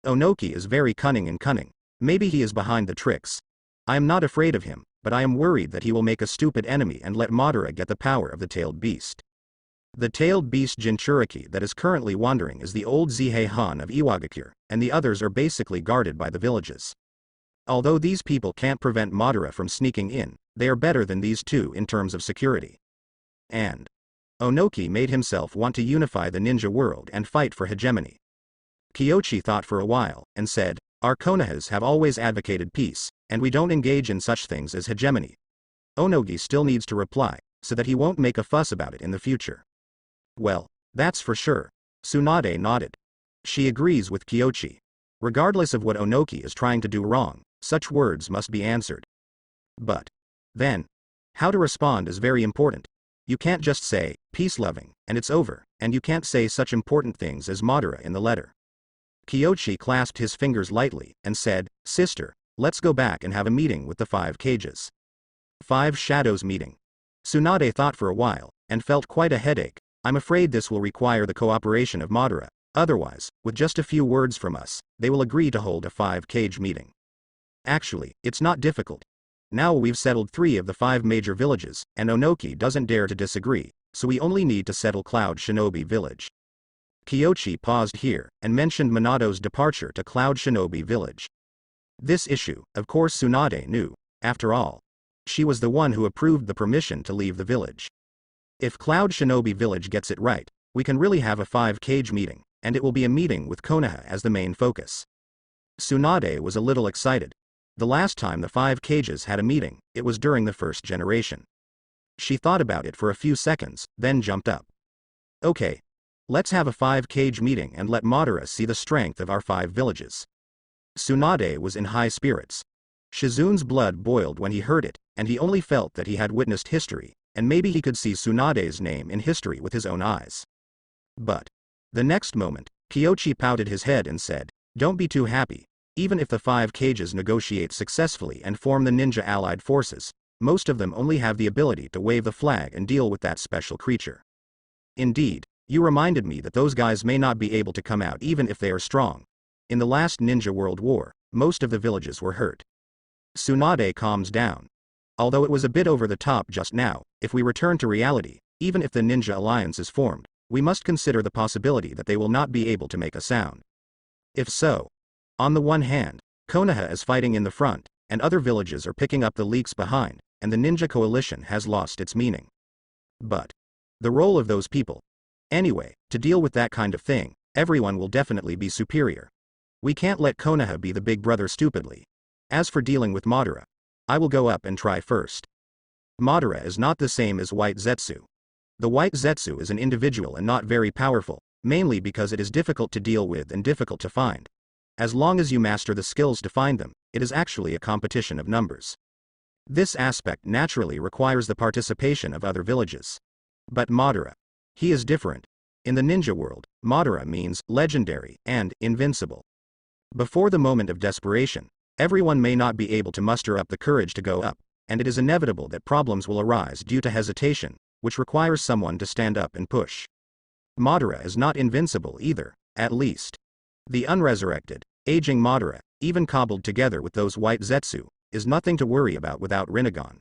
Onoki is very cunning and cunning. Maybe he is behind the tricks. I am not afraid of him, but I am worried that he will make a stupid enemy and let Madara get the power of the tailed beast. The tailed beast Jinchuriki that is currently wandering is the old Zihei Han of Iwagakure, and the others are basically guarded by the villages. Although these people can't prevent Madara from sneaking in, they are better than these two in terms of security. And Onoki made himself want to unify the ninja world and fight for hegemony. Kyoshi thought for a while, and said, our Konohas have always advocated peace, and we don't engage in such things as hegemony. Onogi still needs to reply, so that he won't make a fuss about it in the future. Well, that's for sure. Tsunade nodded. She agrees with Kyoshi. Regardless of what Onoki is trying to do wrong, such words must be answered. But then, how to respond is very important. You can't just say, peace-loving, and it's over, and you can't say such important things as Madara in the letter. Kyoshi clasped his fingers lightly, and said, sister, let's go back and have a meeting with the 5 cages. 5 shadows meeting. Tsunade thought for a while, and felt quite a headache. I'm afraid this will require the cooperation of Madara, otherwise, with just a few words from us, they will agree to hold a 5-cage meeting. Actually, it's not difficult. Now we've settled 3 of the 5 major villages, and Onoki doesn't dare to disagree, so we only need to settle Cloud Shinobi Village. Kyoshi paused here, and mentioned Minato's departure to Cloud Shinobi Village. This issue, of course Tsunade knew, after all. She was the one who approved the permission to leave the village. If Cloud Shinobi Village gets it right, we can really have a 5-cage meeting, and it will be a meeting with Konoha as the main focus. Tsunade was a little excited. The last time the 5 cages had a meeting, it was during the first generation. She thought about it for a few seconds, then jumped up. Okay. Let's have a 5-cage meeting and let Madara see the strength of our 5 villages. Tsunade was in high spirits. Shizune's blood boiled when he heard it, and he only felt that he had witnessed history, and maybe he could see Tsunade's name in history with his own eyes. But the next moment, Kyoshi pouted his head and said, don't be too happy. Even if the 5 cages negotiate successfully and form the ninja allied forces, most of them only have the ability to wave the flag and deal with that special creature. Indeed, you reminded me that those guys may not be able to come out even if they are strong. In the last Ninja World War, most of the villages were hurt. Tsunade calms down. Although it was a bit over the top just now, if we return to reality, even if the Ninja Alliance is formed, we must consider the possibility that they will not be able to make a sound. If so, on the one hand, Konoha is fighting in the front, and other villages are picking up the leaks behind, and the Ninja Coalition has lost its meaning. But the role of those people. Anyway, to deal with that kind of thing, everyone will definitely be superior. We can't let Konoha be the big brother stupidly. As for dealing with Madara, I will go up and try first. Madara is not the same as White Zetsu. The White Zetsu is an individual and not very powerful, mainly because it is difficult to deal with and difficult to find. As long as you master the skills to find them, it is actually a competition of numbers. This aspect naturally requires the participation of other villages. But Madara, he is different. In the ninja world, Madara means legendary and invincible. Before the moment of desperation, everyone may not be able to muster up the courage to go up, and it is inevitable that problems will arise due to hesitation, which requires someone to stand up and push. Madara is not invincible either, at least. The unresurrected, aging Madara, even cobbled together with those White Zetsu, is nothing to worry about without Rinnegan.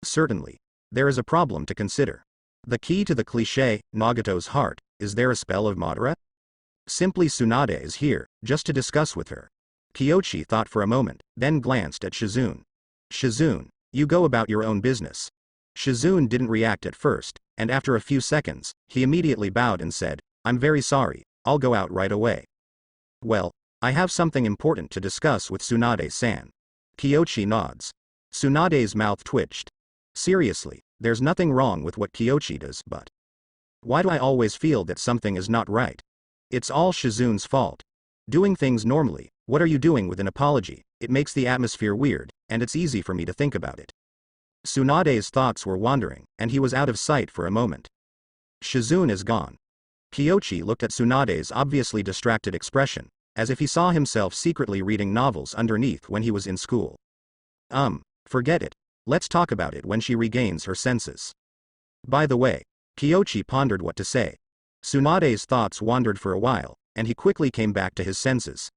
Certainly, there is a problem to consider. The key to the cliché, Nagato's heart, is there a spell of Madara? Simply Tsunade is here, just to discuss with her. Kyoshi thought for a moment, then glanced at Shizune. Shizune, you go about your own business. Shizune didn't react at first, and after a few seconds, he immediately bowed and said, I'm very sorry, I'll go out right away. Well, I have something important to discuss with Tsunade-san. Kyoshi nods. Tsunade's mouth twitched. Seriously, there's nothing wrong with what Kyoshi does, but why do I always feel that something is not right? It's all Shizune's fault. Doing things normally, what are you doing with an apology? It makes the atmosphere weird, and it's easy for me to think about it. Tsunade's thoughts were wandering, and he was out of sight for a moment. Shizune is gone. Kyoshi looked at Tsunade's obviously distracted expression, as if he saw himself secretly reading novels underneath when he was in school. Forget it. Let's talk about it when she regains her senses. By the way, Kyoshi pondered what to say. Tsunade's thoughts wandered for a while, and he quickly came back to his senses.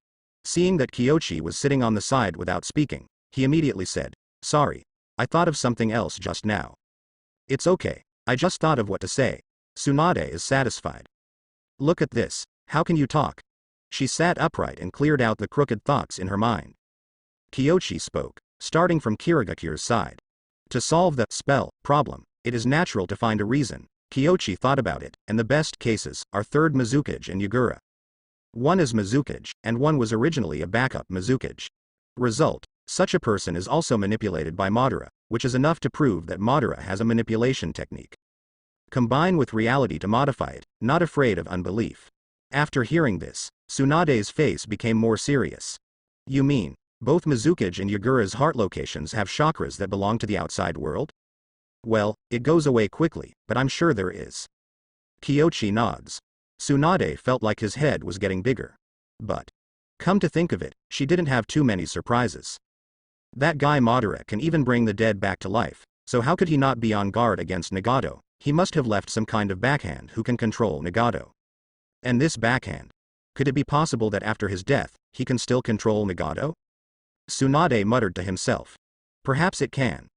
Seeing that Kyochi was sitting on the side without speaking, he immediately said, "Sorry. I thought of something else just now." "It's okay. I just thought of what to say." Tsunade is satisfied. "Look at this. How can you talk?" She sat upright and cleared out the crooked thoughts in her mind. Kyochi spoke, starting from Kirigakir's side. To solve the spell problem, it is natural to find a reason. Kyochi thought about it, and the best cases are third Mizukage and Yagura. One is Mizukage, and one was originally a backup Mizukage. Result: such a person is also manipulated by Madara, which is enough to prove that Madara has a manipulation technique. Combine with reality to modify it, not afraid of unbelief. After hearing this, Tsunade's face became more serious. "You mean, both Mizukage and Yagura's heart locations have chakras that belong to the outside world?" "Well, it goes away quickly, but I'm sure there is." Kyochi nods. Tsunade felt like his head was getting bigger. But, come to think of it, she didn't have too many surprises. That guy Madara can even bring the dead back to life, so how could he not be on guard against Nagato? He must have left some kind of backhand who can control Nagato. And this backhand? Could it be possible that after his death, he can still control Nagato? Tsunade muttered to himself. Perhaps it can.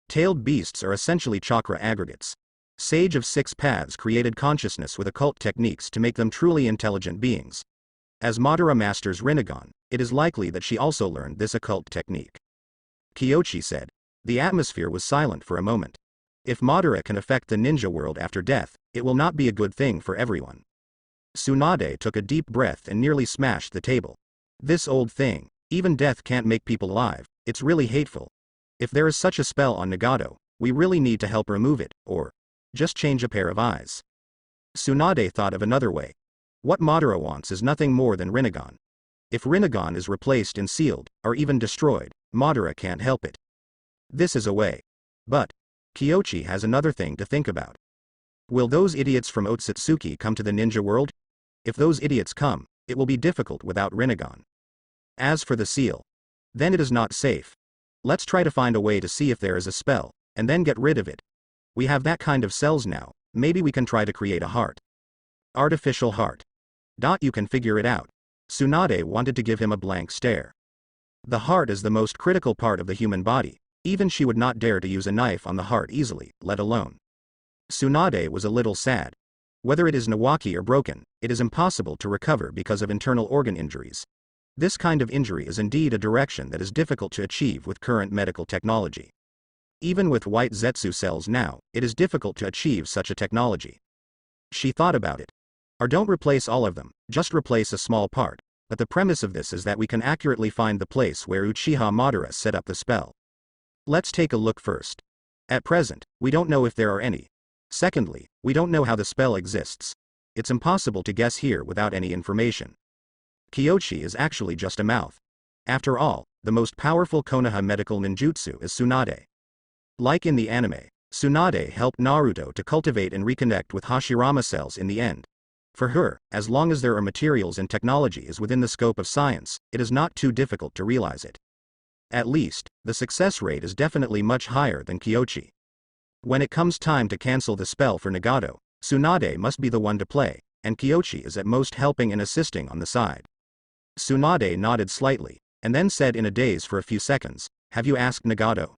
Tailed beasts are essentially chakra aggregates. Sage of Six Paths created consciousness with occult techniques to make them truly intelligent beings. As Madara masters Rinnegan, it is likely that she also learned this occult technique. Kyochi said. The atmosphere was silent for a moment. If Madara can affect the ninja world after death, it will not be a good thing for everyone. Tsunade took a deep breath and nearly smashed the table. This old thing, even death can't make people alive, it's really hateful. If there is such a spell on Nagato, we really need to help remove it, or just change a pair of eyes. Tsunade thought of another way. What Madara wants is nothing more than Rinnegan. If Rinnegan is replaced and sealed, or even destroyed, Madara can't help it. This is a way. But Kyochi has another thing to think about. Will those idiots from Otsutsuki come to the ninja world? If those idiots come, it will be difficult without Rinnegan. As for the seal, then it is not safe. Let's try to find a way to see if there is a spell, and then get rid of it. We have that kind of cells now, maybe we can try to create a heart. Artificial heart. You can figure it out. Tsunade wanted to give him a blank stare. The heart is the most critical part of the human body. Even she would not dare to use a knife on the heart easily, let alone. Tsunade was a little sad. Whether it is Nawaki or broken, it is impossible to recover because of internal organ injuries. This kind of injury is indeed a direction that is difficult to achieve with current medical technology. Even with white Zetsu cells now, it is difficult to achieve such a technology. She thought about it. Or don't replace all of them, just replace a small part, but the premise of this is that we can accurately find the place where Uchiha Madara set up the spell. Let's take a look first. At present, we don't know if there are any. Secondly, we don't know how the spell exists. It's impossible to guess here without any information. Kyochi is actually just a mouth. After all, the most powerful Konoha medical ninjutsu is Tsunade. Like in the anime, Tsunade helped Naruto to cultivate and reconnect with Hashirama cells in the end. For her, as long as there are materials and technology is within the scope of science, it is not too difficult to realize it. At least, the success rate is definitely much higher than Kyochi. When it comes time to cancel the spell for Nagato, Tsunade must be the one to play, and Kyochi is at most helping and assisting on the side. Tsunade nodded slightly, and then said in a daze for a few seconds, "Have you asked Nagato?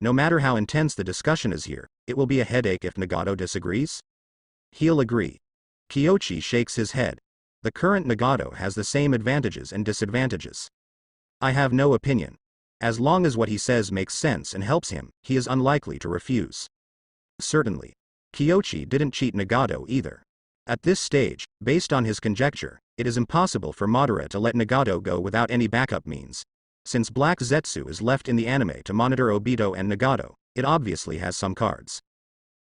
No matter how intense the discussion is here, it will be a headache if Nagato disagrees?" "He'll agree." Kyochi shakes his head. The current Nagato has the same advantages and disadvantages. "I have no opinion. As long as what he says makes sense and helps him, he is unlikely to refuse." Certainly. Kyochi didn't cheat Nagato either. At this stage, based on his conjecture, it is impossible for Madara to let Nagato go without any backup means. Since Black Zetsu is left in the anime to monitor Obito and Nagato, it obviously has some cards.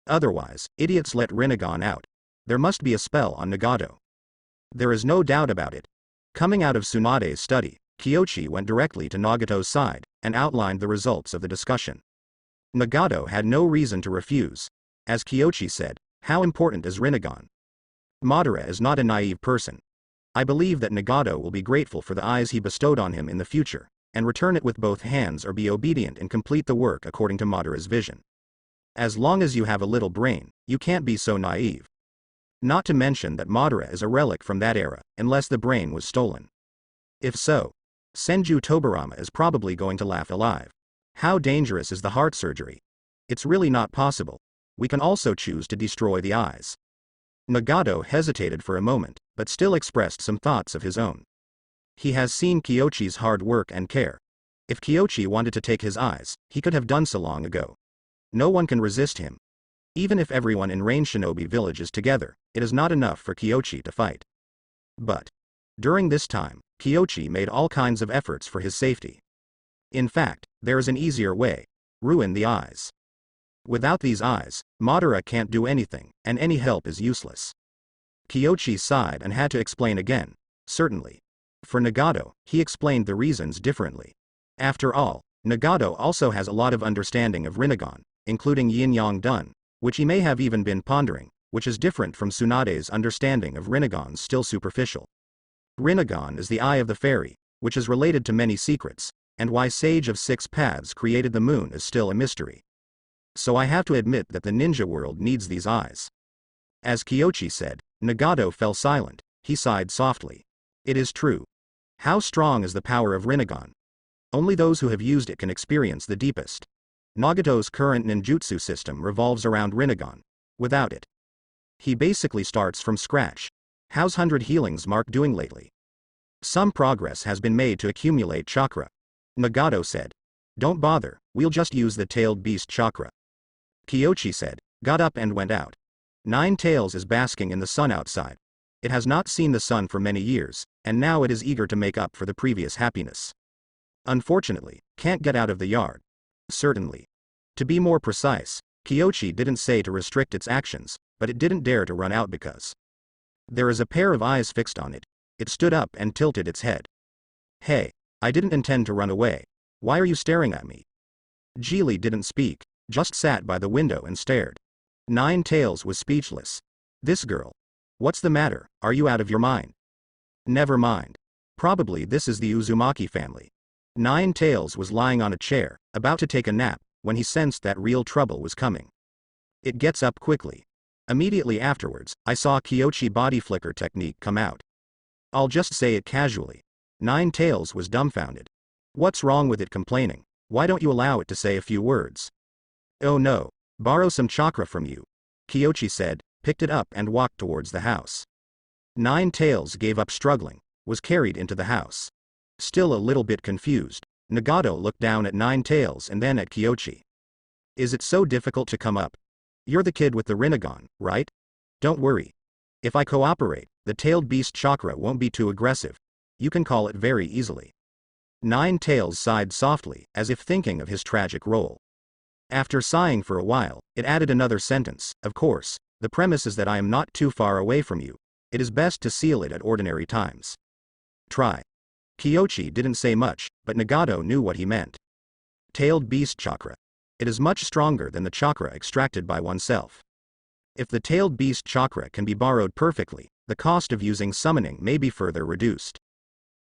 Otherwise, idiots let Rinnegan out. There must be a spell on Nagato. There is no doubt about it. Coming out of Tsunade's study, Kyochi went directly to Nagato's side, and outlined the results of the discussion. Nagato had no reason to refuse. As Kyochi said, how important is Rinnegan? Madara is not a naive person. I believe that Nagato will be grateful for the eyes he bestowed on him in the future, and return it with both hands or be obedient and complete the work according to Madara's vision. As long as you have a little brain, you can't be so naive. Not to mention that Madara is a relic from that era, unless the brain was stolen. If so, Senju Tobarama is probably going to laugh alive. How dangerous is the heart surgery? It's really not possible. We can also choose to destroy the eyes. Nagato hesitated for a moment, but still expressed some thoughts of his own. He has seen Kyochi's hard work and care. If Kyochi wanted to take his eyes, he could have done so long ago. No one can resist him. Even if everyone in Rain Shinobi Village is together, it is not enough for Kyochi to fight. But during this time, Kyochi made all kinds of efforts for his safety. In fact, there is an easier way. Ruin the eyes. Without these eyes, Madara can't do anything, and any help is useless. Kyochi sighed and had to explain again. Certainly. For Nagato, he explained the reasons differently. After all, Nagato also has a lot of understanding of Rinnegan, including Yin-Yang Dun, which he may have even been pondering, which is different from Tsunade's understanding of Rinnegan's still superficial. Rinnegan is the eye of the fairy, which is related to many secrets, and why Sage of Six Paths created the moon is still a mystery. So I have to admit that the ninja world needs these eyes. As Kyochi said, Nagato fell silent. He sighed softly. It is true. How strong is the power of Rinnegan? Only those who have used it can experience the deepest. Nagato's current ninjutsu system revolves around Rinnegan. Without it, he basically starts from scratch. How's 100 Healings Mark doing lately? Some progress has been made to accumulate chakra. Nagato said. Don't bother, we'll just use the tailed beast chakra. Kyochi said, got up and went out. Nine Tails is basking in the sun outside. It has not seen the sun for many years, and now it is eager to make up for the previous happiness. Unfortunately, can't get out of the yard. Certainly. To be more precise, Kyochi didn't say to restrict its actions, but it didn't dare to run out because there is a pair of eyes fixed on it. It stood up and tilted its head. Hey, I didn't intend to run away. Why are you staring at me? Geely didn't speak, just sat by the window and stared. Nine Tails was speechless. This girl. What's the matter, are you out of your mind? Never mind. Probably this is the Uzumaki family. Nine Tails was lying on a chair, about to take a nap, when he sensed that real trouble was coming. It gets up quickly. Immediately afterwards, I saw Kyochi body flicker technique come out. I'll just say it casually. Nine Tails was dumbfounded. What's wrong with it complaining? Why don't you allow it to say a few words? Oh no, borrow some chakra from you. Kyochi said, picked it up and walked towards the house. Nine Tails gave up struggling, was carried into the house. Still a little bit confused, Nagato looked down at Nine Tails and then at Kyochi. Is it so difficult to come up? You're the kid with the Rinnegan, right? Don't worry. If I cooperate, the tailed beast chakra won't be too aggressive. You can call it very easily. Nine Tails sighed softly, as if thinking of his tragic role. After sighing for a while, it added another sentence. Of course, the premise is that I am not too far away from you. It is best to seal it at ordinary times. Try. Kyochi didn't say much, but Nagato knew what he meant. Tailed beast chakra. It is much stronger than the chakra extracted by oneself. If the tailed beast chakra can be borrowed perfectly, the cost of using summoning may be further reduced.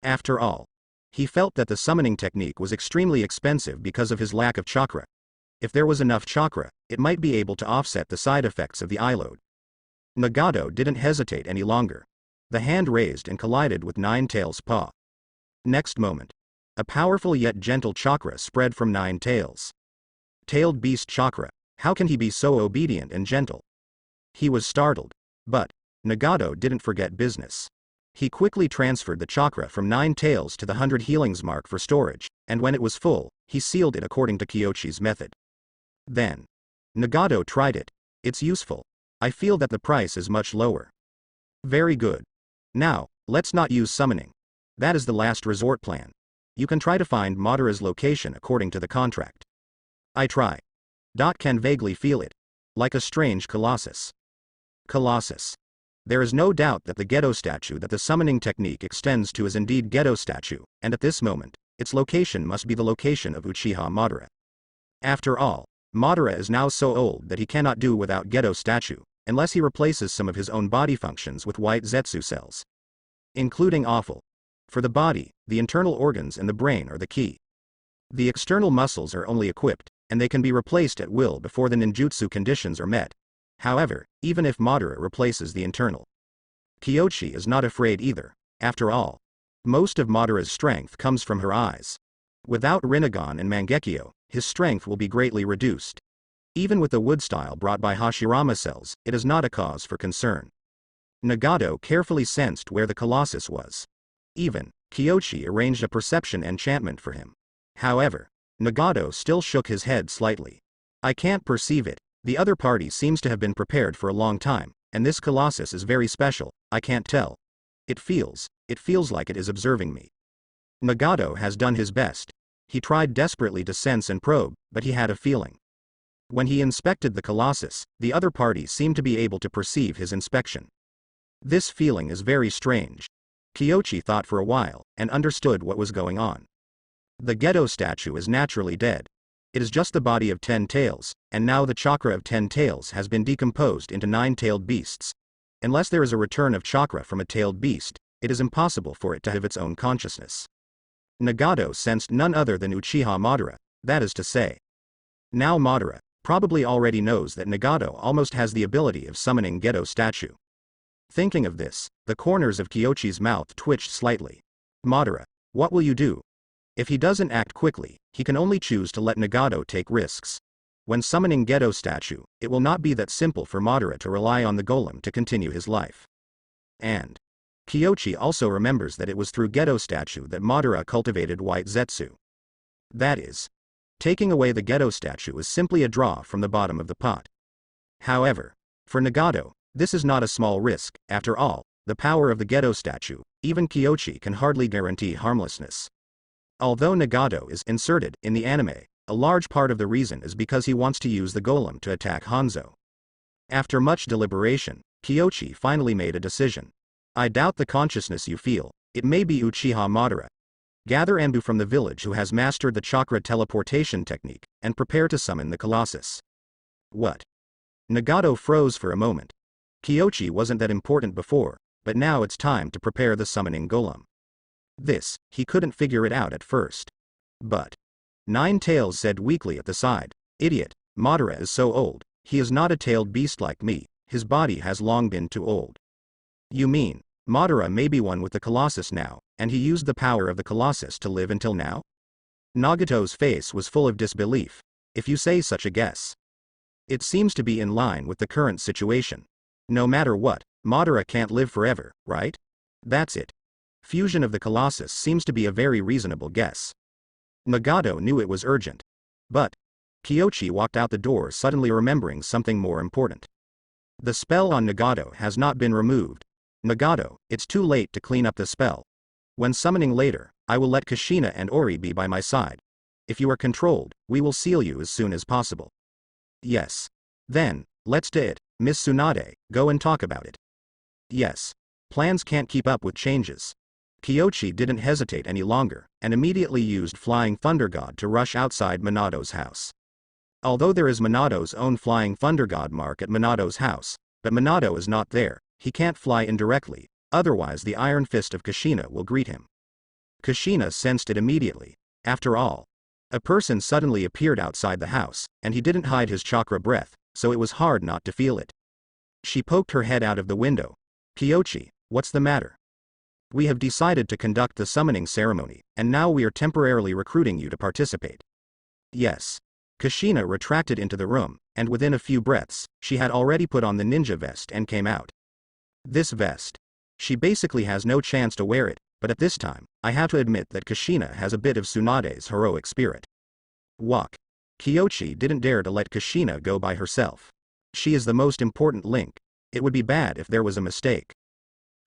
After all, he felt that the summoning technique was extremely expensive because of his lack of chakra. If there was enough chakra, it might be able to offset the side effects of the eye load. Nagato didn't hesitate any longer. The hand raised and collided with Nine Tails' paw. Next moment, a powerful yet gentle chakra spread from Nine Tails. Tailed beast chakra, how can he be so obedient and gentle? He was startled. But Nagato didn't forget business. He quickly transferred the chakra from Nine Tails to the 100 Healings Mark for storage, and when it was full, he sealed it according to Kyochi's method. Then, Nagato tried it. It's useful. I feel that the price is much lower. Very good. Now, let's not use summoning. That is the last resort plan. You can try to find Madara's location according to the contract. I try. Can vaguely feel it. Like a strange colossus. Colossus. There is no doubt that the Geto statue that the summoning technique extends to is indeed Geto statue, and at this moment, its location must be the location of Uchiha Madara. After all, Madara is now so old that he cannot do without Geto statue, unless he replaces some of his own body functions with white Zetsu cells. Including offal. For the body, the internal organs and the brain are the key. The external muscles are only equipped, and they can be replaced at will before the ninjutsu conditions are met. However, even if Madara replaces the internal, Kyochi is not afraid either. After all, Most of Madara's strength comes from her eyes. Without Rinnegan and Mangekyo, his strength will be greatly reduced. Even with the wood style brought by Hashirama cells, it is not a cause for concern. Nagato carefully sensed where the Colossus was. Even, Kyoshi arranged a perception enchantment for him. However, Nagato still shook his head slightly. I can't perceive it. The other party seems to have been prepared for a long time, and this Colossus is very special, I can't tell. It feels like it is observing me. Nagato has done his best. He tried desperately to sense and probe, but he had a feeling. When he inspected the Colossus, the other party seemed to be able to perceive his inspection. This feeling is very strange. Kyoshi thought for a while, and understood what was going on. The Gedo statue is naturally dead. It is just the body of 10 tails, and now the chakra of 10 tails has been decomposed into 9-tailed beasts. Unless there is a return of chakra from a tailed beast, it is impossible for it to have its own consciousness. Nagato sensed none other than Uchiha Madara, that is to say. Now Madara probably already knows that Nagato almost has the ability of summoning Gedo statue. Thinking of this, the corners of Kyoshi's mouth twitched slightly. Madara, what will you do? If he doesn't act quickly, he can only choose to let Nagato take risks. When summoning Gedo statue, it will not be that simple for Madara to rely on the golem to continue his life. And Kyoshi also remembers that it was through Gedo statue that Madara cultivated white Zetsu. That is, taking away the Gedo statue is simply a draw from the bottom of the pot. However, for Nagato, this is not a small risk. After all, the power of the Gedo statue, even Kyoshi can hardly guarantee harmlessness. Although Nagato is inserted in the anime, a large part of the reason is because he wants to use the golem to attack Hanzo. After much deliberation, Kyoshi finally made a decision. I doubt the consciousness you feel, it may be Uchiha Madara. Gather Anbu from the village who has mastered the chakra teleportation technique, and prepare to summon the Colossus. What? Nagato froze for a moment. Kyoshi wasn't that important before, but now it's time to prepare the summoning golem. This, he couldn't figure it out at first. But 9 Tails said weakly at the side, idiot, Madara is so old, he is not a tailed beast like me, his body has long been too old. You mean, Madara may be one with the Colossus now, and he used the power of the Colossus to live until now? Nagato's face was full of disbelief. If you say such a guess. It seems to be in line with the current situation. No matter what, Madara can't live forever, right? That's it. Fusion of the Colossus seems to be a very reasonable guess. Nagato knew it was urgent. But Kyoshi walked out the door suddenly remembering something more important. The spell on Nagato has not been removed. Nagato, it's too late to clean up the spell. When summoning later, I will let Kushina and Ori be by my side. If you are controlled, we will seal you as soon as possible. Yes. Then, let's do it, Miss Tsunade, go and talk about it. Yes. Plans can't keep up with changes. Kyoshi didn't hesitate any longer, and immediately used Flying Thunder God to rush outside Minato's house. Although there is Minato's own Flying Thunder God mark at Minato's house, but Minato is not there, he can't fly indirectly, otherwise the Iron Fist of Kushina will greet him. Kushina sensed it immediately. After all, a person suddenly appeared outside the house, and he didn't hide his chakra breath, so it was hard not to feel it. She poked her head out of the window. Kyoshi, what's the matter? We have decided to conduct the summoning ceremony, and now we are temporarily recruiting you to participate. Yes. Kushina retracted into the room, and within a few breaths, she had already put on the ninja vest and came out. This vest. She basically has no chance to wear it, but at this time, I have to admit that Kushina has a bit of Tsunade's heroic spirit. Walk. Kyoshi didn't dare to let Kushina go by herself. She is the most important link. It would be bad if there was a mistake.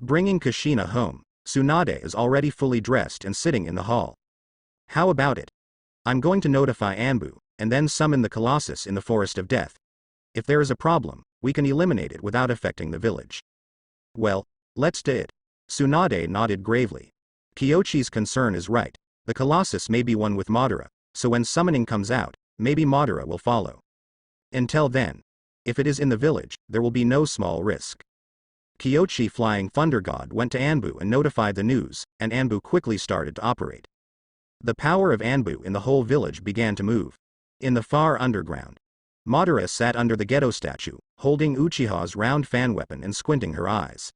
Bringing Kushina home, Tsunade is already fully dressed and sitting in the hall. How about it? I'm going to notify Anbu, and then summon the Colossus in the Forest of Death. If there is a problem, we can eliminate it without affecting the village. Well, let's do it. Tsunade nodded gravely. Kyoshi's concern is right. The Colossus may be one with Madara, so when summoning comes out, maybe Madara will follow. Until then, if it is in the village, there will be no small risk. Kyoshi Flying Thunder God went to Anbu and notified the news, and Anbu quickly started to operate. The power of Anbu in the whole village began to move. In the far underground, Madara sat under the Gedo statue, holding Uchiha's round fan weapon and squinting her eyes.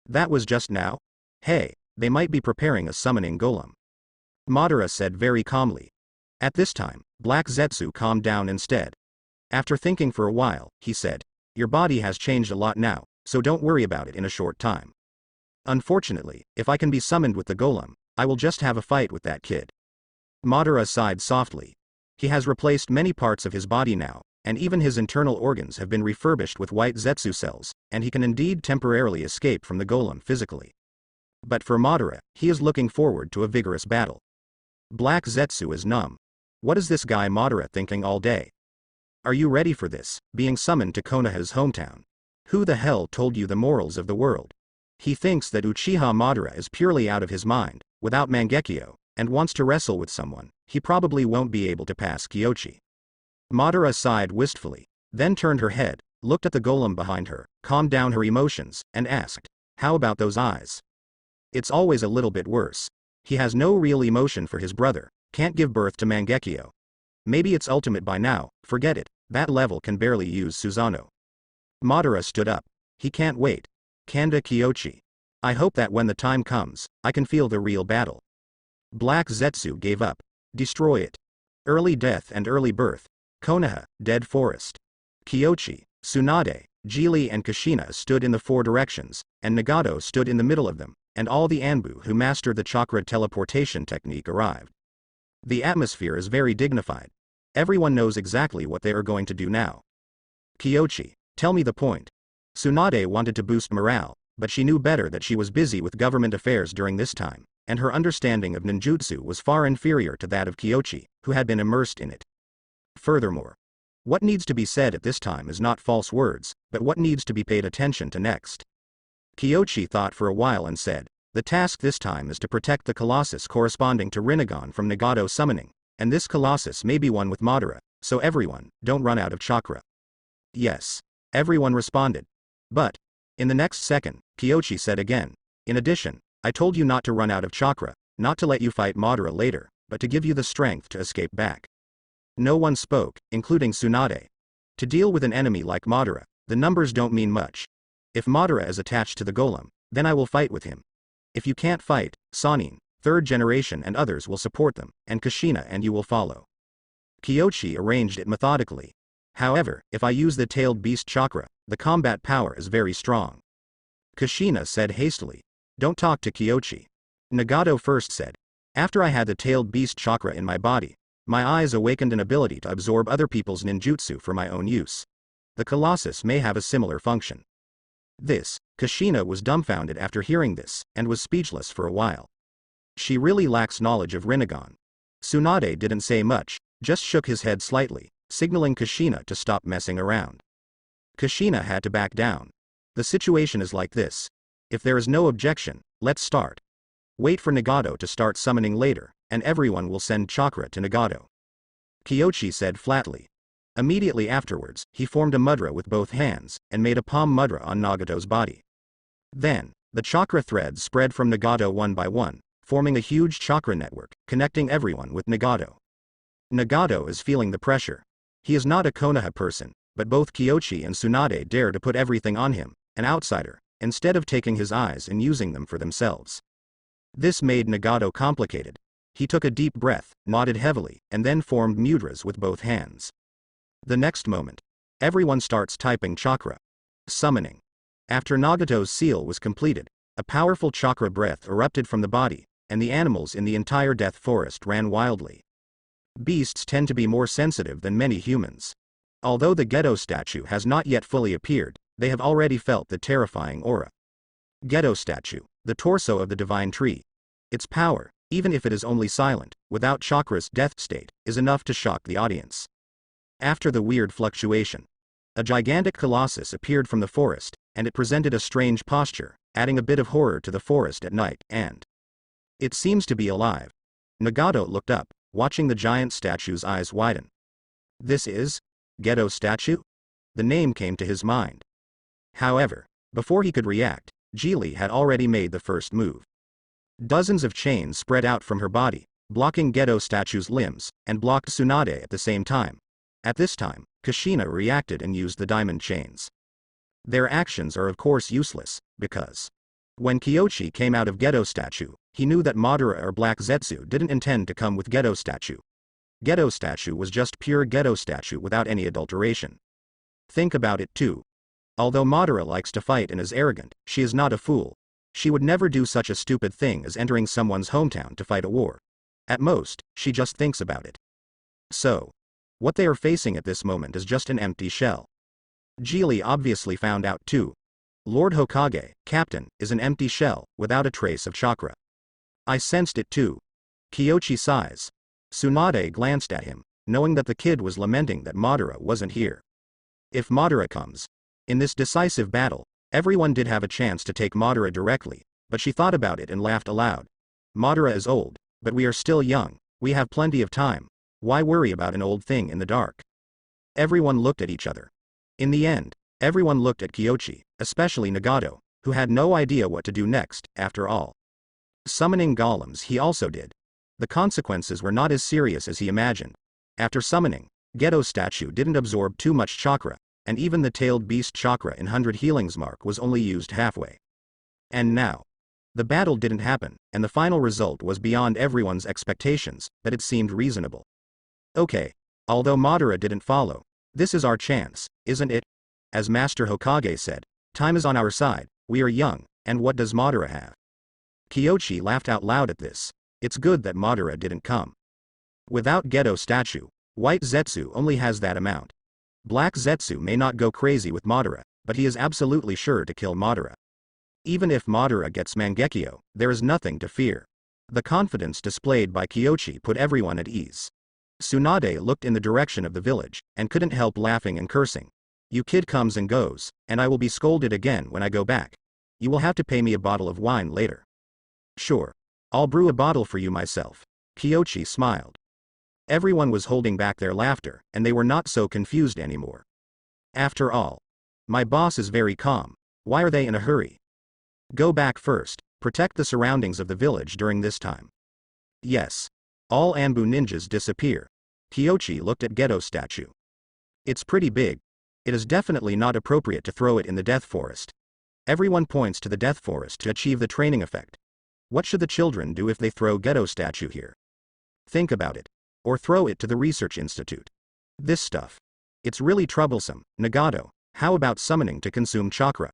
That was just now? Hey, They might be preparing a summoning golem. Madara said very calmly. At this time, Black Zetsu calmed down instead. After thinking for a while, he said, "Your body has changed a lot now, so don't worry about it in a short time. Unfortunately, if I can be summoned with the golem, I will just have a fight with that kid." Madara sighed softly. He has replaced many parts of his body now, and even his internal organs have been refurbished with white Zetsu cells, and he can indeed temporarily escape from the golem physically. But for Madara, he is looking forward to a vigorous battle. Black Zetsu is numb. What is this guy Madara thinking all day? Are you ready for this, being summoned to Konoha's hometown? Who the hell told you the morals of the world? He thinks that Uchiha Madara is purely out of his mind, without Mangekyo, and wants to wrestle with someone. He probably won't be able to pass Kyoshi. Madara sighed wistfully, then turned her head, looked at the golem behind her, calmed down her emotions, and asked, "How about those eyes?" It's always a little bit worse. He has no real emotion for his brother, can't give birth to Mangekyo. Maybe it's ultimate by now, forget it, that level can barely use Susanoo. Madara stood up. He can't wait. Kanda Kyoshi. I hope that when the time comes, I can feel the real battle. Black Zetsu gave up. Destroy it. Early death and early birth. Konoha, dead forest. Kyoshi, Tsunade, Geely and Kushina stood in the four directions, and Nagato stood in the middle of them, and all the Anbu who mastered the chakra teleportation technique arrived. The atmosphere is very dignified. Everyone knows exactly what they are going to do now. Kyoshi, tell me the point. Tsunade wanted to boost morale, but she knew better that she was busy with government affairs during this time, and her understanding of ninjutsu was far inferior to that of Kyoshi, who had been immersed in it. Furthermore, what needs to be said at this time is not false words, but what needs to be paid attention to next. Kyoshi thought for a while and said, "The task this time is to protect the Colossus corresponding to Rinnegan from Nagato summoning, and this Colossus may be one with Madara, so everyone, don't run out of chakra." Yes. Everyone responded. But, in the next second, Kyoshi said again, "In addition, I told you not to run out of chakra, not to let you fight Madara later, but to give you the strength to escape back." No one spoke, including Tsunade. To deal with an enemy like Madara, the numbers don't mean much. If Madara is attached to the golem, then I will fight with him. If you can't fight, Sanin, third generation and others will support them, and Kushina and you will follow. Kyoshi arranged it methodically. However, if I use the tailed beast chakra, the combat power is very strong. Kushina said hastily. Don't talk to Kyoshi. Nagato first said. After I had the tailed beast chakra in my body, my eyes awakened an ability to absorb other people's ninjutsu for my own use. The Colossus may have a similar function. Kushina was dumbfounded after hearing this, and was speechless for a while. She really lacks knowledge of Rinnegan. Tsunade didn't say much, just shook his head slightly, signaling Kushina to stop messing around. Kushina had to back down. The situation is like this. If there is no objection, let's start. Wait for Nagato to start summoning later, and everyone will send chakra to Nagato. Kyoshi said flatly. Immediately afterwards, he formed a mudra with both hands, and made a palm mudra on Nagato's body. Then, the chakra threads spread from Nagato one by one, forming a huge chakra network, connecting everyone with Nagato. Nagato is feeling the pressure. He is not a Konoha person, but both Kyoshi and Tsunade dare to put everything on him, an outsider, instead of taking his eyes and using them for themselves. This made Nagato complicated. He took a deep breath, nodded heavily, and then formed mudras with both hands. The next moment, everyone starts typing chakra. Summoning. After Nagato's seal was completed, a powerful chakra breath erupted from the body, and the animals in the entire death forest ran wildly. Beasts tend to be more sensitive than many humans. Although the Gedo statue has not yet fully appeared, they have already felt the terrifying aura. Gedo statue, the torso of the divine tree. Its power, even if it is only silent, without chakra's death state, is enough to shock the audience. After the weird fluctuation, a gigantic colossus appeared from the forest, and it presented a strange posture, adding a bit of horror to the forest at night, and it seems to be alive. Nagato looked up, watching the giant statue's eyes widen. This is Gedo statue? The name came to his mind. However, before he could react, Geely had already made the first move. Dozens of chains spread out from her body, blocking Gedo statue's limbs, and blocked Tsunade at the same time. At this time, Kushina reacted and used the diamond chains. Their actions are of course useless, because When Kyoshi came out of Ghetto Statue, he knew that Madara or Black Zetsu didn't intend to come with Ghetto Statue. Ghetto Statue was just pure Ghetto Statue without any adulteration. Think about it too. Although Madara likes to fight and is arrogant, she is not a fool. She would never do such a stupid thing as entering someone's hometown to fight a war. At most, she just thinks about it. So, what they are facing at this moment is just an empty shell. Geely obviously found out too. Lord Hokage, Captain, is an empty shell, without a trace of chakra. I sensed it too. Kyoshi sighs. Tsunade glanced at him, knowing that the kid was lamenting that Madara wasn't here. If Madara comes, in this decisive battle, everyone did have a chance to take Madara directly, but she thought about it and laughed aloud. Madara is old, but we are still young, we have plenty of time, why worry about an old thing in the dark? Everyone looked at each other. In the end, everyone looked at Kyoshi, especially Nagato, who had no idea what to do next, after all. Summoning golems he also did. The consequences were not as serious as he imagined. After summoning, Ghetto Statue didn't absorb too much chakra, and even the tailed beast chakra in 100 healings mark was only used halfway. And now, the battle didn't happen, and the final result was beyond everyone's expectations, but it seemed reasonable. Okay, although Madara didn't follow, this is our chance, isn't it? As Master Hokage said, time is on our side, we are young, and what does Madara have? Kyoshi laughed out loud at this. It's good that Madara didn't come. Without Ghetto Statue, White Zetsu only has that amount. Black Zetsu may not go crazy with Madara, but he is absolutely sure to kill Madara. Even if Madara gets Mangekyo, there is nothing to fear. The confidence displayed by Kyoshi put everyone at ease. Tsunade looked in the direction of the village, and couldn't help laughing and cursing. You kid comes and goes, and I will be scolded again when I go back. You will have to pay me a bottle of wine later. Sure. I'll brew a bottle for you myself. Kyoshi smiled. Everyone was holding back their laughter, and they were not so confused anymore. After all, my boss is very calm. Why are they in a hurry? Go back first, protect the surroundings of the village during this time. Yes. All Anbu ninjas disappear. Kyoshi looked at Ghetto Statue. It's pretty big. It is definitely not appropriate to throw it in the Death Forest. Everyone points to the Death Forest to achieve the training effect. What should the children do if they throw Ghetto Statue here? Think about it. Or throw it to the Research Institute. This stuff. It's really troublesome. Nagato, how about summoning to consume chakra?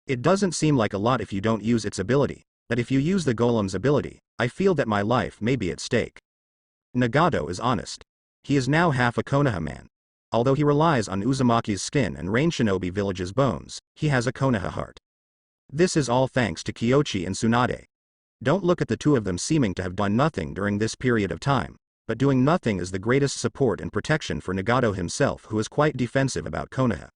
It doesn't seem like a lot if you don't use its ability, but if you use the golem's ability, I feel that my life may be at stake. Nagato is honest. He is now half a Konoha man. Although he relies on Uzumaki's skin and Rain Shinobi Village's bones, he has a Konoha heart. This is all thanks to Kyoshi and Tsunade. Don't look at the two of them seeming to have done nothing during this period of time, but doing nothing is the greatest support and protection for Nagato himself, who is quite defensive about Konoha.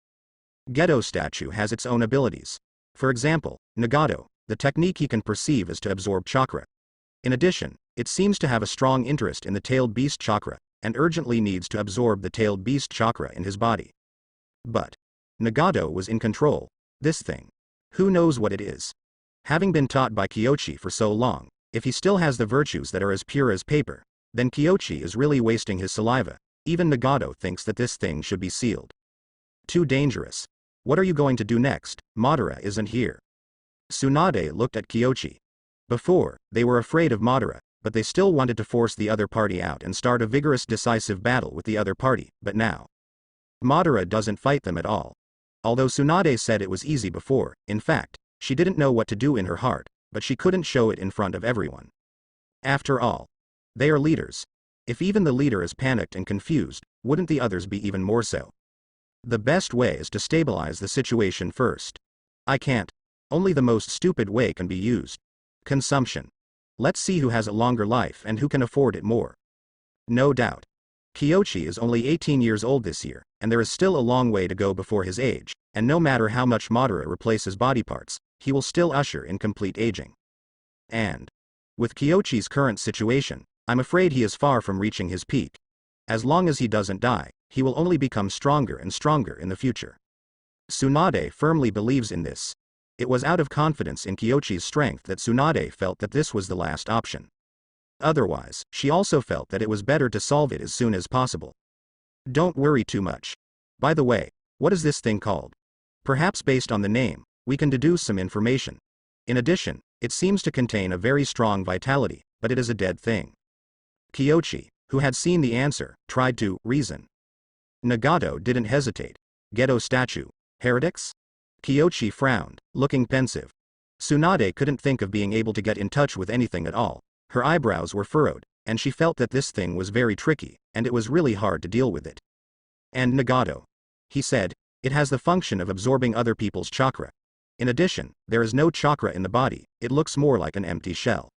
Ghetto Statue has its own abilities. For example, Nagato, the technique he can perceive is to absorb chakra. In addition, it seems to have a strong interest in the tailed beast chakra, and urgently needs to absorb the tailed beast chakra in his body. But Nagato was in control. This thing. Who knows what it is? Having been taught by Kyoshi for so long, if he still has the virtues that are as pure as paper, then Kyoshi is really wasting his saliva. Even Nagato thinks that this thing should be sealed. Too dangerous. What are you going to do next? Madara isn't here. Tsunade looked at Kyoshi. Before, they were afraid of Madara, but they still wanted to force the other party out and start a vigorous decisive battle with the other party, but now Madara doesn't fight them at all. Although Tsunade said it was easy before, in fact, she didn't know what to do in her heart, but she couldn't show it in front of everyone. After all, they are leaders. If even the leader is panicked and confused, wouldn't the others be even more so? The best way is to stabilize the situation first. I can't. Only the most stupid way can be used. Consumption. Let's see who has a longer life and who can afford it more. No doubt. Kyoshi is only 18 years old this year, and there is still a long way to go before his age, and no matter how much Madara replaces body parts, he will still usher in complete aging. And with Kyoshi's current situation, I'm afraid he is far from reaching his peak. As long as he doesn't die, he will only become stronger and stronger in the future. Tsunade firmly believes in this. It was out of confidence in Kyoshi's strength that Tsunade felt that this was the last option. Otherwise, she also felt that it was better to solve it as soon as possible. Don't worry too much. By the way, what is this thing called? Perhaps based on the name, we can deduce some information. In addition, it seems to contain a very strong vitality, but it is a dead thing. Kiyoshi, who had seen the answer, tried to reason. Nagato didn't hesitate. Ghetto statue. Heretics? Kiyoshi frowned, looking pensive. Tsunade couldn't think of being able to get in touch with anything at all. Her eyebrows were furrowed, and she felt that this thing was very tricky, and it was really hard to deal with it. And Nagato, he said, it has the function of absorbing other people's chakra. In addition, there is no chakra in the body, it looks more like an empty shell.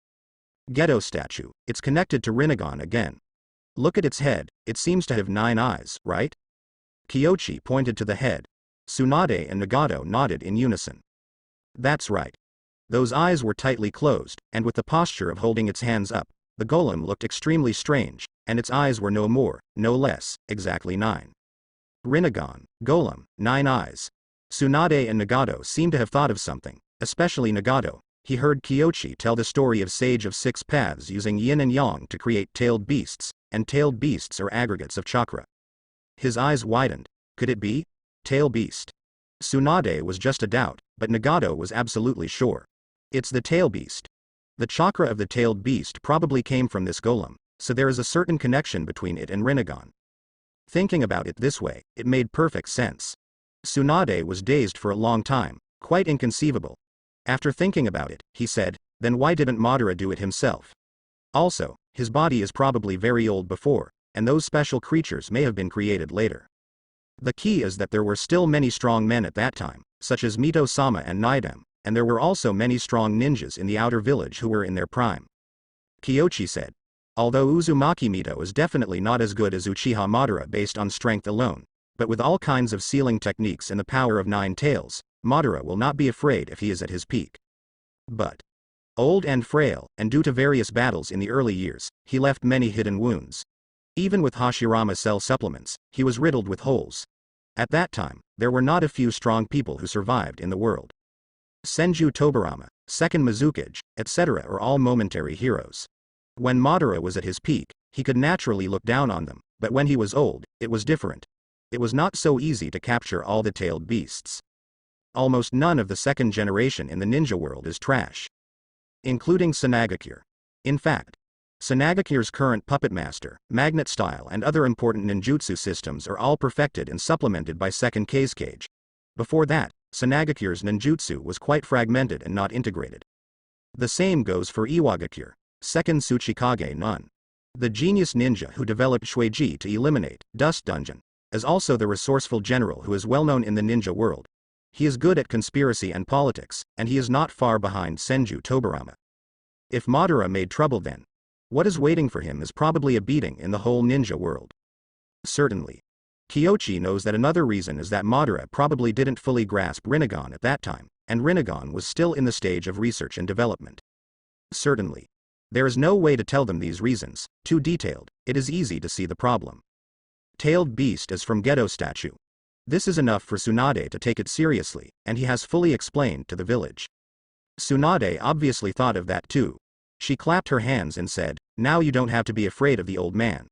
Ghetto statue, it's connected to Rinnegan again. Look at its head, it seems to have 9 eyes, right? Kiyoshi pointed to the head. Tsunade and Nagato nodded in unison. That's right. Those eyes were tightly closed, and with the posture of holding its hands up, the golem looked extremely strange, and its eyes were no more, no less, exactly 9. Rinnegan, golem, 9 eyes. Tsunade and Nagato seemed to have thought of something, especially Nagato. He heard Kiyoshi tell the story of Sage of 6 Paths using yin and yang to create tailed beasts, and tailed beasts are aggregates of chakra. His eyes widened. Could it be? Tail beast. Tsunade was just a doubt, but Nagato was absolutely sure. It's the tail beast. The chakra of the tailed beast probably came from this golem, so there is a certain connection between it and Rinnegan. Thinking about it this way, it made perfect sense. Tsunade was dazed for a long time, quite inconceivable. After thinking about it, he said, then why didn't Madara do it himself? Also, his body is probably very old before, and those special creatures may have been created later. The key is that there were still many strong men at that time, such as Mito-sama and Naidem, and there were also many strong ninjas in the outer village who were in their prime. Kiyoshi said. Although Uzumaki Mito is definitely not as good as Uchiha Madara based on strength alone, but with all kinds of sealing techniques and the power of 9 tails, Madara will not be afraid if he is at his peak. But old and frail, and due to various battles in the early years, he left many hidden wounds. Even with Hashirama cell supplements, he was riddled with holes. At that time, there were not a few strong people who survived in the world. Senju Tobarama, Second Mizukage, etc. are all momentary heroes. When Madara was at his peak, he could naturally look down on them, but when he was old, it was different. It was not so easy to capture all the tailed beasts. Almost none of the second generation in the ninja world is trash. Including Sanagakure. In fact, Sanagakure's current puppet master, magnet style and other important ninjutsu systems are all perfected and supplemented by second Kazekage. Before that, Sanagakure's ninjutsu was quite fragmented and not integrated. The same goes for Iwagakure, second Tsuchikage Nun. The genius ninja who developed Shueiji to eliminate Dust Dungeon, is also the resourceful general who is well known in the ninja world. He is good at conspiracy and politics, and he is not far behind Senju Tobarama. If Madara made trouble then, what is waiting for him is probably a beating in the whole ninja world. Certainly. Kiyoshi knows that another reason is that Madara probably didn't fully grasp Rinnegan at that time, and Rinnegan was still in the stage of research and development. Certainly. There is no way to tell them these reasons, too detailed, it is easy to see the problem. Tailed beast is from Ghetto statue. This is enough for Tsunade to take it seriously, and he has fully explained to the village. Tsunade obviously thought of that too. She clapped her hands and said, now you don't have to be afraid of the old man.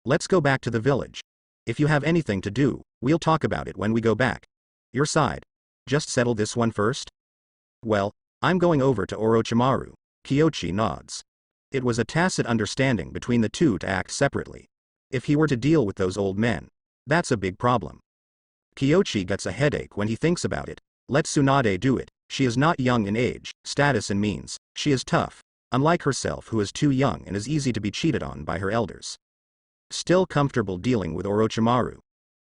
Let's go back to the village. If you have anything to do, we'll talk about it when we go back. Your side. Just settle this one first? Well, I'm going over to Orochimaru. Kiyoshi nods. It was a tacit understanding between the two to act separately. If he were to deal with those old men, that's a big problem. Kiyoshi gets a headache when he thinks about it. Let Tsunade do it. She is not young in age, status and means. She is tough, unlike herself who is too young and is easy to be cheated on by her elders. Still comfortable dealing with Orochimaru.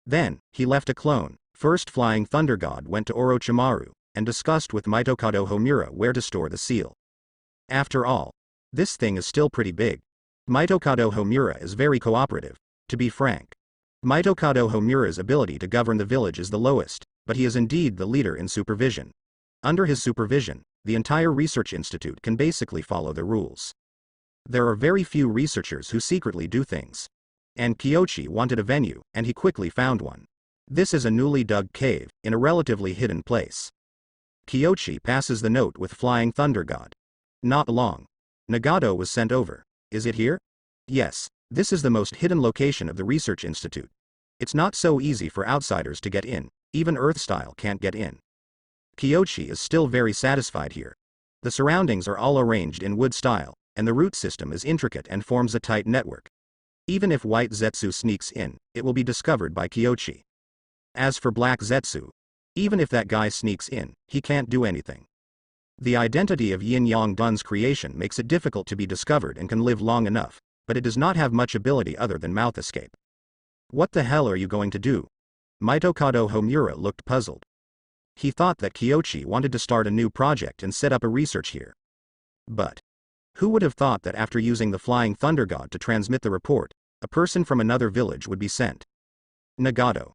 Then, he left a clone. First Flying Thunder God went to Orochimaru, and discussed with Mitokado Homura where to store the seal. After all, this thing is still pretty big. Mitokado Homura is very cooperative, to be frank. Mitokado Homura's ability to govern the village is the lowest, but he is indeed the leader in supervision. Under his supervision, the entire research institute can basically follow the rules. There are very few researchers who secretly do things. And Kiyoshi wanted a venue, and he quickly found one. This is a newly dug cave, in a relatively hidden place. Kiyoshi passes the note with Flying Thunder God. Not long. Nagato was sent over. Is it here? Yes, this is the most hidden location of the research institute. It's not so easy for outsiders to get in, even Earth-style can't get in. Kiyoshi is still very satisfied here. The surroundings are all arranged in wood style, and the root system is intricate and forms a tight network. Even if white Zetsu sneaks in, it will be discovered by Kyoshi. As for black Zetsu, even if that guy sneaks in, he can't do anything. The identity of Yin Yang Dun's creation makes it difficult to be discovered and can live long enough, but it does not have much ability other than mouth escape. What the hell are you going to do? Mitokado Homura looked puzzled. He thought that Kyoshi wanted to start a new project and set up a research here. But who would have thought that after using the Flying Thunder God to transmit the report, a person from another village would be sent? Nagato.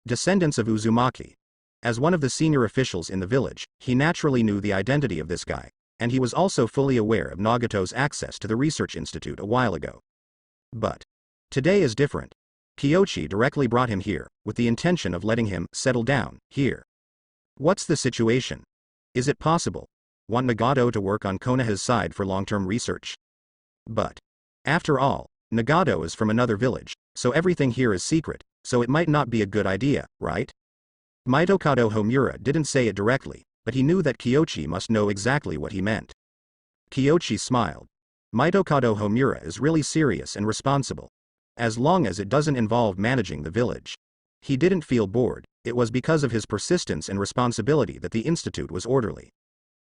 Descendants of Uzumaki. As one of the senior officials in the village, he naturally knew the identity of this guy, and he was also fully aware of Nagato's access to the research institute a while ago. But today is different. Kyoshi directly brought him here, with the intention of letting him settle down here. What's the situation? Is it possible? Want Nagato to work on Konoha's side for long-term research? But after all, Nagato is from another village, so everything here is secret, so it might not be a good idea, right? Mitokado Homura didn't say it directly, but he knew that Kyoshi must know exactly what he meant. Kyoshi smiled. Mitokado Homura is really serious and responsible. As long as it doesn't involve managing the village. He didn't feel bored, it was because of his persistence and responsibility that the institute was orderly.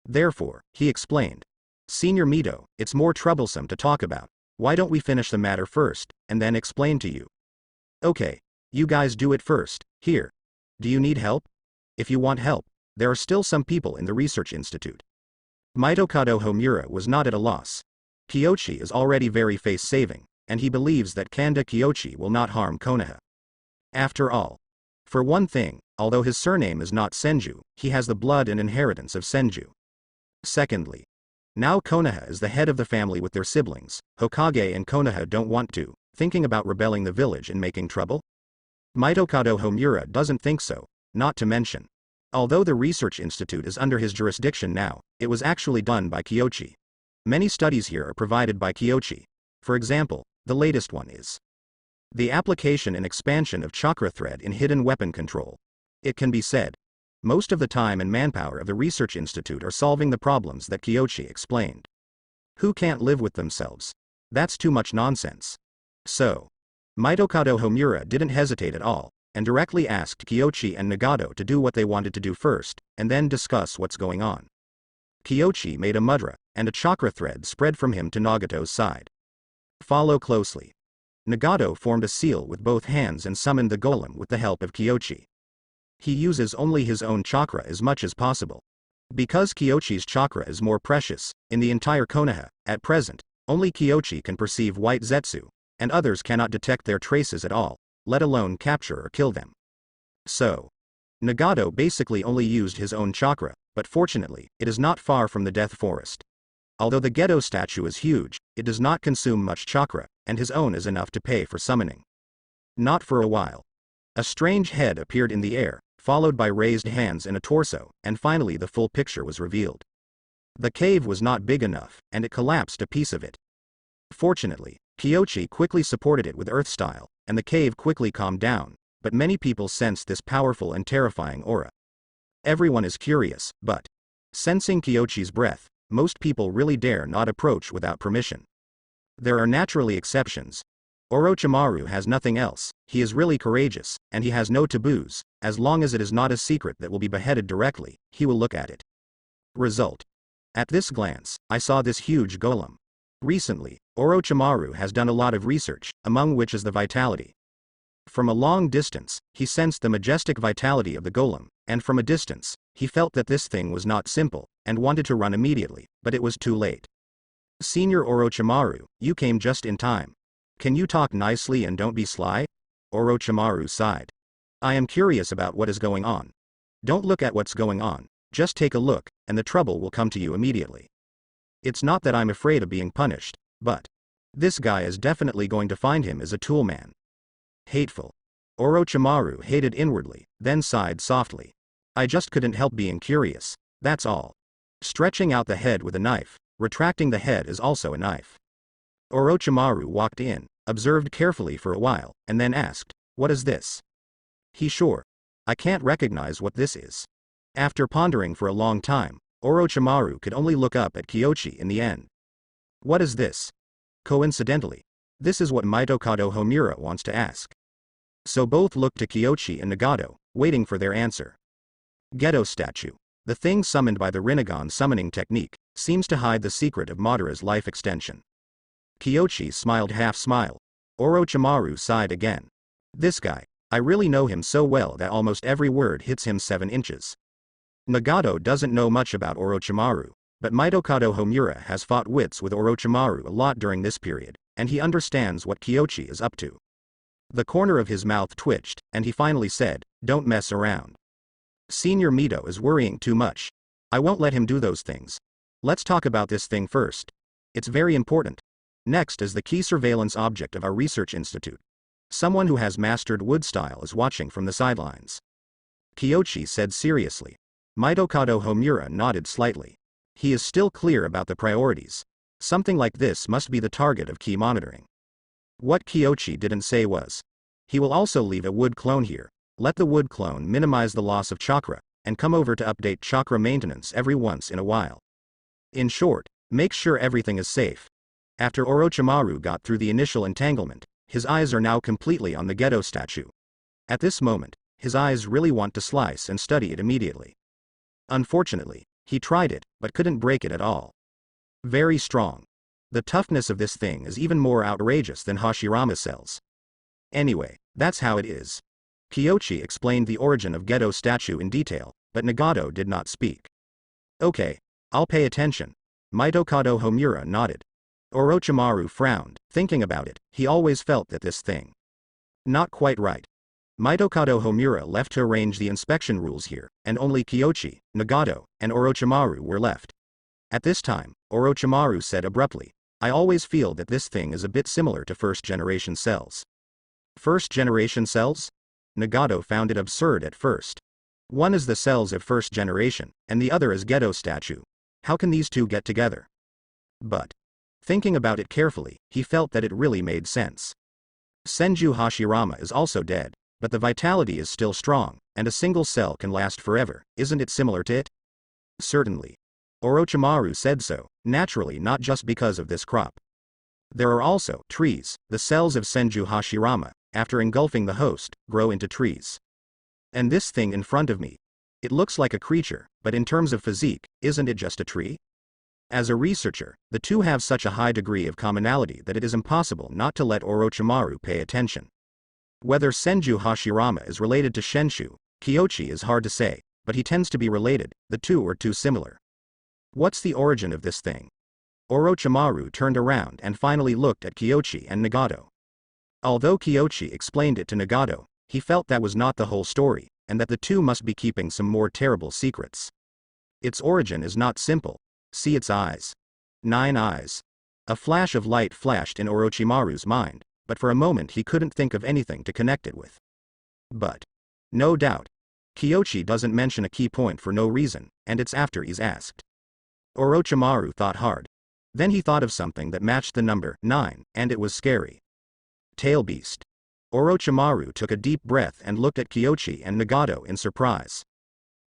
Therefore, he explained. Senior Mito, it's more troublesome to talk about. Why don't we finish the matter first, and then explain to you? Okay. You guys do it first, here. Do you need help? If you want help, there are still some people in the research institute. Mitokado Homura was not at a loss. Kyoshi is already very face-saving, and he believes that Kanda Kyoshi will not harm Konoha. After all. For one thing, although his surname is not Senju, he has the blood and inheritance of Senju. Secondly, now Konoha is the head of the family with their siblings, Hokage and Konoha don't want to, thinking about rebelling the village and making trouble? Mitokado Homura doesn't think so, not to mention. Although the research institute is under his jurisdiction now, it was actually done by Kyoshi. Many studies here are provided by Kyoshi. For example, the latest one is the application and expansion of chakra thread in hidden weapon control. It can be said, most of the time and manpower of the research institute are solving the problems that Kyoshi explained. Who can't live with themselves? That's too much nonsense. So, Mitokado Homura didn't hesitate at all, and directly asked Kyoshi and Nagato to do what they wanted to do first, and then discuss what's going on. Kyoshi made a mudra, and a chakra thread spread from him to Nagato's side. Follow closely. Nagato formed a seal with both hands and summoned the golem with the help of Kyoshi. He uses only his own chakra as much as possible. Because Kyoshi's chakra is more precious, in the entire Konoha, at present, only Kyoshi can perceive white Zetsu, and others cannot detect their traces at all, let alone capture or kill them. So, Nagato basically only used his own chakra, but fortunately, it is not far from the Death Forest. Although the Gedo statue is huge, it does not consume much chakra, and his own is enough to pay for summoning. Not for a while. A strange head appeared in the air, followed by raised hands and a torso, and finally the full picture was revealed. The cave was not big enough, and it collapsed a piece of it. Fortunately, Kyoshi quickly supported it with earth style, and the cave quickly calmed down, but many people sensed this powerful and terrifying aura. Everyone is curious, but sensing Kyoshi's breath, most people really dare not approach without permission. There are naturally exceptions. Orochimaru has nothing else, he is really courageous, and he has no taboos, as long as it is not a secret that will be beheaded directly, he will look at it. Result. At this glance, I saw this huge golem. Recently, Orochimaru has done a lot of research, among which is the vitality. From a long distance, he sensed the majestic vitality of the golem, and from a distance, he felt that this thing was not simple, and wanted to run immediately, but it was too late. Senior Orochimaru, you came just in time. Can you talk nicely and don't be sly? Orochimaru sighed. I am curious about what is going on. Don't look at what's going on, just take a look, and the trouble will come to you immediately. It's not that I'm afraid of being punished, but this guy is definitely going to find him as a tool man. Hateful. Orochimaru hated inwardly, then sighed softly. I just couldn't help being curious, that's all. Stretching out the head with a knife, retracting the head is also a knife. Orochimaru walked in, observed carefully for a while, and then asked, what is this? He sure. I can't recognize what this is. After pondering for a long time, Orochimaru could only look up at Kyoshi in the end. What is this? Coincidentally, this is what Mitokado Homura wants to ask. So both looked to Kyoshi and Nagato, waiting for their answer. Ghetto statue. The thing summoned by the Rinnegan summoning technique, seems to hide the secret of Madara's life extension. Kyoshi smiled half-smile. Orochimaru sighed again. This guy, I really know him so well that almost every word hits him 7 inches. Nagato doesn't know much about Orochimaru, but Mitokado Homura has fought wits with Orochimaru a lot during this period, and he understands what Kyoshi is up to. The corner of his mouth twitched, and he finally said, "Don't mess around. Senior Mito is worrying too much. I won't let him do those things. Let's talk about this thing first. It's very important. Next is the key surveillance object of our research institute. Someone who has mastered wood style is watching from the sidelines." Kyoshi said seriously. Mitokado Homura nodded slightly. He is still clear about the priorities. Something like this must be the target of key monitoring. What Kyoshi didn't say was, he will also leave a wood clone here. Let the wood clone minimize the loss of chakra, and come over to update chakra maintenance every once in a while. In short, make sure everything is safe. After Orochimaru got through the initial entanglement, his eyes are now completely on the Ghetto statue. At this moment, his eyes really want to slice and study it immediately. Unfortunately, he tried it, but couldn't break it at all. Very strong. The toughness of this thing is even more outrageous than Hashirama cells. Anyway, that's how it is. Kyoshi explained the origin of Ghetto statue in detail, but Nagato did not speak. Okay, I'll pay attention. Mitokado Homura nodded. Orochimaru frowned, thinking about it. He always felt that this thing. Not quite right. Mitokado Homura left to arrange the inspection rules here, and only Kyoshi, Nagato, and Orochimaru were left. At this time, Orochimaru said abruptly, "I always feel that this thing is a bit similar to first-generation cells." First-generation cells? Nagato found it absurd at first. One is the cells of first generation, and the other is Ghetto statue. How can these two get together? But, thinking about it carefully, he felt that it really made sense. Senju Hashirama is also dead, but the vitality is still strong, and a single cell can last forever. Isn't it similar to it? Certainly. Orochimaru said so, naturally not just because of this crop. There are also trees. The cells of Senju Hashirama, after engulfing the host, grow into trees. And this thing in front of me. It looks like a creature, but in terms of physique, isn't it just a tree? As a researcher, the two have such a high degree of commonality that it is impossible not to let Orochimaru pay attention. Whether Senju Hashirama is related to Shenshu, Kyoshi is hard to say, but he tends to be related. The two are too similar. What's the origin of this thing? Orochimaru turned around and finally looked at Kyoshi and Nagato. Although Kyoshi explained it to Nagato, he felt that was not the whole story, and that the two must be keeping some more terrible secrets. Its origin is not simple. See its eyes. 9 eyes. A flash of light flashed in Orochimaru's mind, but for a moment he couldn't think of anything to connect it with. But, no doubt, Kyoshi doesn't mention a key point for no reason, and it's after he's asked. Orochimaru thought hard. Then he thought of something that matched the number 9, and it was scary. Tail beast. Orochimaru took a deep breath and looked at Kyoshi and Nagato in surprise.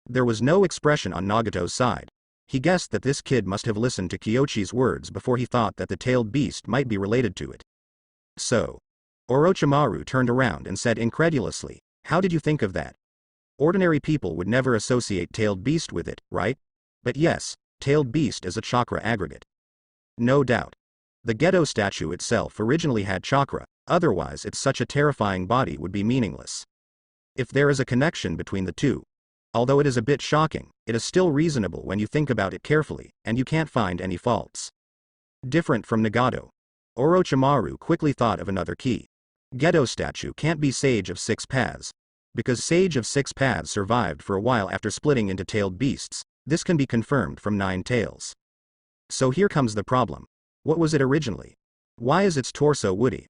There was no expression on Nagato's side. He guessed that this kid must have listened to Kyoshi's words before he thought that the tailed beast might be related to it. So, Orochimaru turned around and said incredulously, "How did you think of that? Ordinary people would never associate tailed beast with it, right? But yes, tailed beast is a chakra aggregate. No doubt. The Ghetto statue itself originally had chakra, otherwise it's such a terrifying body would be meaningless. If there is a connection between the two, although it is a bit shocking, it is still reasonable when you think about it carefully, and you can't find any faults." Different from Nagato, Orochimaru quickly thought of another key. Ghetto statue can't be Sage of 6 Paths. Because Sage of 6 Paths survived for a while after splitting into tailed beasts, this can be confirmed from 9 tails. So here comes the problem. What was it originally? Why is its torso woody?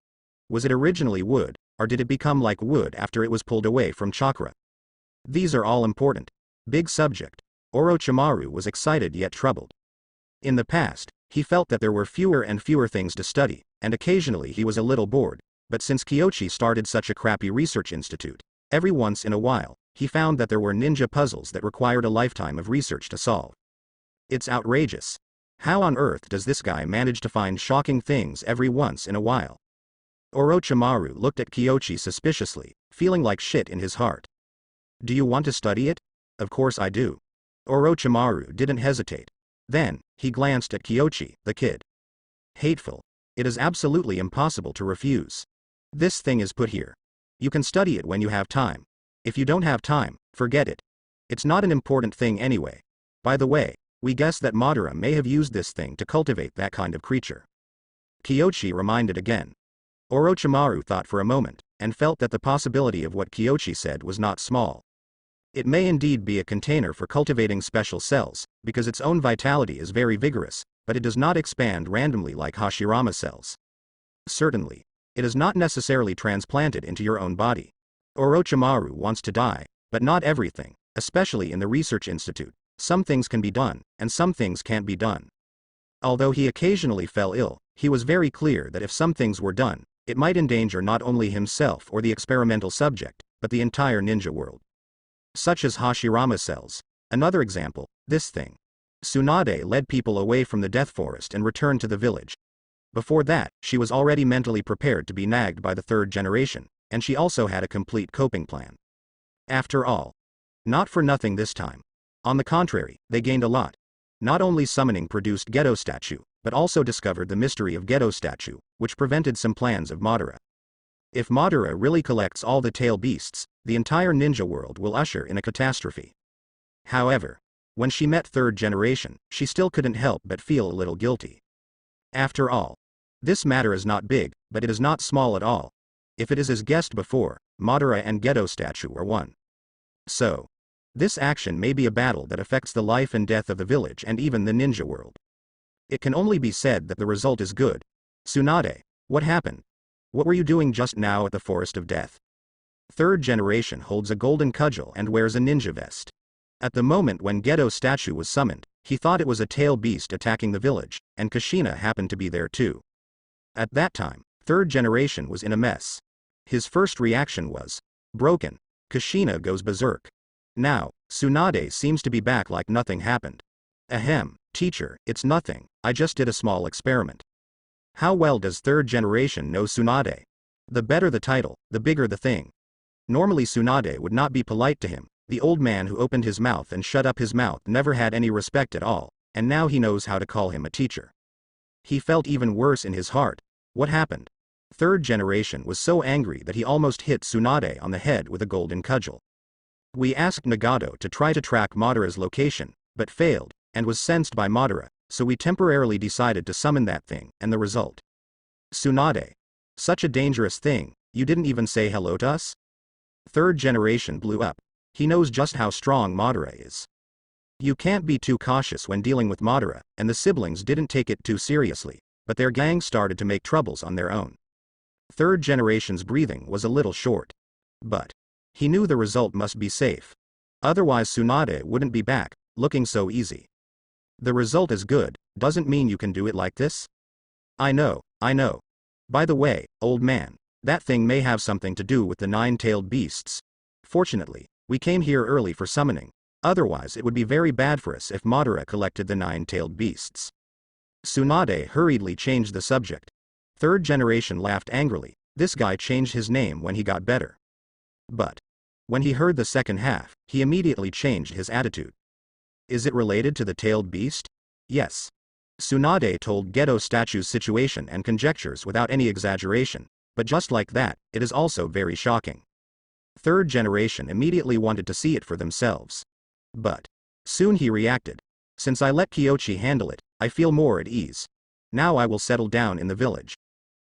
Was it originally wood, or did it become like wood after it was pulled away from chakra? These are all important. Big subject. Orochimaru was excited yet troubled. In the past, he felt that there were fewer and fewer things to study, and occasionally he was a little bored, but since Kyoshi started such a crappy research institute, every once in a while, he found that there were ninja puzzles that required a lifetime of research to solve. It's outrageous. How on earth does this guy manage to find shocking things every once in a while? Orochimaru looked at Kyoshi suspiciously, feeling like shit in his heart. Do you want to study it? Of course I do. Orochimaru didn't hesitate. Then, he glanced at Kyoshi, the kid. Hateful. It is absolutely impossible to refuse. This thing is put here. You can study it when you have time. If you don't have time, forget it. It's not an important thing anyway. By the way, we guess that Madara may have used this thing to cultivate that kind of creature. Kyoshi reminded again. Orochimaru thought for a moment, and felt that the possibility of what Kyoshi said was not small. It may indeed be a container for cultivating special cells, because its own vitality is very vigorous, but it does not expand randomly like Hashirama cells. Certainly, it is not necessarily transplanted into your own body. Orochimaru wants to die, but not everything, especially in the research institute. Some things can be done, and some things can't be done. Although he occasionally fell ill, he was very clear that if some things were done, it might endanger not only himself or the experimental subject, but the entire ninja world. Such as Hashirama cells. Another example, this thing. Tsunade led people away from the Death Forest and returned to the village. Before that, she was already mentally prepared to be nagged by the third generation, and she also had a complete coping plan. After all, not for nothing this time. On the contrary, they gained a lot. Not only summoning produced Geto statue, but also discovered the mystery of Geto statue, which prevented some plans of Madara. If Madara really collects all the tail beasts, the entire ninja world will usher in a catastrophe. However, when she met third generation, she still couldn't help but feel a little guilty. After all, this matter is not big, but it is not small at all. If it is as guessed before, Madara and Geto statue are one. So, this action may be a battle that affects the life and death of the village and even the ninja world. It can only be said that the result is good. Tsunade, what happened? What were you doing just now at the Forest of Death? Third generation holds a golden cudgel and wears a ninja vest. At the moment when Geto statue was summoned, he thought it was a tail beast attacking the village, and Kushina happened to be there too. At that time, third generation was in a mess. His first reaction was, broken. Kushina goes berserk. Now, Tsunade seems to be back like nothing happened. Ahem, teacher, it's nothing, I just did a small experiment. How well does third generation know Tsunade? The better the title, the bigger the thing. Normally Tsunade would not be polite to him. The old man who opened his mouth and shut up his mouth never had any respect at all, and now he knows how to call him a teacher. He felt even worse in his heart. What happened? Third generation was so angry that he almost hit Tsunade on the head with a golden cudgel. We asked Nagato to try to track Madara's location, but failed, and was sensed by Madara, so we temporarily decided to summon that thing, and the result. Tsunade. Such a dangerous thing, you didn't even say hello to us? Third generation blew up. He knows just how strong Madara is. You can't be too cautious when dealing with Madara, and the siblings didn't take it too seriously, but their gang started to make troubles on their own. Third generation's breathing was a little short. But he knew the result must be safe. Otherwise Tsunade wouldn't be back, looking so easy. The result is good, doesn't mean you can do it like this? I know. By the way, old man, that thing may have something to do with the nine-tailed beasts. Fortunately, we came here early for summoning, otherwise it would be very bad for us if Madara collected the nine-tailed beasts. Tsunade hurriedly changed the subject. Third generation laughed angrily. This guy changed his name when he got better. But when he heard the second half, he immediately changed his attitude. Is it related to the tailed beast? Yes. Tsunade told Geto statue's situation and conjectures without any exaggeration, but just like that, it is also very shocking. Third generation immediately wanted to see it for themselves. But soon he reacted. Since I let Kyoshi handle it, I feel more at ease. Now I will settle down in the village.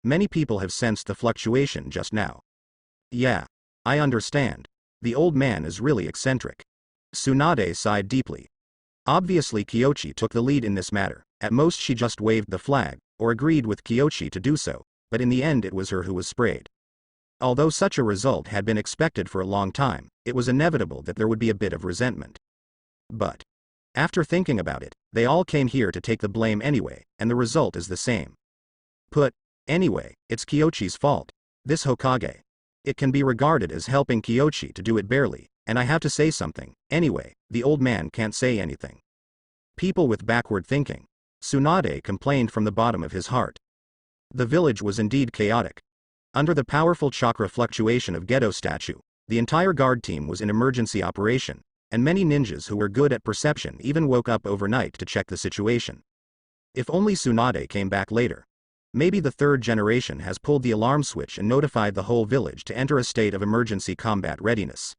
Many people have sensed the fluctuation just now. Yeah. I understand. The old man is really eccentric. Tsunade sighed deeply. Obviously Kyoshi took the lead in this matter. At most she just waved the flag, or agreed with Kyoshi to do so, but in the end it was her who was sprayed. Although such a result had been expected for a long time, it was inevitable that there would be a bit of resentment. But after thinking about it, they all came here to take the blame anyway, and the result is the same. Anyway, it's Kyoshi's fault. This Hokage. It can be regarded as helping Kyoshi to do it barely, and I have to say something. Anyway, the old man can't say anything. People with backward thinking. Tsunade complained from the bottom of his heart. The village was indeed chaotic. Under the powerful chakra fluctuation of Gedo statue, the entire guard team was in emergency operation, and many ninjas who were good at perception even woke up overnight to check the situation. If only Tsunade came back later. Maybe the third generation has pulled the alarm switch and notified the whole village to enter a state of emergency combat readiness.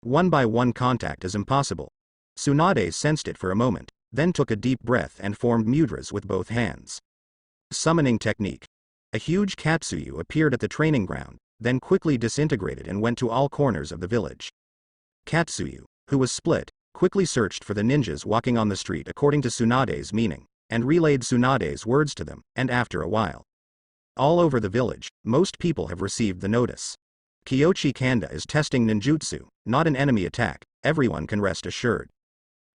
One-by-one contact is impossible. Tsunade sensed it for a moment, then took a deep breath and formed mudras with both hands. Summoning technique. A huge Katsuyu appeared at the training ground, then quickly disintegrated and went to all corners of the village. Katsuyu, who was split, quickly searched for the ninjas walking on the street according to Tsunade's meaning, and relayed Tsunade's words to them, and after a while. All over the village, most people have received the notice. Kyochi Kanda is testing ninjutsu, not an enemy attack, everyone can rest assured.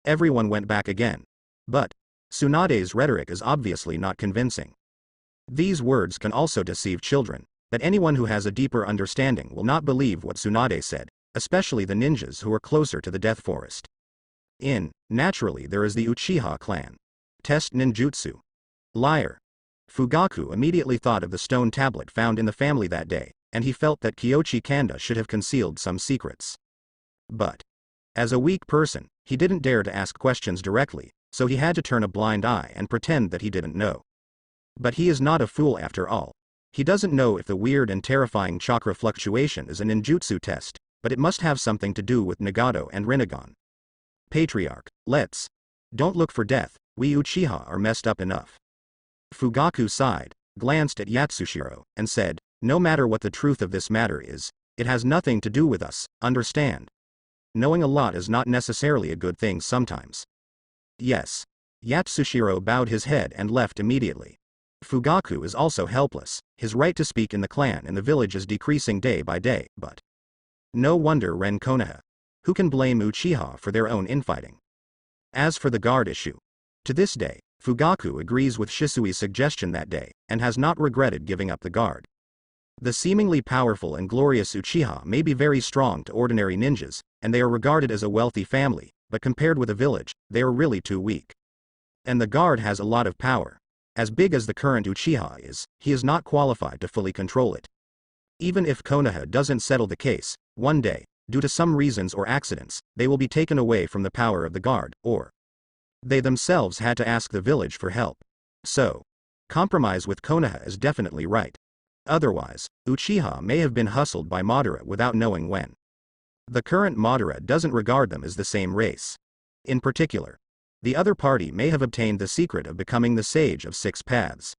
Everyone went back again. But Tsunade's rhetoric is obviously not convincing. These words can also deceive children, that anyone who has a deeper understanding will not believe what Tsunade said, especially the ninjas who are closer to the death forest. Naturally there is the Uchiha clan. Test ninjutsu. Liar. Fugaku immediately thought of the stone tablet found in the family that day, and he felt that Kyochi Kanda should have concealed some secrets. But as a weak person, he didn't dare to ask questions directly, so he had to turn a blind eye and pretend that he didn't know. But he is not a fool after all. He doesn't know if the weird and terrifying chakra fluctuation is a ninjutsu test, but it must have something to do with Nagato and Rinnegan. Patriarch, don't look for death, we Uchiha are messed up enough. Fugaku sighed, glanced at Yatsushiro, and said, no matter what the truth of this matter is, it has nothing to do with us, understand? Knowing a lot is not necessarily a good thing sometimes. Yes. Yatsushiro bowed his head and left immediately. Fugaku is also helpless, his right to speak in the clan and the village is decreasing day by day, but no wonder Ren Konoha. Who can blame Uchiha for their own infighting? As for the guard issue, to this day, Fugaku agrees with Shisui's suggestion that day, and has not regretted giving up the guard. The seemingly powerful and glorious Uchiha may be very strong to ordinary ninjas, and they are regarded as a wealthy family, but compared with a village, they are really too weak. And the guard has a lot of power. As big as the current Uchiha is, he is not qualified to fully control it. Even if Konoha doesn't settle the case, one day, due to some reasons or accidents, they will be taken away from the power of the guard, or they themselves had to ask the village for help. So, compromise with Konoha is definitely right. Otherwise, Uchiha may have been hustled by Madara without knowing when. The current Madara doesn't regard them as the same race. In particular, the other party may have obtained the secret of becoming the Sage of Six Paths.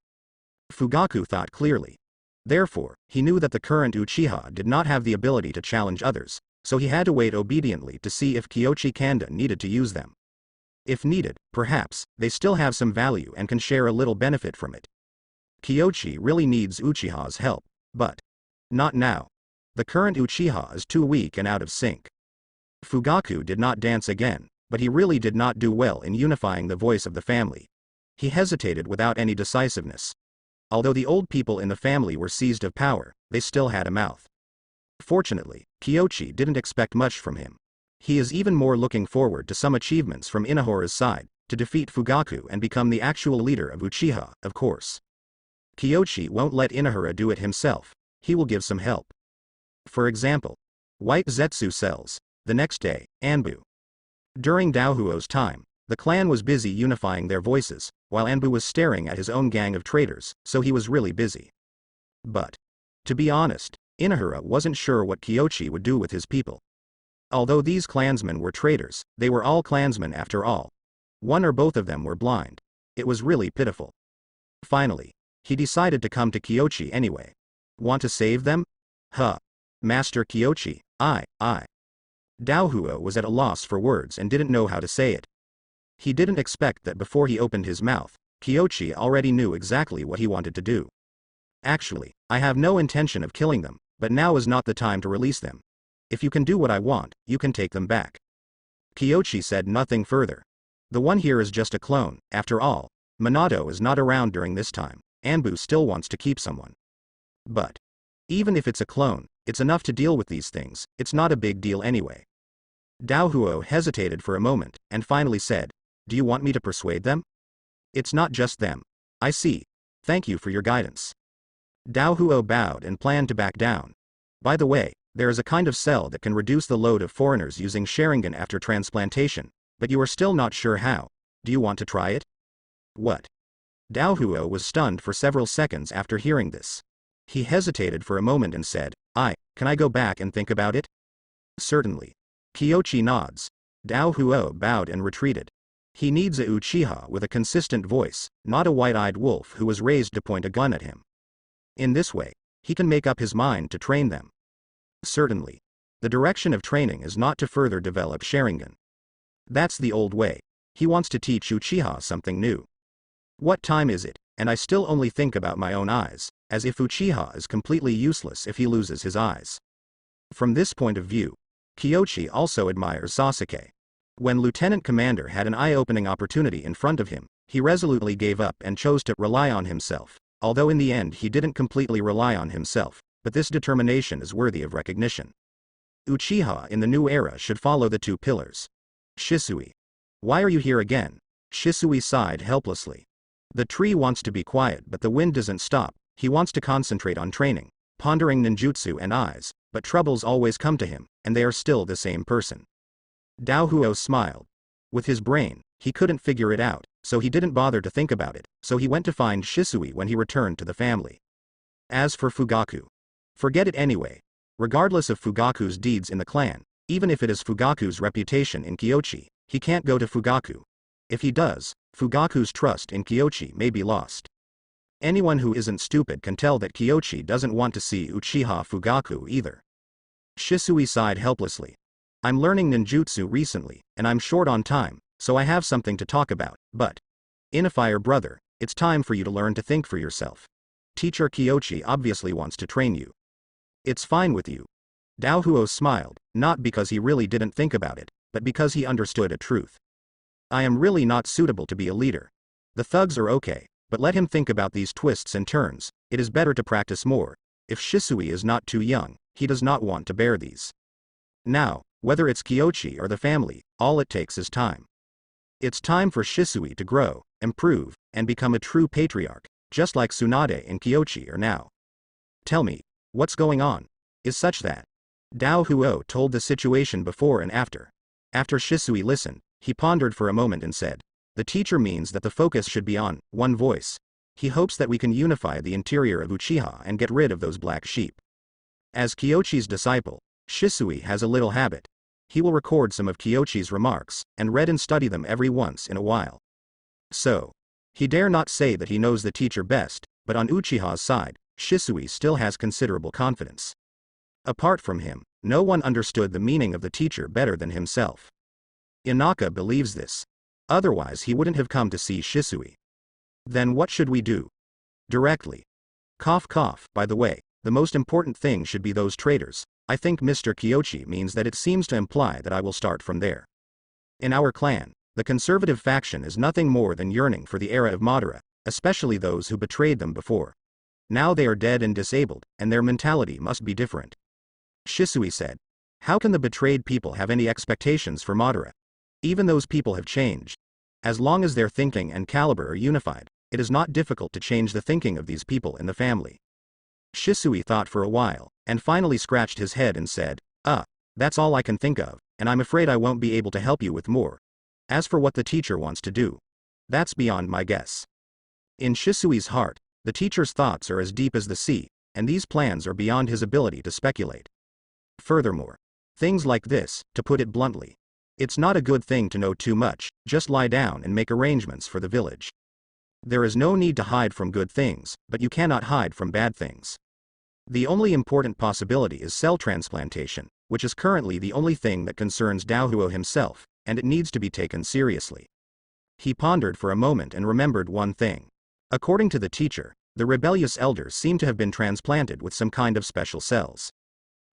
Fugaku thought clearly. Therefore, he knew that the current Uchiha did not have the ability to challenge others, so he had to wait obediently to see if Kyochi Kanda needed to use them. If needed, perhaps, they still have some value and can share a little benefit from it. Kyochi really needs Uchiha's help, but not now. The current Uchiha is too weak and out of sync. Fugaku did not dance again, but he really did not do well in unifying the voice of the family. He hesitated without any decisiveness. Although the old people in the family were seized of power, they still had a mouth. Fortunately, Kyochi didn't expect much from him. He is even more looking forward to some achievements from Inahara's side, to defeat Fugaku and become the actual leader of Uchiha, of course. Kyochi won't let Inahara do it himself, he will give some help. For example, White Zetsu cells. The next day, Anbu. During Daohuo's time, the clan was busy unifying their voices, while Anbu was staring at his own gang of traitors, so he was really busy. But, to be honest, Inahara wasn't sure what Kyochi would do with his people. Although these clansmen were traitors, they were all clansmen after all. One or both of them were blind. It was really pitiful. Finally, he decided to come to Kyochi anyway. Want to save them? Huh. Master Kyochi, I. Daohuo was at a loss for words and didn't know how to say it. He didn't expect that before he opened his mouth, Kyochi already knew exactly what he wanted to do. Actually, I have no intention of killing them, but now is not the time to release them. If you can do what I want, you can take them back. Kyochi said nothing further. The one here is just a clone, after all. Minato is not around during this time. Anbu still wants to keep someone. But even if it's a clone, it's enough to deal with these things, it's not a big deal anyway. Daohuo hesitated for a moment, and finally said, Do you want me to persuade them? It's not just them. I see. Thank you for your guidance. Dao Huo bowed and planned to back down. By the way, there is a kind of cell that can reduce the load of foreigners using Sharingan after transplantation, but you are still not sure how. Do you want to try it? What? Dao Huo was stunned for several seconds after hearing this. He hesitated for a moment and said, can I go back and think about it? Certainly. Kyochi nods. Dao Huo bowed and retreated. He needs a Uchiha with a consistent voice, not a white-eyed wolf who was raised to point a gun at him. In this way, he can make up his mind to train them. Certainly. The direction of training is not to further develop Sharingan. That's the old way. He wants to teach Uchiha something new. What time is it, and I still only think about my own eyes, as if Uchiha is completely useless if he loses his eyes. From this point of view, Kyochi also admires Sasuke. When Lieutenant Commander had an eye-opening opportunity in front of him, he resolutely gave up and chose to rely on himself, although in the end he didn't completely rely on himself, but this determination is worthy of recognition. Uchiha in the new era should follow the two pillars. Shisui. Why are you here again? Shisui sighed helplessly. The tree wants to be quiet but the wind doesn't stop, he wants to concentrate on training, pondering ninjutsu and eyes, but troubles always come to him, and they are still the same person. Dao Huo smiled. With his brain, he couldn't figure it out, so he didn't bother to think about it, so he went to find Shisui when he returned to the family. As for Fugaku, forget it anyway. Regardless of Fugaku's deeds in the clan, even if it is Fugaku's reputation in Kyochi, he can't go to Fugaku. If he does, Fugaku's trust in Kyochi may be lost. Anyone who isn't stupid can tell that Kyochi doesn't want to see Uchiha Fugaku either. Shisui sighed helplessly. I'm learning ninjutsu recently, and I'm short on time, so I have something to talk about, but... Inafire brother, it's time for you to learn to think for yourself. Teacher Kyochi obviously wants to train you. It's fine with you. Dao Huo smiled, not because he really didn't think about it, but because he understood a truth. I am really not suitable to be a leader. The thugs are okay, but let him think about these twists and turns, it is better to practice more. If Shisui is not too young, he does not want to bear these. Now, whether it's Kyochi or the family, all it takes is time. It's time for Shisui to grow, improve, and become a true patriarch, just like Tsunade and Kyochi are now. Tell me, what's going on? Is such that? Dao Huo told the situation before and after. After Shisui listened, he pondered for a moment and said, the teacher means that the focus should be on one voice. He hopes that we can unify the interior of Uchiha and get rid of those black sheep. As Kyochi's disciple, Shisui has a little habit. He will record some of Kyochi's remarks, and read and study them every once in a while. So, he dare not say that he knows the teacher best, but on Uchiha's side, Shisui still has considerable confidence. Apart from him, no one understood the meaning of the teacher better than himself. Inaka believes this. Otherwise he wouldn't have come to see Shisui. Then what should we do? Directly. Cough cough. By the way, the most important thing should be those traitors. I think Mr. Kyochi means that it seems to imply that I will start from there. In our clan, the conservative faction is nothing more than yearning for the era of Madara, especially those who betrayed them before. Now they are dead and disabled, and their mentality must be different. Shisui said. How can the betrayed people have any expectations for Madara? Even those people have changed. As long as their thinking and caliber are unified, it is not difficult to change the thinking of these people in the family. Shisui thought for a while, and finally scratched his head and said, that's all I can think of, and I'm afraid I won't be able to help you with more. As for what the teacher wants to do, that's beyond my guess. In Shisui's heart, the teacher's thoughts are as deep as the sea, and these plans are beyond his ability to speculate. Furthermore, things like this, to put it bluntly, it's not a good thing to know too much, just lie down and make arrangements for the village. There is no need to hide from good things, but you cannot hide from bad things. The only important possibility is cell transplantation, which is currently the only thing that concerns Daohuo himself, and it needs to be taken seriously. He pondered for a moment and remembered one thing. According to the teacher, the rebellious elders seem to have been transplanted with some kind of special cells.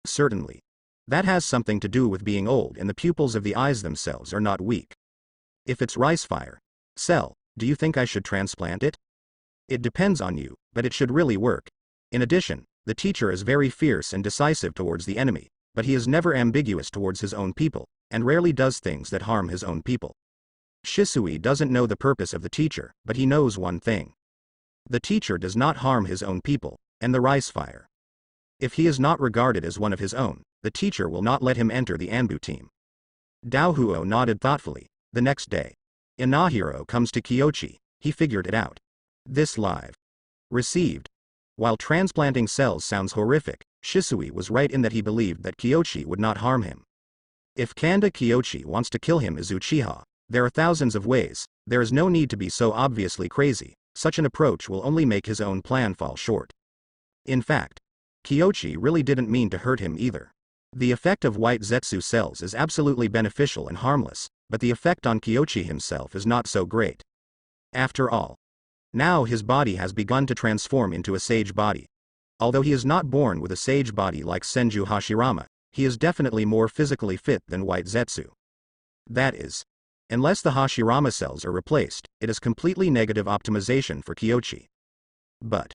Certainly. That has something to do with being old and the pupils of the eyes themselves are not weak. If it's rice fire cell, do you think I should transplant it? It depends on you, but it should really work. In addition, the teacher is very fierce and decisive towards the enemy, but he is never ambiguous towards his own people, and rarely does things that harm his own people. Shisui doesn't know the purpose of the teacher, but he knows one thing. The teacher does not harm his own people, and the rice fire. If he is not regarded as one of his own, the teacher will not let him enter the Anbu team. Daohuo nodded thoughtfully. The next day, Inahiro comes to Kyochi. He figured it out. This live. Received. While transplanting cells sounds horrific, Shisui was right in that he believed that Kyochi would not harm him. If Kanda Kyochi wants to kill him as Uchiha, there are thousands of ways. There is no need to be so obviously crazy. Such an approach will only make his own plan fall short. In fact, Kyochi really didn't mean to hurt him either. The effect of white Zetsu cells is absolutely beneficial and harmless, but the effect on Kyochi himself is not so great. After all, now his body has begun to transform into a sage body. Although he is not born with a sage body like Senju Hashirama, he is definitely more physically fit than white Zetsu. That is, unless the Hashirama cells are replaced, it is completely negative optimization for Kyochi. But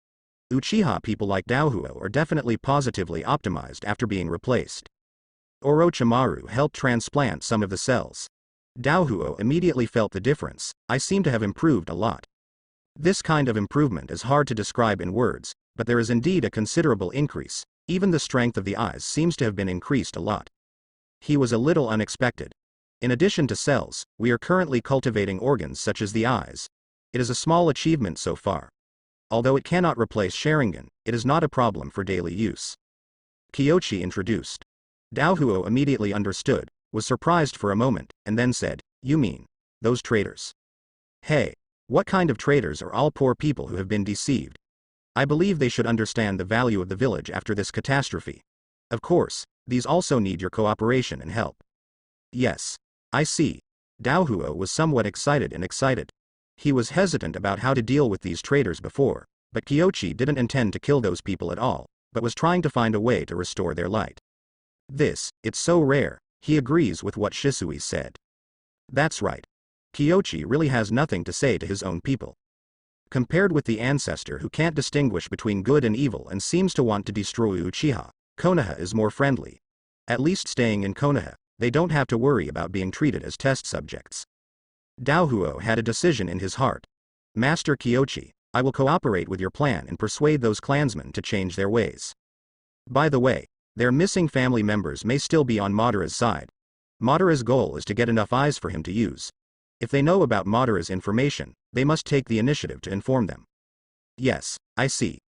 Uchiha people like Daohuo are definitely positively optimized after being replaced. Orochimaru helped transplant some of the cells. Daohuo immediately felt the difference. I seem to have improved a lot. This kind of improvement is hard to describe in words, but there is indeed a considerable increase. Even the strength of the eyes seems to have been increased a lot. He was a little unexpected. In addition to cells, we are currently cultivating organs such as the eyes. It is a small achievement so far. Although it cannot replace Sharingan, it is not a problem for daily use. Kyochi introduced. Daohuo immediately understood, was surprised for a moment, and then said, "You mean those traitors?" "Hey, what kind of traitors are all poor people who have been deceived? I believe they should understand the value of the village after this catastrophe. Of course, these also need your cooperation and help." "Yes, I see." Daohuo was somewhat excited. He was hesitant about how to deal with these traitors before, but Kyochi didn't intend to kill those people at all, but was trying to find a way to restore their light. It's so rare. He agrees with what Shisui said. That's right. Kyochi really has nothing to say to his own people. Compared with the ancestor who can't distinguish between good and evil and seems to want to destroy Uchiha, Konoha is more friendly. At least staying in Konoha, they don't have to worry about being treated as test subjects. Daohuo had a decision in his heart. "Master Kyochi, I will cooperate with your plan and persuade those clansmen to change their ways. By the way, their missing family members may still be on Madara's side. Madara's goal is to get enough eyes for him to use. If they know about Madara's information, they must take the initiative to inform them." "Yes, I see."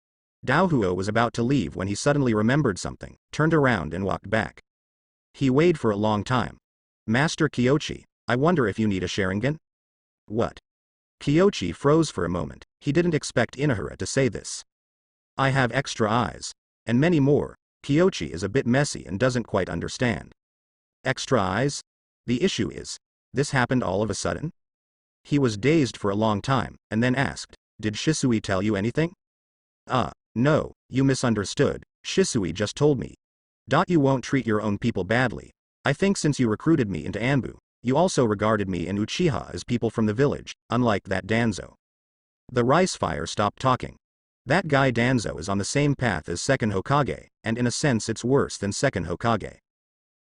Daohuo was about to leave when he suddenly remembered something, turned around and walked back. He weighed for a long time. "Master Kyochi, I wonder if you need a Sharingan?" "What?" Kyochi froze for a moment. He didn't expect Inahara to say this. "I have extra eyes. And many more." Kyochi is a bit messy and doesn't quite understand. Extra eyes? The issue is, this happened all of a sudden? He was dazed for a long time, and then asked, "Did Shisui tell you anything?" No, you misunderstood. Shisui just told me. You won't treat your own people badly. I think since you recruited me into Anbu, you also regarded me and Uchiha as people from the village, unlike that Danzo." The rice fire stopped talking. That guy Danzo is on the same path as second Hokage, and in a sense it's worse than second Hokage.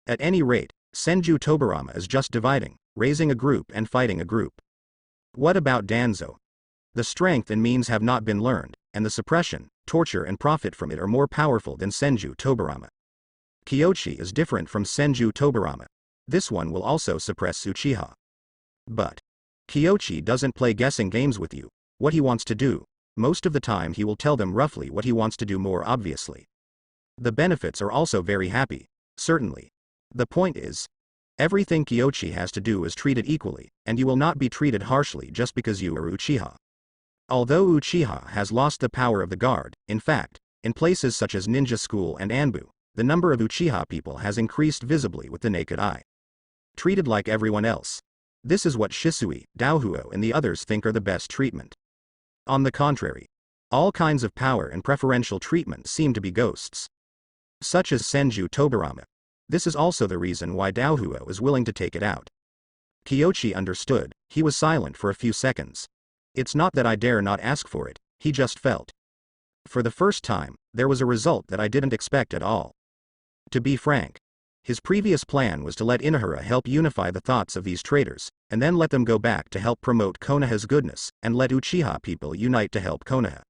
At any rate, Senju Tobirama is just dividing, raising a group and fighting a group. What about Danzo? The strength and means have not been learned, and the suppression, torture and profit from it are more powerful than Senju Tobirama. Kyochi is different from Senju Tobirama. This one will also suppress Uchiha. But Kyochi doesn't play guessing games with you. What he wants to do, most of the time he will tell them roughly what he wants to do more obviously. The benefits are also very happy, certainly. The point is, everything Kyochi has to do is treated equally, and you will not be treated harshly just because you are Uchiha. Although Uchiha has lost the power of the guard, in fact, in places such as Ninja School and Anbu, the number of Uchiha people has increased visibly with the naked eye. Treated like everyone else. This is what Shisui, Daohuo and the others think are the best treatment. On the contrary, all kinds of power and preferential treatment seem to be ghosts. Such as Senju Tobirama. This is also the reason why Daohuo is willing to take it out. Kyochi understood. He was silent for a few seconds. "It's not that I dare not ask for it," he just felt. For the first time, there was a result that I didn't expect at all. To be frank, His previous plan was to let Inohara help unify the thoughts of these traitors, and then let them go back to help promote Konoha's goodness, and let Uchiha people unite to help Konoha.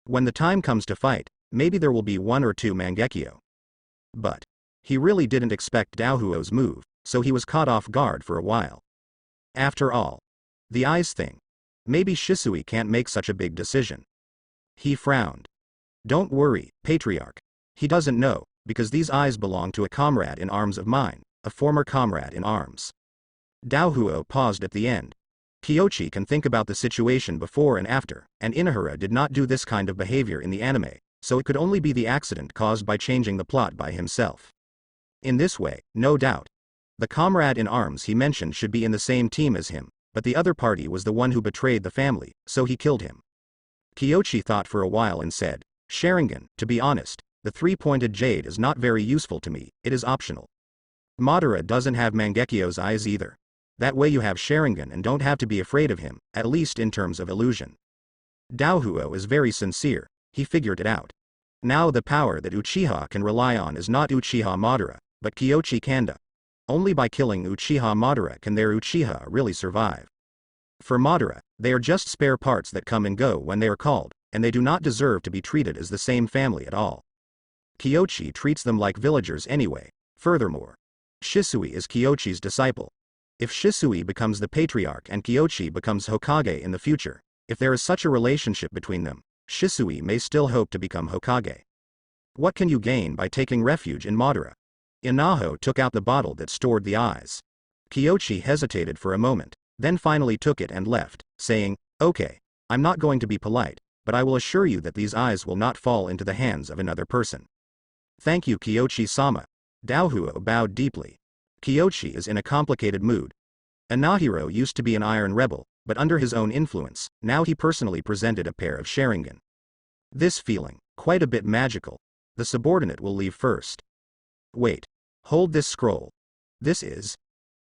When the time comes to fight, maybe there will be 1 or 2 Mangekyo. But he really didn't expect Daohuo's move, so he was caught off guard for a while. After all, the eyes thing. Maybe Shisui can't make such a big decision. He frowned. Don't worry, Patriarch. He doesn't know, because these eyes belong to a comrade in arms of mine, a former comrade in arms. Daohuo paused at the end. Kyochi can think about the situation before and after, and Inohara did not do this kind of behavior in the anime, so it could only be the accident caused by changing the plot by himself. In this way, no doubt, the comrade in arms he mentioned should be in the same team as him, but the other party was the one who betrayed the family, so he killed him. Kyochi thought for a while and said, Sharingan, to be honest, the 3-pointed jade is not very useful to me, it is optional. Madara doesn't have Mangekyo's eyes either. That way you have Sharingan and don't have to be afraid of him, at least in terms of illusion. Daohuo is very sincere, he figured it out. Now the power that Uchiha can rely on is not Uchiha Madara, but Kyochi Kanda. Only by killing Uchiha Madara can their Uchiha really survive. For Madara, they are just spare parts that come and go when they are called, and they do not deserve to be treated as the same family at all. Kyochi treats them like villagers anyway. Furthermore, Shisui is Kyochi's disciple. If Shisui becomes the patriarch and Kyochi becomes Hokage in the future, if there is such a relationship between them, Shisui may still hope to become Hokage. What can you gain by taking refuge in Madara? Inaho took out the bottle that stored the eyes. Kyochi hesitated for a moment, then finally took it and left, saying, Okay, I'm not going to be polite, but I will assure you that these eyes will not fall into the hands of another person. Thank you, Kyochi-sama. Daohuo bowed deeply. Kyochi is in a complicated mood. Inahiro used to be an iron rebel, but under his own influence, now he personally presented a pair of Sharingan. This feeling, quite a bit magical. The subordinate will leave first. Wait. Hold this scroll. This is...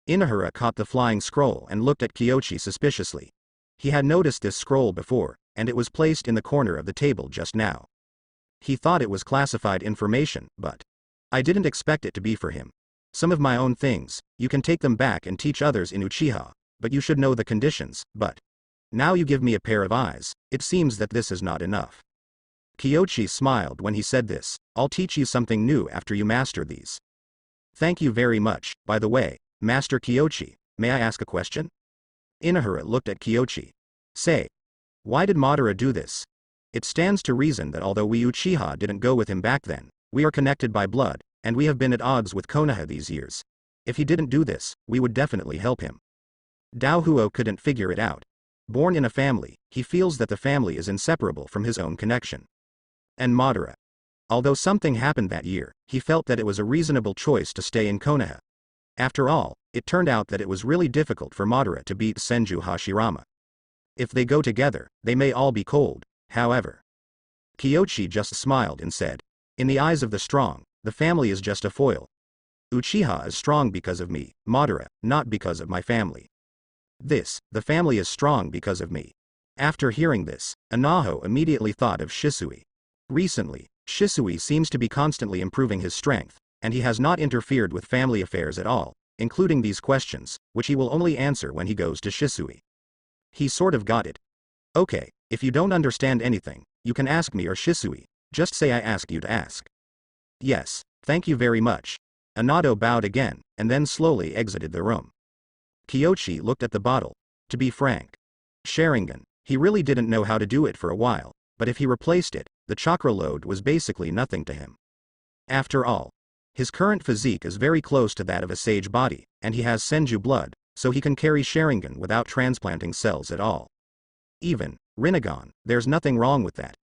Inohara caught the flying scroll and looked at Kyochi suspiciously. He had noticed this scroll before, and it was placed in the corner of the table just now. He thought it was classified information, but... I didn't expect it to be for him. Some of my own things, you can take them back and teach others in Uchiha, but you should know the conditions, but... Now you give me a pair of eyes, it seems that this is not enough. Kyochi smiled when he said this, I'll teach you something new after you master these. Thank you very much, by the way, Master Kyochi, may I ask a question? Inohara looked at Kyochi. Say. Why did Madara do this? It stands to reason that although we Uchiha didn't go with him back then, we are connected by blood, and we have been at odds with Konoha these years. If he didn't do this, we would definitely help him. Daohuo couldn't figure it out. Born in a family, he feels that the family is inseparable from his own connection. And Madara. Although something happened that year, he felt that it was a reasonable choice to stay in Konoha. After all, it turned out that it was really difficult for Madara to beat Senju Hashirama. If they go together, they may all be cold, however. Kyochi just smiled and said, In the eyes of the strong, the family is just a foil. Uchiha is strong because of me, Madara, not because of my family. The family is strong because of me. After hearing this, Inaho immediately thought of Shisui. Recently, Shisui seems to be constantly improving his strength, and he has not interfered with family affairs at all, including these questions, which he will only answer when he goes to Shisui. He sort of got it. Okay, if you don't understand anything, you can ask me or Shisui, just say I asked you to ask. Yes, thank you very much. Inato bowed again, and then slowly exited the room. Kyochi looked at the bottle. To be frank, Sharingan, he really didn't know how to do it for a while, but if he replaced it, the chakra load was basically nothing to him. After all, his current physique is very close to that of a sage body, and he has Senju blood, so he can carry Sharingan without transplanting cells at all. Even Rinnegan, there's nothing wrong with that.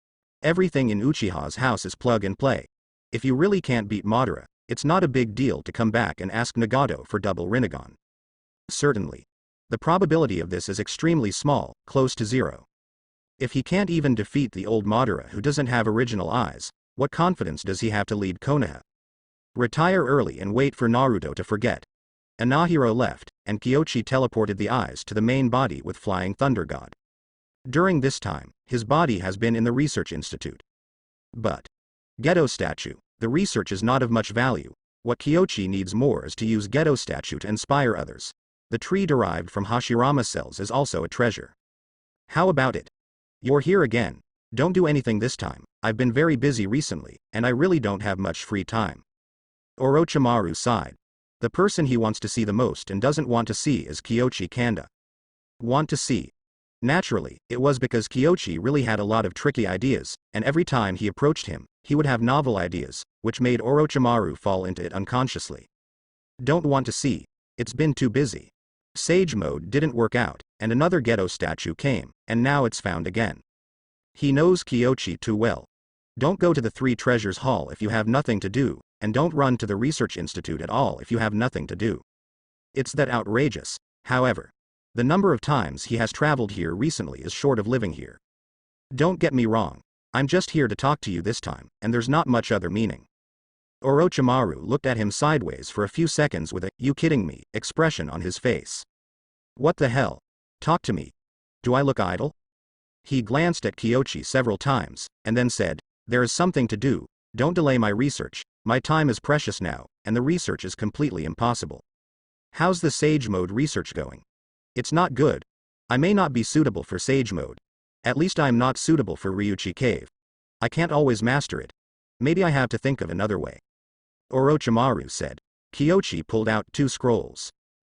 Everything in Uchiha's house is plug and play. If you really can't beat Madara, it's not a big deal to come back and ask Nagato for double Rinnegan. Certainly. The probability of this is extremely small, close to zero. If he can't even defeat the old Madara who doesn't have original eyes, what confidence does he have to lead Konoha? Retire early and wait for Naruto to forget. Inahiro left, and Kyochi teleported the eyes to the main body with Flying Thunder God. During this time, his body has been in the research institute. But Geto statue, the research is not of much value, What Kyochi needs more is to use Geto statue to inspire others. The tree derived from Hashirama cells is also a treasure. How about it? You're here again. Don't do anything this time. I've been very busy recently, and I really don't have much free time. Orochimaru sighed. The person he wants to see the most and doesn't want to see is Kyochi Kanda. Want to see? Naturally, it was because Kyochi really had a lot of tricky ideas, and every time he approached him, he would have novel ideas, which made Orochimaru fall into it unconsciously. Don't want to see. It's been too busy. Sage mode didn't work out, and another Geto statue came, and now it's found again. He knows Kyochi too well. Don't go to the Three Treasures Hall if you have nothing to do, and don't run to the Research Institute at all if you have nothing to do. It's that outrageous. However, the number of times he has traveled here recently is short of living here. Don't get me wrong. I'm just here to talk to you this time, and there's not much other meaning. Orochimaru looked at him sideways for a few seconds with a "you kidding me" expression on his face. What the hell? Talk to me. Do I look idle? He glanced at Kyochi several times, and then said, there is something to do. Don't delay my research. My time is precious now, and the research is completely impossible. How's the Sage Mode research going? It's not good. I may not be suitable for Sage Mode. At least I am not suitable for Ryuchi Cave. I can't always master it. Maybe I have to think of another way. Orochimaru said. Kyochi pulled out 2 scrolls.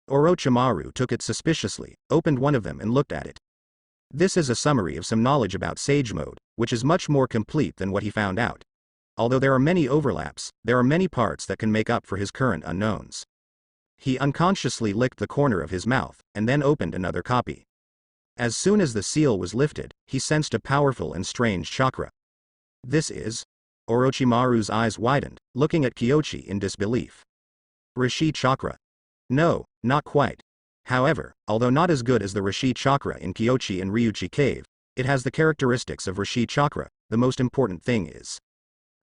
Orochimaru took it suspiciously, opened one of them and looked at it. This is a summary of some knowledge about Sage Mode, which is much more complete than what he found out. Although there are many overlaps, there are many parts that can make up for his current unknowns. He unconsciously licked the corner of his mouth, and then opened another copy. As soon as the seal was lifted, he sensed a powerful and strange chakra. This is? Orochimaru's eyes widened, looking at Kyochi in disbelief. Rishi chakra. No, not quite. However, although not as good as the Rishi chakra in Kyochi and Ryuchi Cave, it has the characteristics of Rishi chakra. The most important thing is.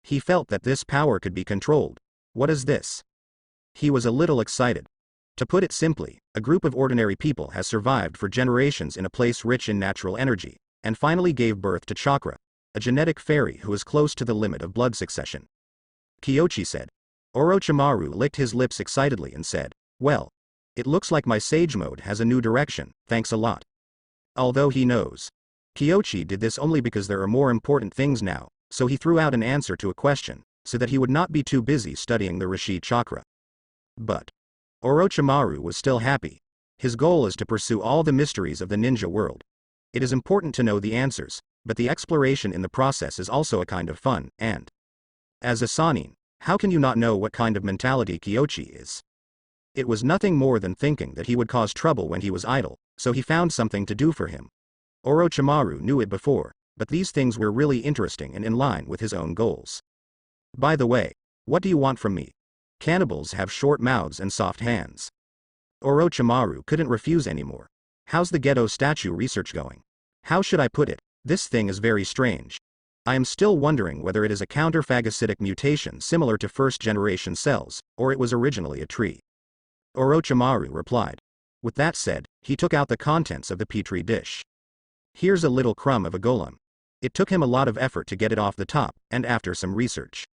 He felt that this power could be controlled. What is this? He was a little excited. To put it simply, a group of ordinary people has survived for generations in a place rich in natural energy, and finally gave birth to Chakra, a genetic fairy who is close to the limit of blood succession. Kyochi said. Orochimaru licked his lips excitedly and said, well, it looks like my Sage Mode has a new direction, thanks a lot. Although he knows. Kyochi did this only because there are more important things now, so he threw out an answer to a question, so that he would not be too busy studying the Rishi chakra. But Orochimaru was still happy. His goal is to pursue all the mysteries of the ninja world. It is important to know the answers, but the exploration in the process is also a kind of fun, and as a Sannin, how can you not know what kind of mentality Kyochi is? It was nothing more than thinking that he would cause trouble when he was idle, so he found something to do for him. Orochimaru knew it before, but these things were really interesting and in line with his own goals. By the way, what do you want from me? Cannibals have short mouths and soft hands. Orochimaru couldn't refuse anymore. How's the Geto statue research going? How should I put it? This thing is very strange. I am still wondering whether it is a counter-phagocytic mutation similar to first-generation cells, or it was originally a tree. Orochimaru replied. With that said, he took out the contents of the petri dish. Here's a little crumb of a golem. It took him a lot of effort to get it off the top, and after some research,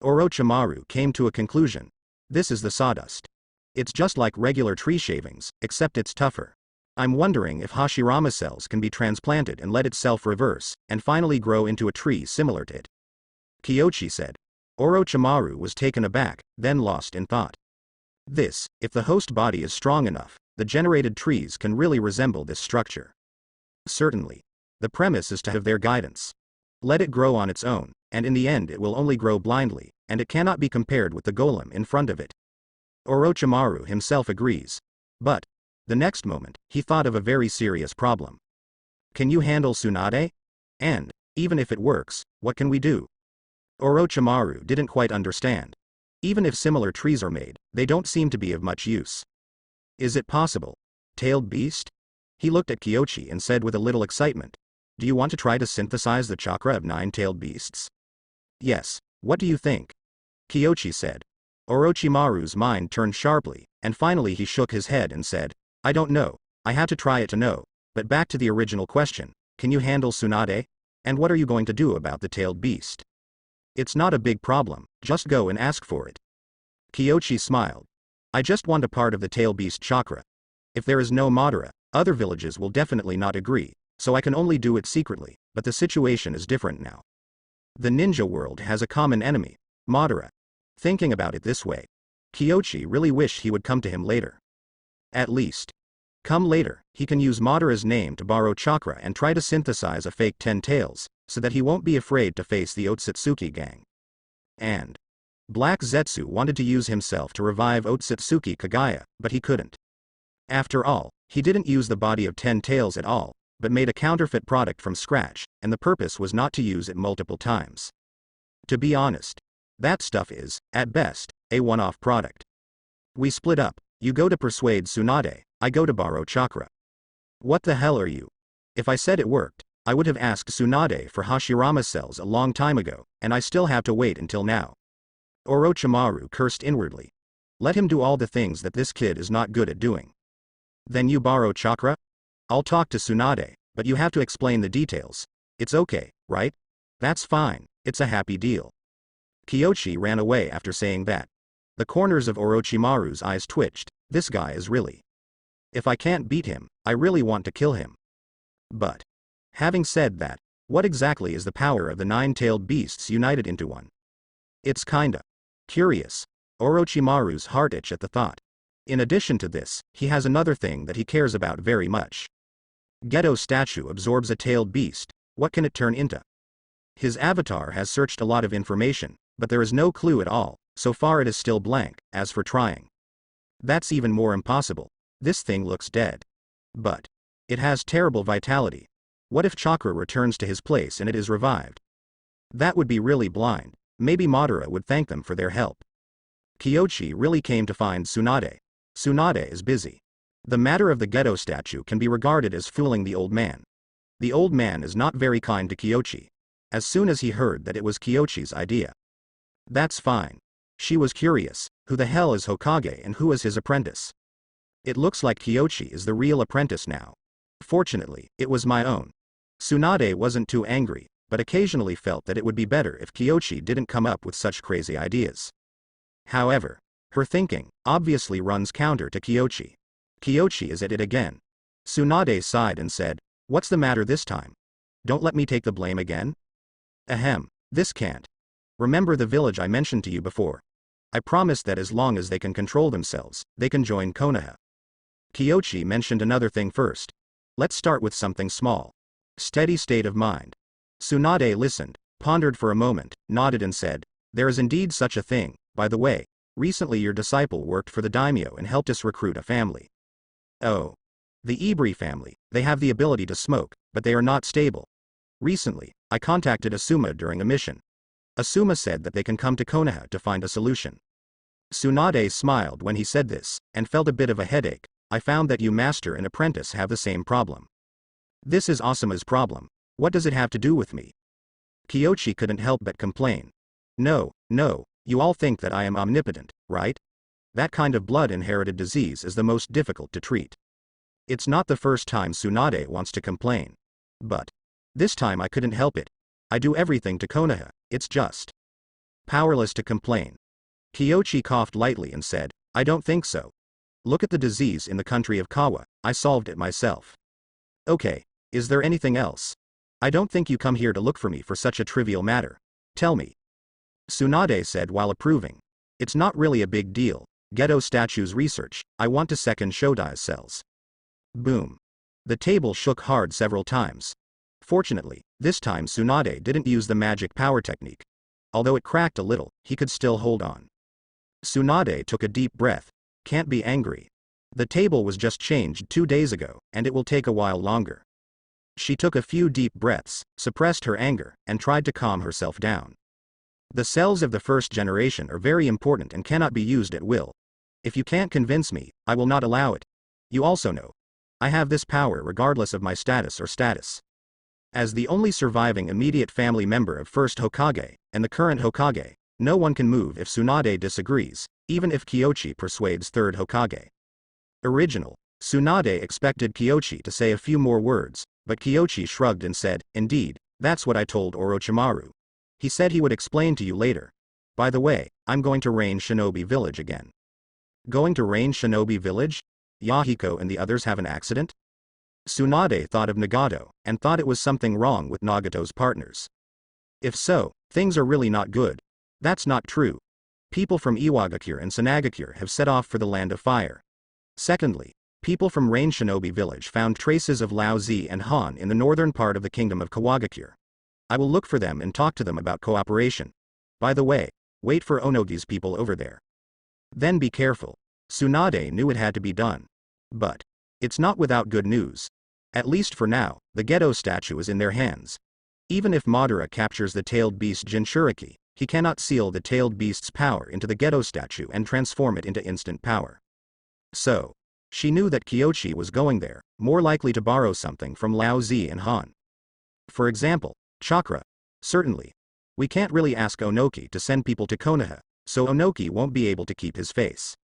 Orochimaru came to a conclusion. This is the sawdust. It's just like regular tree shavings, except it's tougher. I'm wondering if Hashirama cells can be transplanted and let itself reverse, and finally grow into a tree similar to it. Kyochi said. Orochimaru was taken aback, then lost in thought. This, if the host body is strong enough, the generated trees can really resemble this structure. Certainly. The premise is to have their guidance. Let it grow on its own, and in the end it will only grow blindly, and it cannot be compared with the golem in front of it. Orochimaru himself agrees. But, the next moment, he thought of a very serious problem. Can you handle Tsunade? And, even if it works, what can we do? Orochimaru didn't quite understand. Even if similar trees are made, they don't seem to be of much use. Is it possible? Tailed beast? He looked at Kyochi and said with a little excitement. Do you want to try to synthesize the chakra of 9 tailed beasts? Yes, what do you think? Kyochi said. Orochimaru's mind turned sharply, and finally he shook his head and said, I don't know, I had to try it to know, but back to the original question, can you handle Tsunade? And what are you going to do about the tailed beast? It's not a big problem, just go and ask for it. Kiyoshi smiled. I just want a part of the tail beast chakra. If there is no Madara, other villages will definitely not agree, so I can only do it secretly, but the situation is different now. The ninja world has a common enemy, Madara. Thinking about it this way, Kiyoshi really wished he would come to him later. At least. Come later, he can use Madara's name to borrow chakra and try to synthesize a fake 10 tails, so that he won't be afraid to face the Otsutsuki gang. And Black Zetsu wanted to use himself to revive Otsutsuki Kagaya, but he couldn't. After all, he didn't use the body of 10 tails at all, but made a counterfeit product from scratch, and the purpose was not to use it multiple times. To be honest, that stuff is, at best, a one-off product. We split up, you go to persuade Tsunade, I go to borrow chakra. What the hell are you? If I said it worked, I would have asked Tsunade for Hashirama cells a long time ago, and I still have to wait until now. Orochimaru cursed inwardly. Let him do all the things that this kid is not good at doing. Then you borrow chakra? I'll talk to Tsunade, but you have to explain the details. It's okay, right? That's fine, it's a happy deal. Kiyoshi ran away after saying that. The corners of Orochimaru's eyes twitched. This guy is really. If I can't beat him, I really want to kill him. But, having said that, what exactly is the power of the 9-tailed beasts united into one? It's kinda curious. Orochimaru's heart itched at the thought. In addition to this, he has another thing that he cares about very much. Geto statue absorbs a tailed beast. What can it turn into? His avatar has searched a lot of information, but there is no clue at all. So far it is still blank. As for trying, that's even more impossible. This thing looks dead. But it has terrible vitality. What if chakra returns to his place and it is revived? That would be really blind. Maybe Madara would thank them for their help. Kiyoshi really came to find Tsunade. Tsunade is busy. The matter of the Geto statue can be regarded as fooling the old man. The old man is not very kind to Kiyoshi. As soon as he heard that it was Kiyoshi's idea. That's fine. She was curious, who the hell is Hokage and who is his apprentice? It looks like Kiyoshi is the real apprentice now. Fortunately, it was my own. Tsunade wasn't too angry, but occasionally felt that it would be better if Kiyoshi didn't come up with such crazy ideas. However, her thinking obviously runs counter to Kiyoshi. Kiyoshi is at it again. Tsunade sighed and said, "What's the matter this time? Don't let me take the blame again?" Ahem, this can't. Remember the village I mentioned to you before? I promised that as long as they can control themselves, they can join Konoha. Kiyoshi mentioned another thing first. Let's start with something small. Steady state of mind. Tsunade listened, pondered for a moment, nodded and said, "There is indeed such a thing. By the way, recently your disciple worked for the daimyo and helped us recruit a family." Oh. The Ibri family. They have the ability to smoke, but they are not stable. Recently, I contacted Asuma during a mission. Asuma said that they can come to Konoha to find a solution. Tsunade smiled when he said this, and felt a bit of a headache. I found that you master and apprentice have the same problem. This is Asuma's problem. What does it have to do with me? Kiyoshi couldn't help but complain. No, you all think that I am omnipotent, right? That kind of blood-inherited disease is the most difficult to treat. It's not the first time Tsunade wants to complain. But this time I couldn't help it. I do everything to Konoha, it's just powerless to complain. Kiyoshi coughed lightly and said, I don't think so. Look at the disease in the country of Kawa, I solved it myself. Okay, is there anything else? I don't think you come here to look for me for such a trivial matter. Tell me. Tsunade said while approving. It's not really a big deal. Geto statues research, I want to second Shodai's cells. Boom. The table shook hard several times. Fortunately, this time Tsunade didn't use the magic power technique. Although it cracked a little, he could still hold on. Tsunade took a deep breath. Can't be angry. The table was just changed 2 days ago, and it will take a while longer. She took a few deep breaths, suppressed her anger, and tried to calm herself down. The cells of the first generation are very important and cannot be used at will. If you can't convince me, I will not allow it. You also know. I have this power regardless of my status or status. As the only surviving immediate family member of first Hokage, and the current Hokage, no one can move if Tsunade disagrees, even if Kiyoshi persuades third Hokage. Tsunade expected Kiyoshi to say a few more words, but Kiyoshi shrugged and said, Indeed, that's what I told Orochimaru. He said he would explain to you later. By the way, I'm going to Rain Shinobi Village again. Going to Rain Shinobi Village? Yahiko and the others have an accident? Tsunade thought of Nagato, and thought it was something wrong with Nagato's partners. If so, things are really not good. That's not true. People from Iwagakure and Sanagakure have set off for the Land of Fire. Secondly, people from Rain Shinobi Village found traces of Lao Zi and Han in the northern part of the kingdom of Kawagakure. I will look for them and talk to them about cooperation. By the way, wait for Onogi's people over there. Then be careful. Tsunade knew it had to be done. But it's not without good news. At least for now, the Geto statue is in their hands. Even if Madara captures the tailed beast Jinchuriki, he cannot seal the tailed beast's power into the Geto statue and transform it into instant power. So, she knew that Kyoshi was going there, more likely to borrow something from Lao Zi and Han. For example, chakra. Certainly. We can't really ask Onoki to send people to Konoha, so Onoki won't be able to keep his face.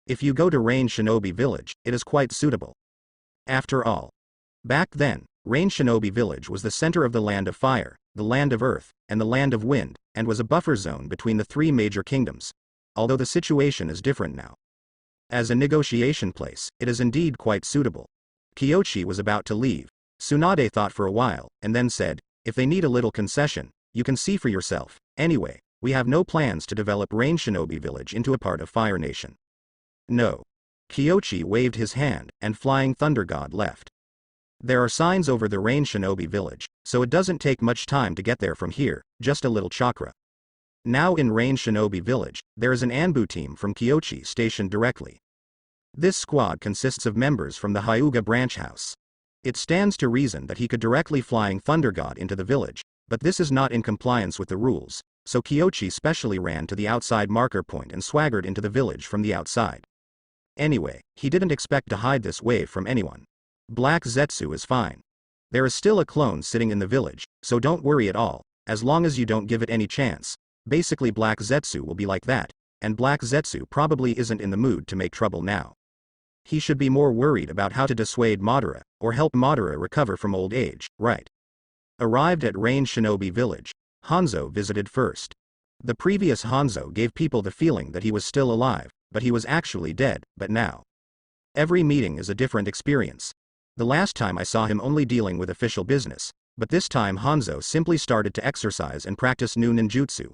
If you go to Rain Shinobi Village, it is quite suitable. After all, back then, Rain Shinobi Village was the center of the Land of Fire, the Land of Earth, and the Land of Wind, and was a buffer zone between the three major kingdoms. Although the situation is different now. As a negotiation place, it is indeed quite suitable. Kyoshi was about to leave. Tsunade thought for a while, and then said, if they need a little concession, you can see for yourself. Anyway, we have no plans to develop Rain Shinobi Village into a part of Fire Nation. No. Kyoshi waved his hand, and Flying Thunder God left. There are signs over the Rain Shinobi Village, so it doesn't take much time to get there from here, just a little chakra. Now in Rain Shinobi Village, there is an Anbu team from Kyoshi stationed directly. This squad consists of members from the Hyuga branch house. It stands to reason that he could directly Flying Thunder God into the village, but this is not in compliance with the rules, so Kyoshi specially ran to the outside marker point and swaggered into the village from the outside. Anyway, he didn't expect to hide this wave from anyone. Black Zetsu is fine. There is still a clone sitting in the village, so don't worry at all, as long as you don't give it any chance. Basically Black Zetsu will be like that, and Black Zetsu probably isn't in the mood to make trouble now. He should be more worried about how to dissuade Madara, or help Madara recover from old age, right? Arrived at Rain Shinobi Village, Hanzo visited first. The previous Hanzo gave people the feeling that he was still alive, but he was actually dead, but now. Every meeting is a different experience. The last time I saw him only dealing with official business, but this time Hanzo simply started to exercise and practice new ninjutsu.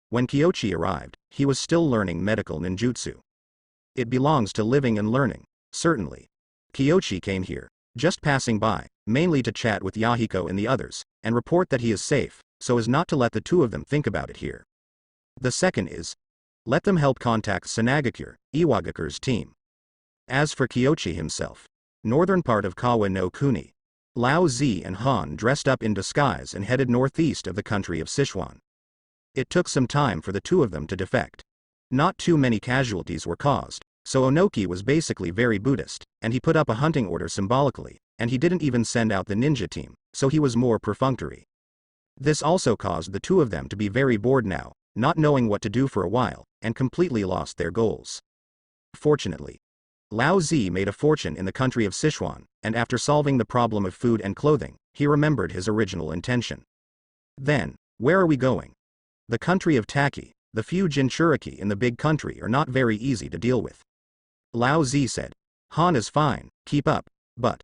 When Kyoshi arrived, he was still learning medical ninjutsu. It belongs to living and learning, certainly. Kyoshi came here, just passing by, mainly to chat with Yahiko and the others, and report that he is safe, so as not to let the two of them think about it here. The second is, let them help contact Sanagakure, Iwagakure's team. As for Kyoshi himself, northern part of Kawa no Kuni, Lao Zi and Han dressed up in disguise and headed northeast of the country of Sichuan. It took some time for the two of them to defect. Not too many casualties were caused, so Onoki was basically very Buddhist, and he put up a hunting order symbolically, and he didn't even send out the ninja team, so he was more perfunctory. This also caused the two of them to be very bored now, not knowing what to do for a while, and completely lost their goals. Fortunately, Lao Zi made a fortune in the country of Sichuan, and after solving the problem of food and clothing, he remembered his original intention. Then, where are we going? The country of Taki. The few Jinchuriki in the big country are not very easy to deal with. Lao Zi said. Han is fine, keep up, but.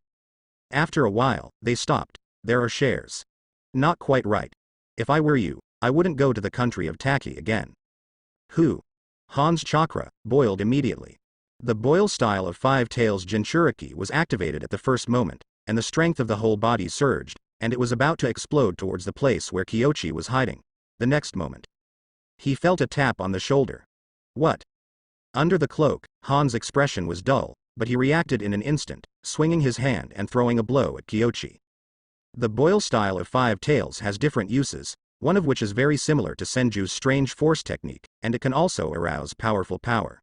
After a while, they stopped. There are shares. Not quite right. If I were you, I wouldn't go to the country of Taki again. Who? Han's chakra boiled immediately. The boil style of 5 tails Jinchuriki was activated at the first moment, and the strength of the whole body surged, and it was about to explode towards the place where Kyoshi was hiding. The next moment, he felt a tap on the shoulder. What? Under the cloak, Han's expression was dull, but he reacted in an instant, swinging his hand and throwing a blow at Kyoshi. The boil style of 5 tails has different uses, one of which is very similar to Senju's strange force technique, and it can also arouse powerful power.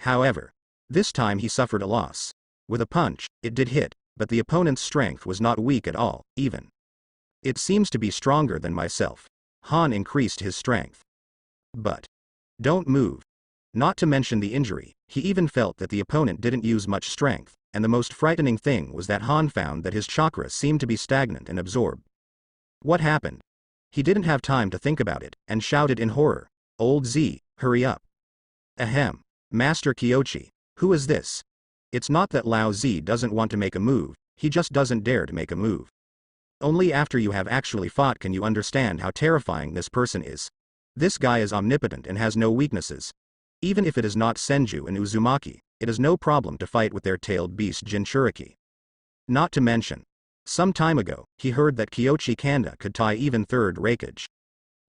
However, this time he suffered a loss. With a punch, it did hit, but the opponent's strength was not weak at all, even. It seems to be stronger than myself. Han increased his strength. But. Don't move. Not to mention the injury, he even felt that the opponent didn't use much strength, and the most frightening thing was that Han found that his chakra seemed to be stagnant and absorbed. What happened? He didn't have time to think about it, and shouted in horror. Old Z, hurry up. Ahem. Master Kyochi. Who is this? It's not that Lao Z doesn't want to make a move, he just doesn't dare to make a move. Only after you have actually fought can you understand how terrifying this person is. This guy is omnipotent and has no weaknesses. Even if it is not Senju and Uzumaki, it is no problem to fight with their tailed beast Jinchuriki. Not to mention, some time ago, he heard that Kyochi Kanda could tie even third Raikage.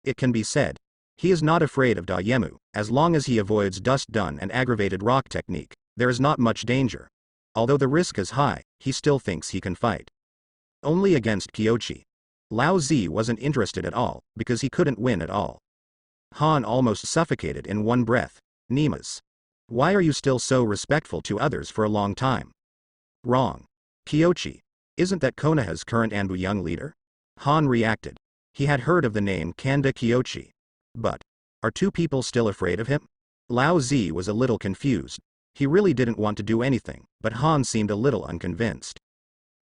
It can be said, he is not afraid of Daiyemu, as long as he avoids Dust Dun and aggravated rock technique, there is not much danger. Although the risk is high, he still thinks he can fight. Only against Kyochi. Lao Z wasn't interested at all, because he couldn't win at all. Han almost suffocated in one breath. Nemas. Why are you still so respectful to others for a long time? Wrong. Kyochi. Isn't that Konoha's current Anbu young leader? Han reacted. He had heard of the name Kanda Kyochi. But, are two people still afraid of him? Lao Z was a little confused. He really didn't want to do anything, but Han seemed a little unconvinced.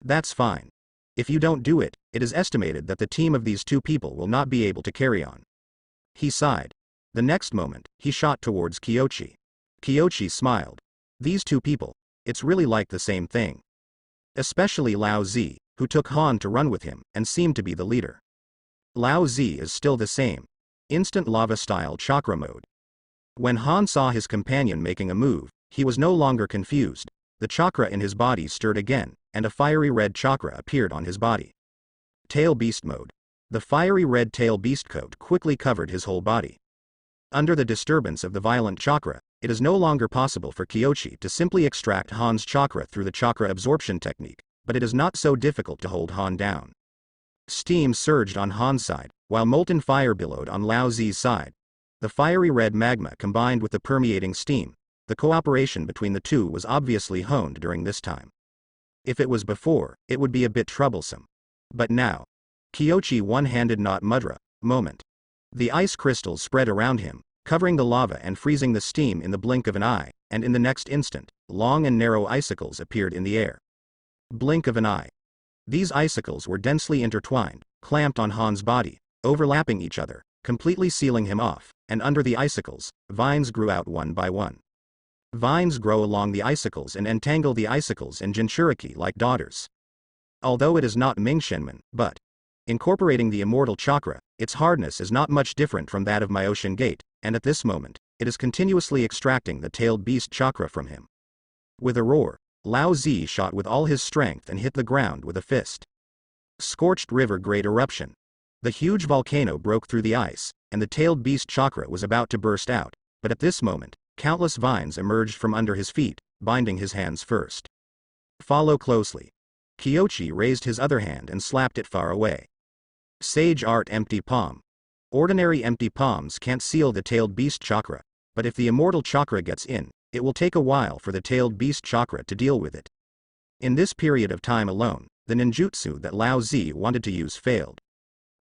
That's fine. If you don't do it, it is estimated that the team of these two people will not be able to carry on. He sighed. The next moment, he shot towards Kyochi. Kyochi smiled. These two people, it's really like the same thing. Especially Lao Z, who took Han to run with him, and seemed to be the leader. Lao Z is still the same. Instant lava-style chakra mode. When Han saw his companion making a move, he was no longer confused. The chakra in his body stirred again, and a fiery red chakra appeared on his body. Tail Beast mode. The fiery red tail beast coat quickly covered his whole body. Under the disturbance of the violent chakra, it is no longer possible for Kyochi to simply extract Han's chakra through the chakra absorption technique, but it is not so difficult to hold Han down. Steam surged on Han's side, while molten fire billowed on Lao Z's side. The fiery red magma combined with the permeating steam, the cooperation between the two was obviously honed during this time. If it was before, it would be a bit troublesome. But now, Kyochi one-handed not mudra, moment. The ice crystals spread around him, covering the lava and freezing the steam in the blink of an eye, and in the next instant, long and narrow icicles appeared in the air. Blink of an eye. These icicles were densely intertwined, clamped on Han's body, overlapping each other, completely sealing him off, and under the icicles, vines grew out one by one. Vines grow along the icicles and entangle the icicles and Jinchuriki like daughters. Although it is not Mingshenmen, but, incorporating the immortal chakra, its hardness is not much different from that of Myoshin Gate, and at this moment, it is continuously extracting the tailed beast chakra from him. With a roar, Lao Z shot with all his strength and hit the ground with a fist. Scorched River Great Eruption. The huge volcano broke through the ice, and the tailed beast chakra was about to burst out, but at this moment, countless vines emerged from under his feet, binding his hands first. Follow closely. Kyochi raised his other hand and slapped it far away. Sage Art Empty Palm. Ordinary empty palms can't seal the tailed beast chakra, but if the immortal chakra gets in, it will take a while for the tailed beast chakra to deal with it. In this period of time alone, the ninjutsu that Lao Z wanted to use failed.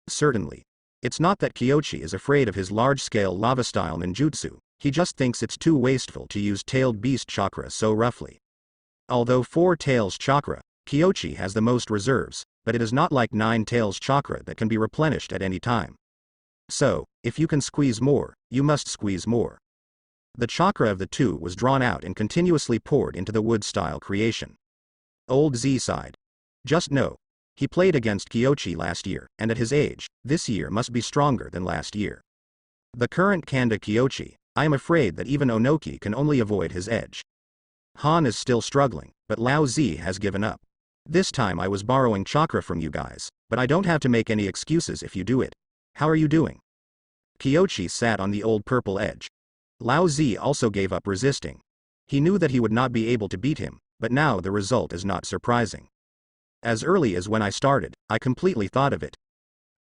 Certainly. It's not that Kyochi is afraid of his large-scale lava-style ninjutsu, he just thinks it's too wasteful to use tailed beast chakra so roughly. Although 4 tails chakra, Kyochi has the most reserves, but it is not like 9 tails chakra that can be replenished at any time. So, if you can squeeze more, you must squeeze more. The chakra of the two was drawn out and continuously poured into the wood-style creation. Old Z sighed. Just know. He played against Kyochi last year, and at his age, this year must be stronger than last year. The current Kanda Kyochi, I am afraid that even Onoki can only avoid his edge. Han is still struggling, but Lao Z has given up. This time I was borrowing chakra from you guys, but I don't have to make any excuses if you do it. How are you doing? Kyochi sat on the old purple edge. Lao Z also gave up resisting. He knew that he would not be able to beat him, but now the result is not surprising. As early as when I started, I completely thought of it.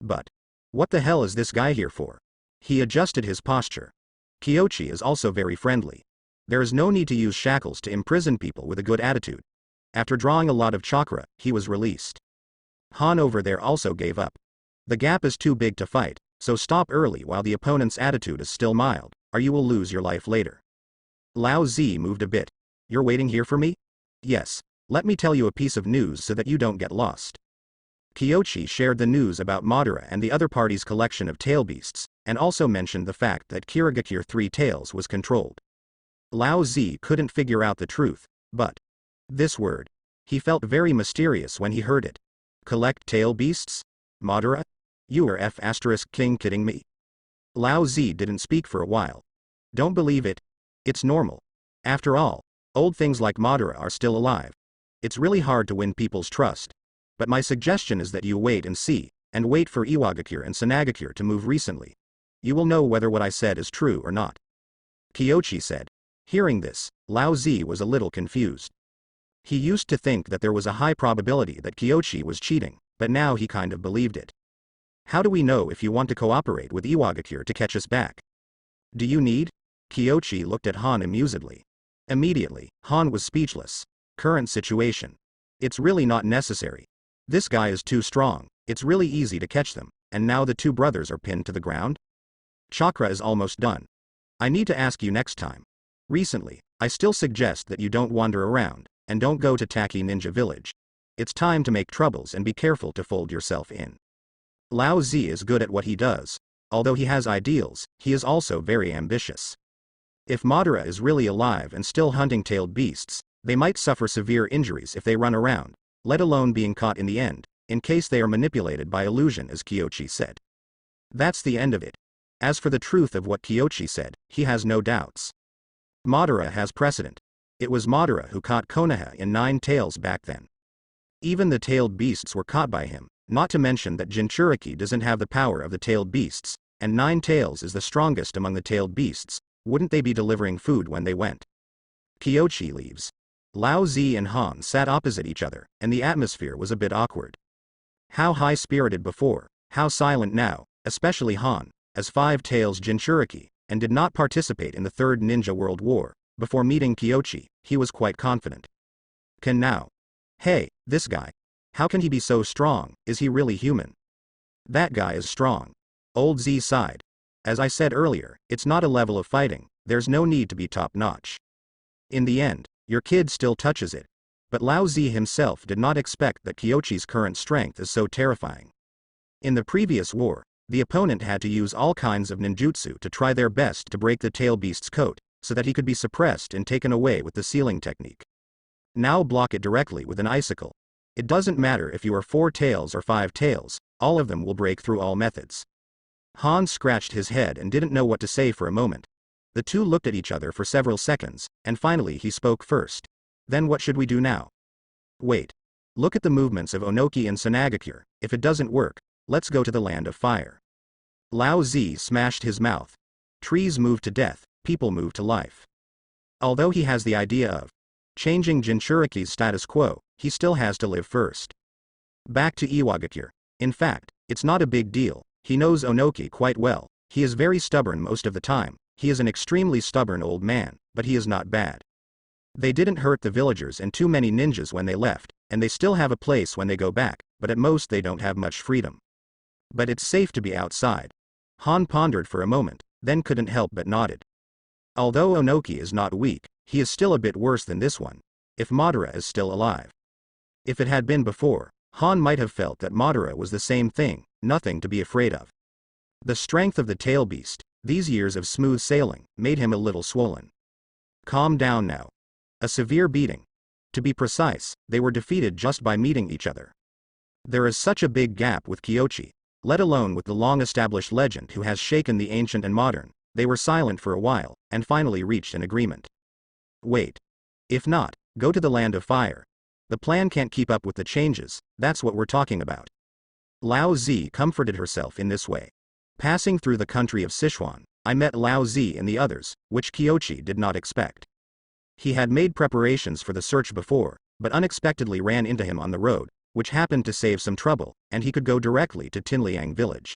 But, what the hell is this guy here for? He adjusted his posture. Kyochi is also very friendly. There is no need to use shackles to imprison people with a good attitude. After drawing a lot of chakra, he was released. Han over there also gave up. The gap is too big to fight, so stop early while the opponent's attitude is still mild, or you will lose your life later. Lao Z moved a bit. You're waiting here for me? Yes. Let me tell you a piece of news so that you don't get lost. Kyochi shared the news about Madara and the other party's collection of tail beasts, and also mentioned the fact that Kirigakure Three Tails was controlled. Lao Zi couldn't figure out the truth, but this word. He felt very mysterious when he heard it. Collect tail beasts? Madara? You are King kidding me? Lao Zi didn't speak for a while. Don't believe it. It's normal. After all, old things like Madara are still alive. It's really hard to win people's trust. But my suggestion is that you wait and see, and wait for Iwagakure and Sanagakure to move recently. You will know whether what I said is true or not. Kyoshi said. Hearing this, Lao Zi was a little confused. He used to think that there was a high probability that Kyoshi was cheating, but now he kind of believed it. How do we know if you want to cooperate with Iwagakure to catch us back? Do you need? Kyoshi looked at Han amusedly. Immediately, Han was speechless. Current situation. It's really not necessary. This guy is too strong, it's really easy to catch them, and now the two brothers are pinned to the ground? Chakra is almost done. I need to ask you next time. Recently, I still suggest that you don't wander around, and don't go to Taki Ninja Village. It's time to make troubles and be careful to fold yourself in. Lao Zi is good at what he does. Although he has ideals, he is also very ambitious. If Madara is really alive and still hunting tailed beasts, they might suffer severe injuries if they run around, let alone being caught in the end, in case they are manipulated by illusion, as Kyoshi said. That's the end of it. As for the truth of what Kyoshi said, he has no doubts. Madara has precedent. It was Madara who caught Konoha in 9 Tails back then. Even the tailed beasts were caught by him, not to mention that Jinchuriki doesn't have the power of the tailed beasts, and 9 Tails is the strongest among the tailed beasts. Wouldn't they be delivering food when they went? Kyoshi leaves. Lao Zi and Han sat opposite each other, and the atmosphere was a bit awkward. How high-spirited before, how silent now, especially Han, as 5 Tails Jinchuriki, and did not participate in the Third Ninja World War. Before meeting Kyoshi, he was quite confident. Can now. Hey, this guy. How can he be so strong? Is he really human? That guy is strong. Old Z sighed. As I said earlier, it's not a level of fighting, there's no need to be top-notch. In the end, your kid still touches it. But Lao Zi himself did not expect that Kyoshi's current strength is so terrifying. In the previous war, the opponent had to use all kinds of ninjutsu to try their best to break the tail beast's coat, so that he could be suppressed and taken away with the sealing technique. Now block it directly with an icicle. It doesn't matter if you are 4 tails or 5 tails, all of them will break through all methods. Han scratched his head and didn't know what to say for a moment. The two looked at each other for several seconds, and finally he spoke first. Then what should we do now? Wait. Look at the movements of Onoki and Sanagakure. If it doesn't work, let's go to the land of fire. Lao Zi smashed his mouth. Trees move to death, people move to life. Although he has the idea of changing Jinchuriki's status quo, he still has to live first. Back to Iwagakure. In fact, it's not a big deal. He knows Onoki quite well. He is very stubborn most of the time. He is an extremely stubborn old man, but he is not bad. They didn't hurt the villagers and too many ninjas when they left, and they still have a place when they go back, but at most they don't have much freedom. But it's safe to be outside. Han pondered for a moment, then couldn't help but nodded. Although Onoki is not weak, he is still a bit worse than this one. If Madara is still alive. If it had been before, Han might have felt that Madara was the same thing, nothing to be afraid of. The strength of the tail beast, these years of smooth sailing, made him a little swollen. Calm down now. A severe beating. To be precise, they were defeated just by meeting each other. There is such a big gap with Kyoshi, let alone with the long-established legend who has shaken the ancient and modern. They were silent for a while, and finally reached an agreement. Wait. If not, go to the land of fire. The plan can't keep up with the changes, that's what we're talking about. Lao Zi comforted herself in this way. Passing through the country of Sichuan, I met Lao Zi and the others, which Kyoshi did not expect. He had made preparations for the search before, but unexpectedly ran into him on the road, which happened to save some trouble, and he could go directly to Tinliang village.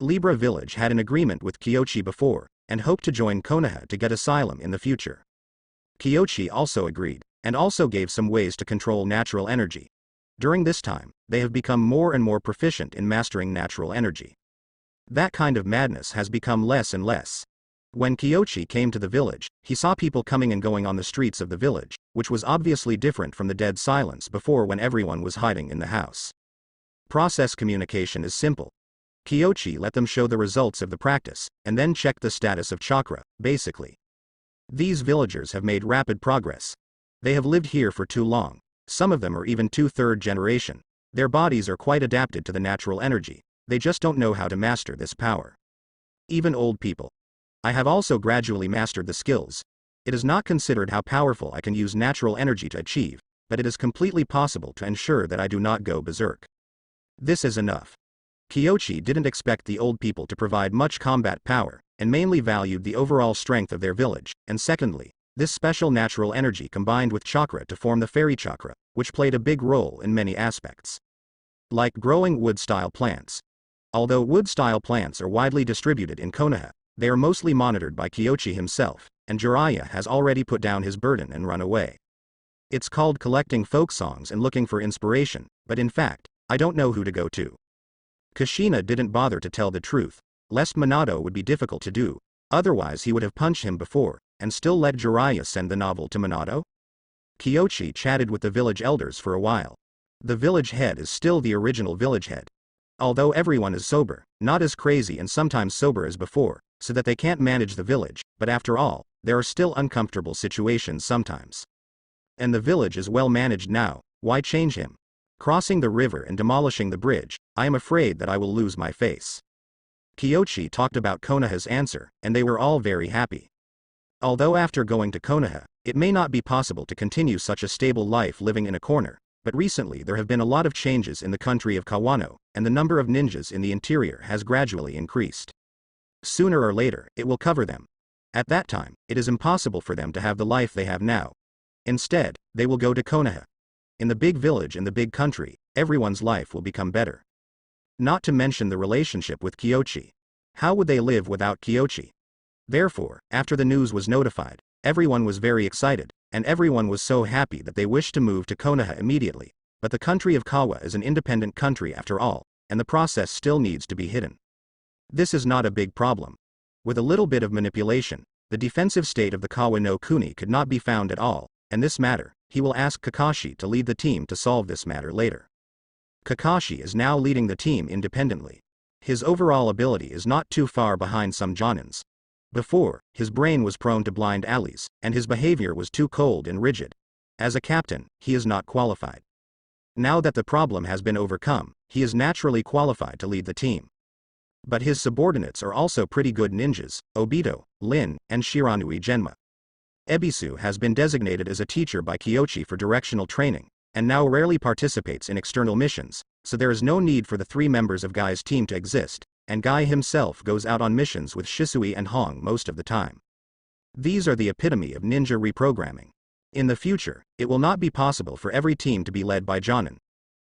Libra village had an agreement with Kyoshi before, and hoped to join Konoha to get asylum in the future. Kyoshi also agreed, and also gave some ways to control natural energy. During this time, they have become more and more proficient in mastering natural energy. That kind of madness has become less and less. When Kyoshi came to the village, he saw people coming and going on the streets of the village, which was obviously different from the dead silence before when everyone was hiding in the house. Process communication is simple. Kyochi let them show the results of the practice, and then check the status of chakra, basically. These villagers have made rapid progress. They have lived here for too long. Some of them are even 2/3 generation. Their bodies are quite adapted to the natural energy. They just don't know how to master this power. Even old people. I have also gradually mastered the skills. It is not considered how powerful I can use natural energy to achieve, but it is completely possible to ensure that I do not go berserk. This is enough. Kyochi didn't expect the old people to provide much combat power, and mainly valued the overall strength of their village, and secondly, this special natural energy combined with chakra to form the fairy chakra, which played a big role in many aspects. Like growing wood-style plants. Although wood-style plants are widely distributed in Konoha, they are mostly monitored by Kyochi himself, and Jiraiya has already put down his burden and run away. It's called collecting folk songs and looking for inspiration, but in fact, I don't know who to go to. Kushina didn't bother to tell the truth, lest Minato would be difficult to do, otherwise he would have punched him before, and still let Jiraiya send the novel to Minato? Kyochi chatted with the village elders for a while. The village head is still the original village head. Although everyone is sober, not as crazy and sometimes sober as before, so that they can't manage the village, but after all, there are still uncomfortable situations sometimes. And the village is well managed now, why change him? Crossing the river and demolishing the bridge, I am afraid that I will lose my face. Kyochi talked about Konoha's answer, and they were all very happy. Although after going to Konoha, it may not be possible to continue such a stable life living in a corner, but recently there have been a lot of changes in the country of Kawano, and the number of ninjas in the interior has gradually increased. Sooner or later, it will cover them. At that time, it is impossible for them to have the life they have now. Instead, they will go to Konoha. In the big village in the big country, everyone's life will become better. Not to mention the relationship with Kyochi. How would they live without Kyochi? Therefore, after the news was notified, everyone was very excited, and everyone was so happy that they wished to move to Konoha immediately, but the country of Kawa is an independent country after all, and the process still needs to be hidden. This is not a big problem. With a little bit of manipulation, the defensive state of the Kawa no Kuni could not be found at all, and this matter, he will ask Kakashi to lead the team to solve this matter later. Kakashi is now leading the team independently. His overall ability is not too far behind some jonins. Before, his brain was prone to blind alleys, and his behavior was too cold and rigid. As a captain, he is not qualified. Now that the problem has been overcome, he is naturally qualified to lead the team. But his subordinates are also pretty good ninjas, Obito, Lin, and Shiranui Genma. Ebisu has been designated as a teacher by Kyochi for directional training, and now rarely participates in external missions, so there is no need for the 3 members of Guy's team to exist, and Guy himself goes out on missions with Shisui and Hong most of the time. These are the epitome of ninja reprogramming. In the future, it will not be possible for every team to be led by Jonin.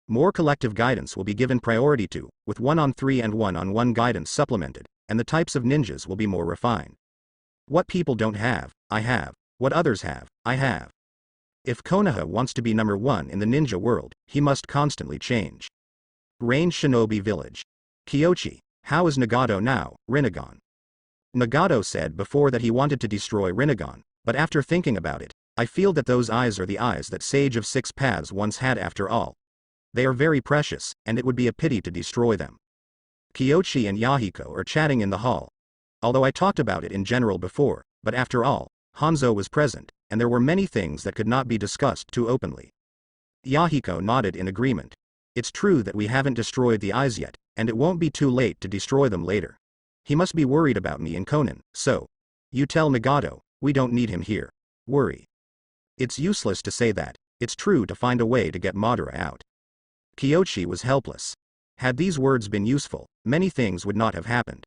More collective guidance will be given priority to, with 1-on-3 and 1-on-1 guidance supplemented, and the types of ninjas will be more refined. What people don't have, I have. What others have, I have. If Konoha wants to be number 1 in the ninja world, he must constantly change. Range Shinobi Village. Kyochi, how is Nagato now, Rinnegan? Nagato said before that he wanted to destroy Rinnegan, but after thinking about it, I feel that those eyes are the eyes that Sage of 6 Paths once had after all. They are very precious, and it would be a pity to destroy them. Kyochi and Yahiko are chatting in the hall. Although I talked about it in general before, but after all, Hanzo was present, and there were many things that could not be discussed too openly. Yahiko nodded in agreement. It's true that we haven't destroyed the eyes yet, and it won't be too late to destroy them later. He must be worried about me and Conan, so. You tell Nagato, we don't need him here. Worry. It's useless to say that, it's true to find a way to get Madara out. Kyochi was helpless. Had these words been useful, many things would not have happened.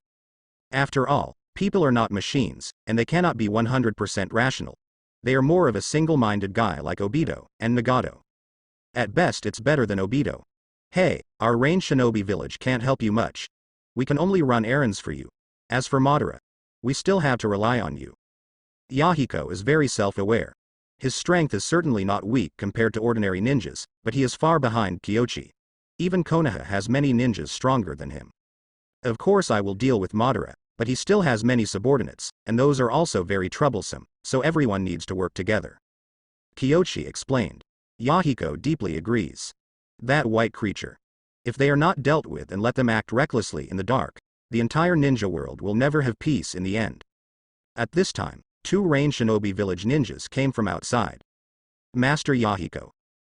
After all, people are not machines, and they cannot be 100% rational. They are more of a single-minded guy like Obito and Nagato. At best it's better than Obito. Hey, our range shinobi village can't help you much. We can only run errands for you. As for Madara, we still have to rely on you. Yahiko is very self-aware. His strength is certainly not weak compared to ordinary ninjas, but he is far behind Kyochi. Even Konoha has many ninjas stronger than him. Of course I will deal with Madara, but he still has many subordinates, and those are also very troublesome, so everyone needs to work together. Kyochi explained. Yahiko deeply agrees. That white creature. If they are not dealt with and let them act recklessly in the dark, the entire ninja world will never have peace in the end. At this time, 2 Rain Shinobi Village ninjas came from outside. Master Yahiko.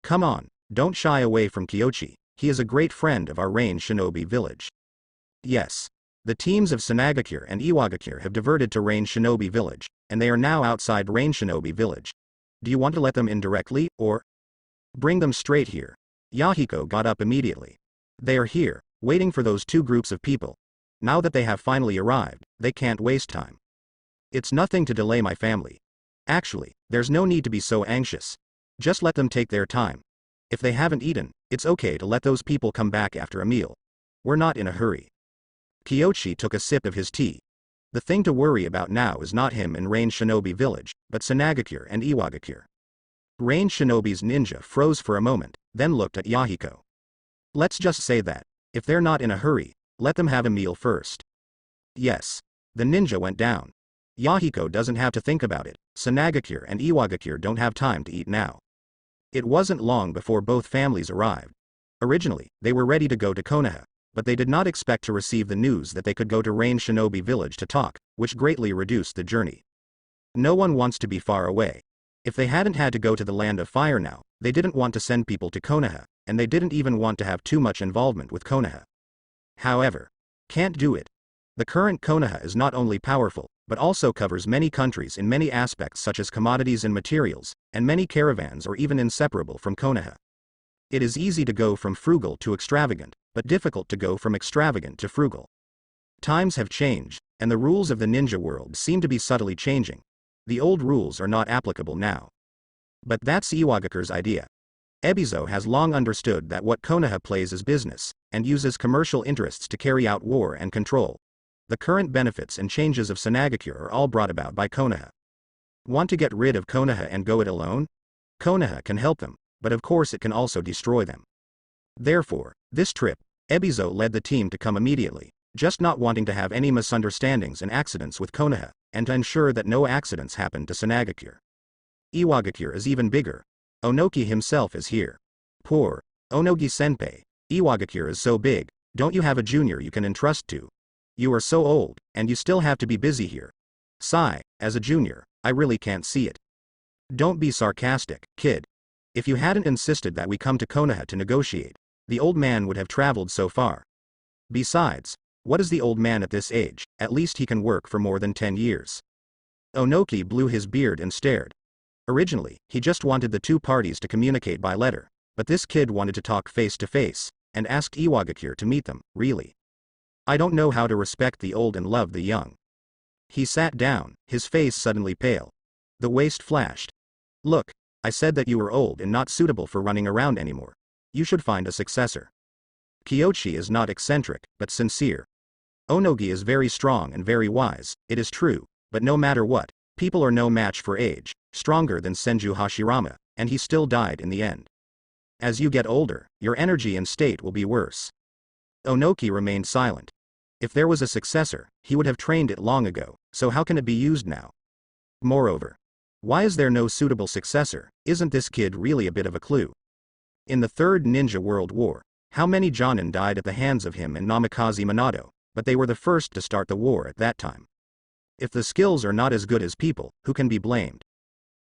Come on, don't shy away from Kyochi, he is a great friend of our Rain Shinobi Village. Yes. The teams of Sanagakure and Iwagakure have diverted to Rain Shinobi Village, and they are now outside Rain Shinobi Village. Do you want to let them in directly, or bring them straight here? Yahiko got up immediately. They are here, waiting for those 2 groups of people. Now that they have finally arrived, they can't waste time. It's nothing to delay my family. Actually, there's no need to be so anxious. Just let them take their time. If they haven't eaten, it's okay to let those people come back after a meal. We're not in a hurry. Kyochi took a sip of his tea. The thing to worry about now is not him and Rain Shinobi Village, but Sanagakure and Iwagakure. Rain Shinobi's ninja froze for a moment, then looked at Yahiko. Let's just say that, if they're not in a hurry, let them have a meal first. Yes. The ninja went down. Yahiko doesn't have to think about it, Sanagakure and Iwagakure don't have time to eat now. It wasn't long before both families arrived. Originally, they were ready to go to Konoha, but they did not expect to receive the news that they could go to Rain Shinobi Village to talk, which greatly reduced the journey. No one wants to be far away. If they hadn't had to go to the Land of Fire now, they didn't want to send people to Konoha, and they didn't even want to have too much involvement with Konoha. However, can't do it. The current Konoha is not only powerful, but also covers many countries in many aspects such as commodities and materials, and many caravans are even inseparable from Konoha. It is easy to go from frugal to extravagant, but difficult to go from extravagant to frugal. Times have changed, and the rules of the ninja world seem to be subtly changing. The old rules are not applicable now. But that's Iwagakure's idea. Ebizo has long understood that what Konoha plays is business, and uses commercial interests to carry out war and control. The current benefits and changes of Sanagakure are all brought about by Konoha. Want to get rid of Konoha and go it alone? Konoha can help them, but of course it can also destroy them. Therefore, this trip, Ebizo led the team to come immediately, just not wanting to have any misunderstandings and accidents with Konoha, and to ensure that no accidents happen to Sanagakure. Iwagakure is even bigger. Onoki himself is here. Poor Onogi-senpai, Iwagakure is so big, don't you have a junior you can entrust to? You are so old, and you still have to be busy here. Sigh, as a junior, I really can't see it. Don't be sarcastic, kid. If you hadn't insisted that we come to Konoha to negotiate, the old man would have traveled so far. Besides, what is the old man at this age? At least he can work for more than 10 years. Onoki blew his beard and stared. Originally, he just wanted the 2 parties to communicate by letter, but this kid wanted to talk face to face, and asked Iwagakure to meet them, really. I don't know how to respect the old and love the young. He sat down, his face suddenly pale. The waist flashed. Look, I said that you were old and not suitable for running around anymore. You should find a successor. Kyochi is not eccentric, but sincere. Onogi is very strong and very wise, it is true, but no matter what, people are no match for age, stronger than Senju Hashirama, and he still died in the end. As you get older, your energy and state will be worse. Onoki remained silent. If there was a successor, he would have trained it long ago, so how can it be used now? Moreover, why is there no suitable successor? Isn't this kid really a bit of a clue? In the Third Ninja World War, how many Jonin died at the hands of him and Namikaze Minato, but they were the first to start the war at that time. If the skills are not as good as people, who can be blamed?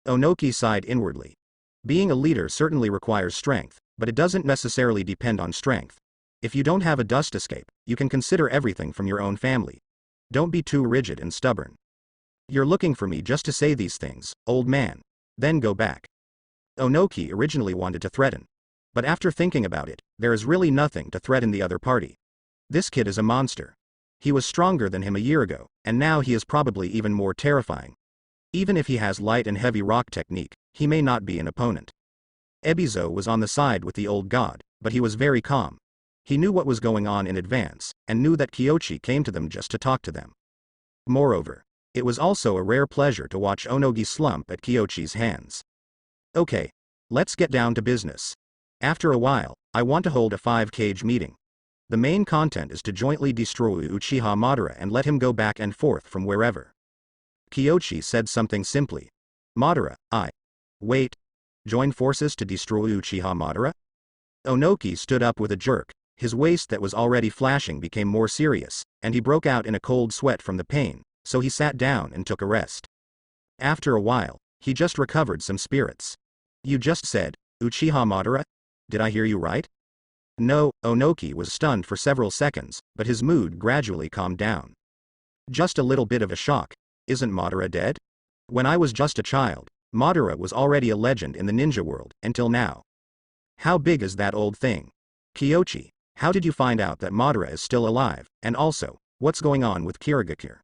Onoki sighed inwardly. Being a leader certainly requires strength, but it doesn't necessarily depend on strength. If you don't have a dust escape, you can consider everything from your own family. Don't be too rigid and stubborn. You're looking for me just to say these things, old man. Then go back. Onoki originally wanted to threaten. But after thinking about it, there is really nothing to threaten the other party. This kid is a monster. He was stronger than him a year ago, and now he is probably even more terrifying. Even if he has light and heavy rock technique, he may not be an opponent. Ebizo was on the side with the old god, but he was very calm. He knew what was going on in advance, and knew that Kyochi came to them just to talk to them. Moreover, it was also a rare pleasure to watch Onogi slump at Kyochi's hands. Okay, let's get down to business. After a while, I want to hold a 5-cage meeting. The main content is to jointly destroy Uchiha Madara and let him go back and forth from wherever. Kyochi said something simply. Madara, wait. Join forces to destroy Uchiha Madara? Onoki stood up with a jerk, His waist that was already flashing became more serious, and he broke out in a cold sweat from the pain, so he sat down and took a rest. After a while, he just recovered some spirits. You just said, Uchiha Madara? Did I hear you right? No, Onoki was stunned for several seconds, but his mood gradually calmed down. Just a little bit of a shock. Isn't Madara dead? When I was just a child, Madara was already a legend in the ninja world, until now. How big is that old thing? Kyoshi, how did you find out that Madara is still alive, and also, what's going on with Kirigakure?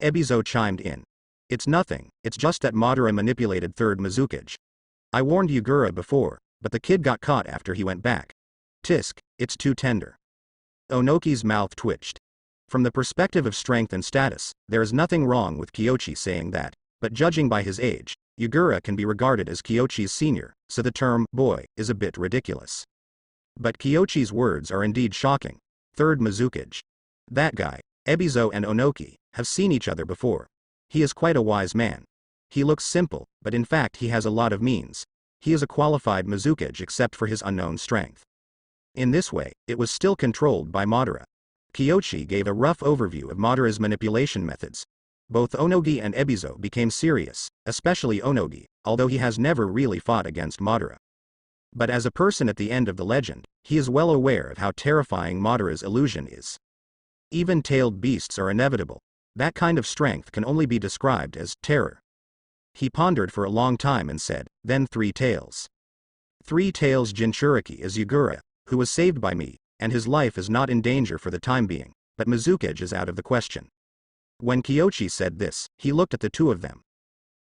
Ebizo chimed in. It's nothing, it's just that Madara manipulated third Mizukage. I warned Yugura before, but the kid got caught after he went back. Tisk, it's too tender. Onoki's mouth twitched. From the perspective of strength and status, there is nothing wrong with Kyoshi saying that, but judging by his age, Yugura can be regarded as Kyoshi's senior, so the term boy is a bit ridiculous. But Kyoshi's words are indeed shocking. Third Mizukage. That guy, Ebizo and Onoki, have seen each other before. He is quite a wise man. He looks simple, but in fact he has a lot of means. He is a qualified Mizukage except for his unknown strength. In this way, it was still controlled by Madara. Kyoshi gave a rough overview of Madara's manipulation methods. Both Onogi and Ebizo became serious, especially Onogi, although he has never really fought against Madara. But as a person at the end of the legend, he is well aware of how terrifying Madara's illusion is. Even tailed beasts are inevitable. That kind of strength can only be described as terror. He pondered for a long time and said, then 3 tails. 3 tails Jinchuriki is Yugura, who was saved by me, and his life is not in danger for the time being, but Mizukage is out of the question. When Kyoshi said this, he looked at the two of them.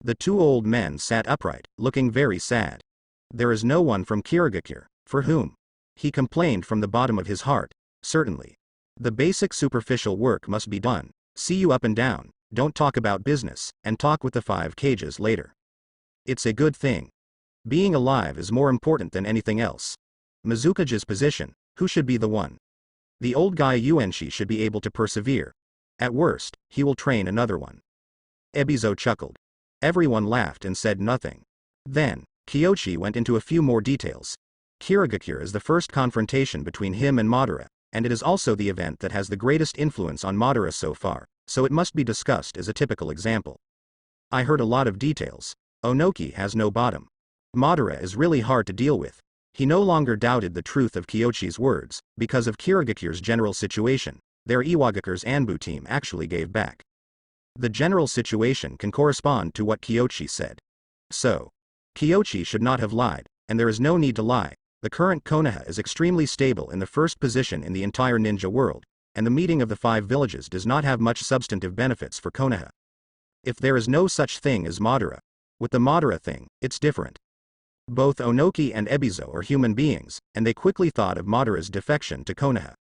The 2 old men sat upright, looking very sad. There is no one from Kirigakure, for whom? He complained from the bottom of his heart, certainly. The basic superficial work must be done. See you up and down, don't talk about business, and talk with the 5 cages later. It's a good thing. Being alive is more important than anything else. Mizukage's position, who should be the one? The old guy Yuenshi should be able to persevere. At worst, he will train another one. Ebizo chuckled. Everyone laughed and said nothing. Then, Kyoshi went into a few more details. Kirigakure is the first confrontation between him and Madara, and it is also the event that has the greatest influence on Madara so far, so it must be discussed as a typical example. I heard a lot of details. Onoki has no bottom. Madara is really hard to deal with. He no longer doubted the truth of Kyoshi's words, because of Kirigakure's general situation. Their Iwagakure's Anbu team actually gave back. The general situation can correspond to what Kyoshi said. So, Kyoshi should not have lied, and there is no need to lie. The current Konoha is extremely stable in the first position in the entire ninja world, and the meeting of the 5 villages does not have much substantive benefits for Konoha. If there is no such thing as Madara, with the Madara thing, it's different. Both Onoki and Ebizo are human beings, and they quickly thought of Madara's defection to Konoha.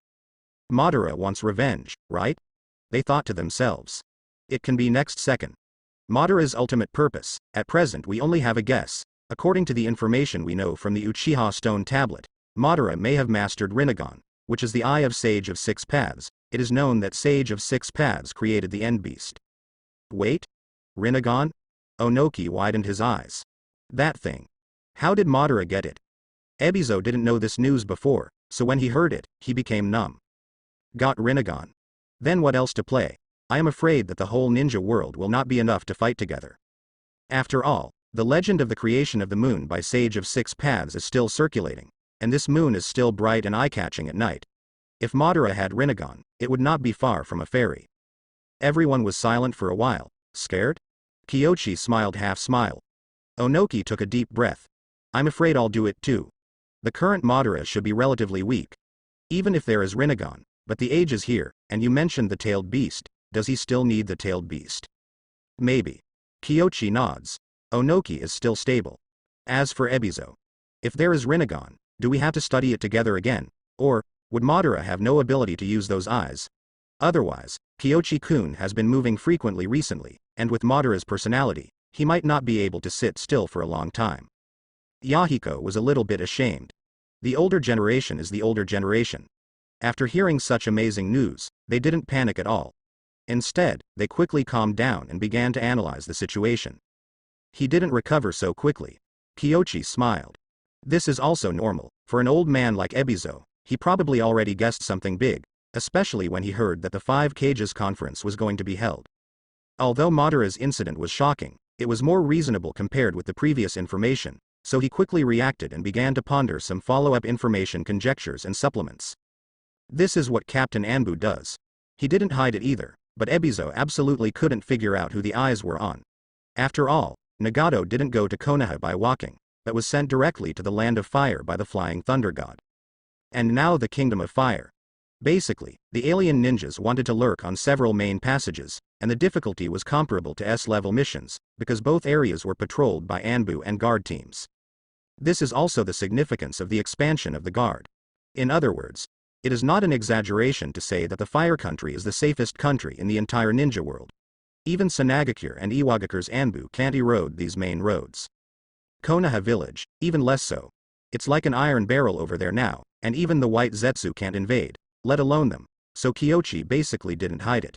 Madara wants revenge, right? They thought to themselves. It can be next second. Madara's ultimate purpose, at present we only have a guess. According to the information we know from the Uchiha Stone Tablet, Madara may have mastered Rinnegan, which is the Eye of Sage of 6 Paths. It is known that Sage of 6 Paths created the End Beast. Wait? Rinnegan? Onoki widened his eyes. That thing. How did Madara get it? Ebizo didn't know this news before, so when he heard it, he became numb. Got Rinnegan. Then what else to play? I am afraid that the whole ninja world will not be enough to fight together. After all, the legend of the creation of the moon by Sage of 6 Paths is still circulating, and this moon is still bright and eye-catching at night. If Madara had Rinnegan, it would not be far from a fairy. Everyone was silent for a while. Scared? Kyoshi smiled half-smile. Onoki took a deep breath. I'm afraid I'll do it too. The current Madara should be relatively weak. Even if there is Rinnegan, but the age is here, and you mentioned the tailed beast. Does he still need the tailed beast? Maybe. Kyoshi nods. Onoki is still stable. As for Ebizo, if there is Rinnegan, do we have to study it together again? Or, would Madara have no ability to use those eyes? Otherwise, Kyoshi-kun has been moving frequently recently, and with Madara's personality, he might not be able to sit still for a long time. Yahiko was a little bit ashamed. The older generation is the older generation. After hearing such amazing news, they didn't panic at all. Instead, they quickly calmed down and began to analyze the situation. He didn't recover so quickly. Kyoshi smiled. This is also normal. For an old man like Ebizo, he probably already guessed something big, especially when he heard that the Five Cages conference was going to be held. Although Madara's incident was shocking, it was more reasonable compared with the previous information, so he quickly reacted and began to ponder some follow-up information, conjectures and supplements. This is what Captain Anbu does. He didn't hide it either, but Ebizo absolutely couldn't figure out who the eyes were on. After all, Nagato didn't go to Konoha by walking, but was sent directly to the Land of Fire by the Flying Thunder God. And now the Kingdom of Fire. Basically, the alien ninjas wanted to lurk on several main passages, and the difficulty was comparable to S-level missions, because both areas were patrolled by Anbu and guard teams. This is also the significance of the expansion of the guard. In other words, it is not an exaggeration to say that the Fire Country is the safest country in the entire ninja world. Even Sanagakure and Iwagakure's Anbu can't erode these main roads. Konoha village, even less so. It's like an iron barrel over there now, and even the White Zetsu can't invade, let alone them, so Kyoshi basically didn't hide it.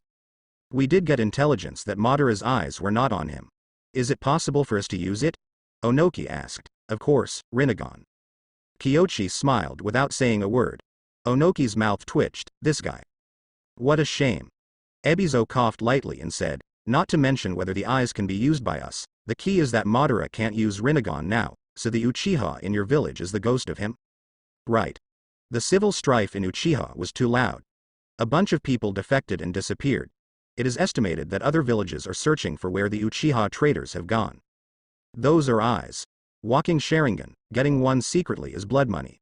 We did get intelligence that Madara's eyes were not on him. Is it possible for us to use it? Onoki asked. Of course, Rinnegan. Kyoshi smiled without saying a word. Onoki's mouth twitched. This guy. What a shame. Ebizo coughed lightly and said, not to mention whether the eyes can be used by us, the key is that Madara can't use Rinnegan now, so the Uchiha in your village is the ghost of him? Right. The civil strife in Uchiha was too loud. A bunch of people defected and disappeared. It is estimated that other villages are searching for where the Uchiha traitors have gone. Those are eyes. Walking Sharingan, getting one secretly is blood money.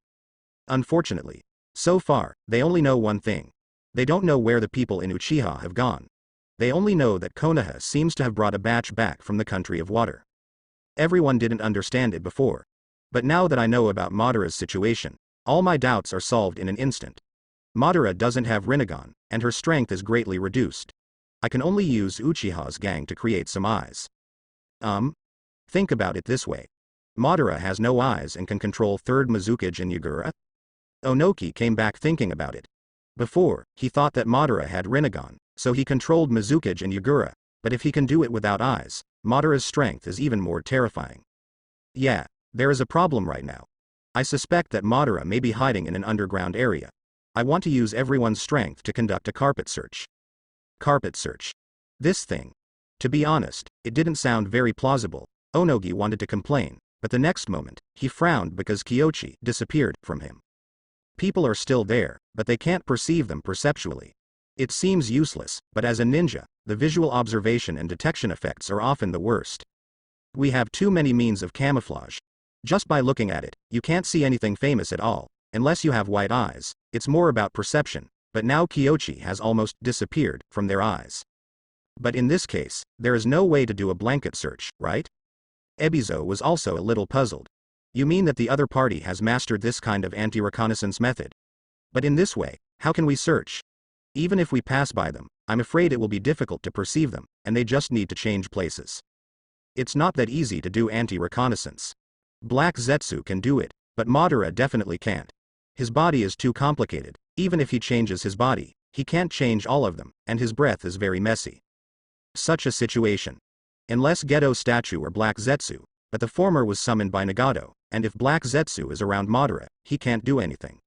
Unfortunately, so far, they only know one thing. They don't know where the people in Uchiha have gone. They only know that Konoha seems to have brought a batch back from the country of water. Everyone didn't understand it before. But now that I know about Madara's situation, all my doubts are solved in an instant. Madara doesn't have Rinnegan, and her strength is greatly reduced. I can only use Uchiha's gang to create some eyes. Think about it this way. Madara has no eyes and can control Third Mizukage and Yagura? Onoki came back thinking about it. Before, he thought that Madara had Rinnegan, so he controlled Mizukage and Yagura, but if he can do it without eyes, Madara's strength is even more terrifying. Yeah, there is a problem right now. I suspect that Madara may be hiding in an underground area. I want to use everyone's strength to conduct a carpet search. Carpet search. This thing. To be honest, it didn't sound very plausible. Onogi wanted to complain, but the next moment, he frowned because Kyoshi disappeared from him. People are still there, but they can't perceive them perceptually. It seems useless, but as a ninja, the visual observation and detection effects are often the worst. We have too many means of camouflage. Just by looking at it, you can't see anything famous at all, unless you have white eyes. It's more about perception, but now Kyoshi has almost disappeared from their eyes. But in this case, there is no way to do a blanket search, right? Ebizo was also a little puzzled. You mean that the other party has mastered this kind of anti-reconnaissance method? But in this way, how can we search? Even if we pass by them, I'm afraid it will be difficult to perceive them, and they just need to change places. It's not that easy to do anti-reconnaissance. Black Zetsu can do it, but Madara definitely can't. His body is too complicated. Even if he changes his body, he can't change all of them, and his breath is very messy. Such a situation. Unless Gedo statue or Black Zetsu, but the former was summoned by Nagato, and if Black Zetsu is around Madara, he can't do anything.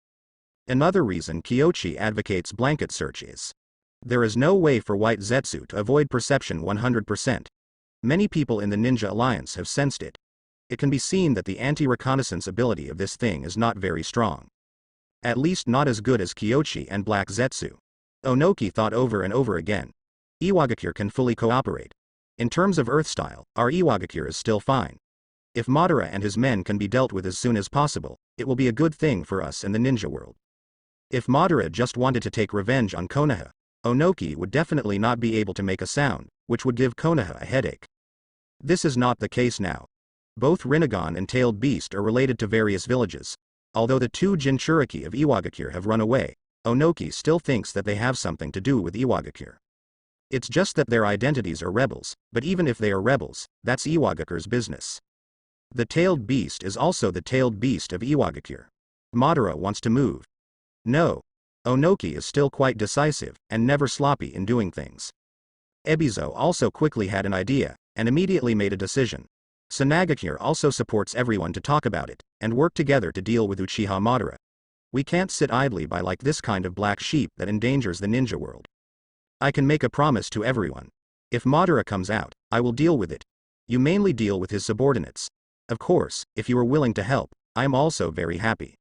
Another reason Kyoshi advocates blanket search is there is no way for White Zetsu to avoid perception 100%. Many people in the Ninja Alliance have sensed it. It can be seen that the anti-reconnaissance ability of this thing is not very strong. At least not as good as Kyoshi and Black Zetsu. Onoki thought over and over again. Iwagakure can fully cooperate. In terms of Earth style, our Iwagakure is still fine. If Madara and his men can be dealt with as soon as possible, it will be a good thing for us in the ninja world. If Madara just wanted to take revenge on Konoha, Onoki would definitely not be able to make a sound, which would give Konoha a headache. This is not the case now. Both Rinnegan and Tailed Beast are related to various villages. Although the two Jinchuriki of Iwagakure have run away, Onoki still thinks that they have something to do with Iwagakure. It's just that their identities are rebels, but even if they are rebels, that's Iwagakure's business. The Tailed Beast is also the Tailed Beast of Iwagakure. Madara wants to move. No. Onoki is still quite decisive, and never sloppy in doing things. Ebizo also quickly had an idea, and immediately made a decision. Sanagakure also supports everyone to talk about it, and work together to deal with Uchiha Madara. We can't sit idly by like this kind of black sheep that endangers the ninja world. I can make a promise to everyone. If Madara comes out, I will deal with it. You mainly deal with his subordinates. Of course, if you are willing to help, I am also very happy.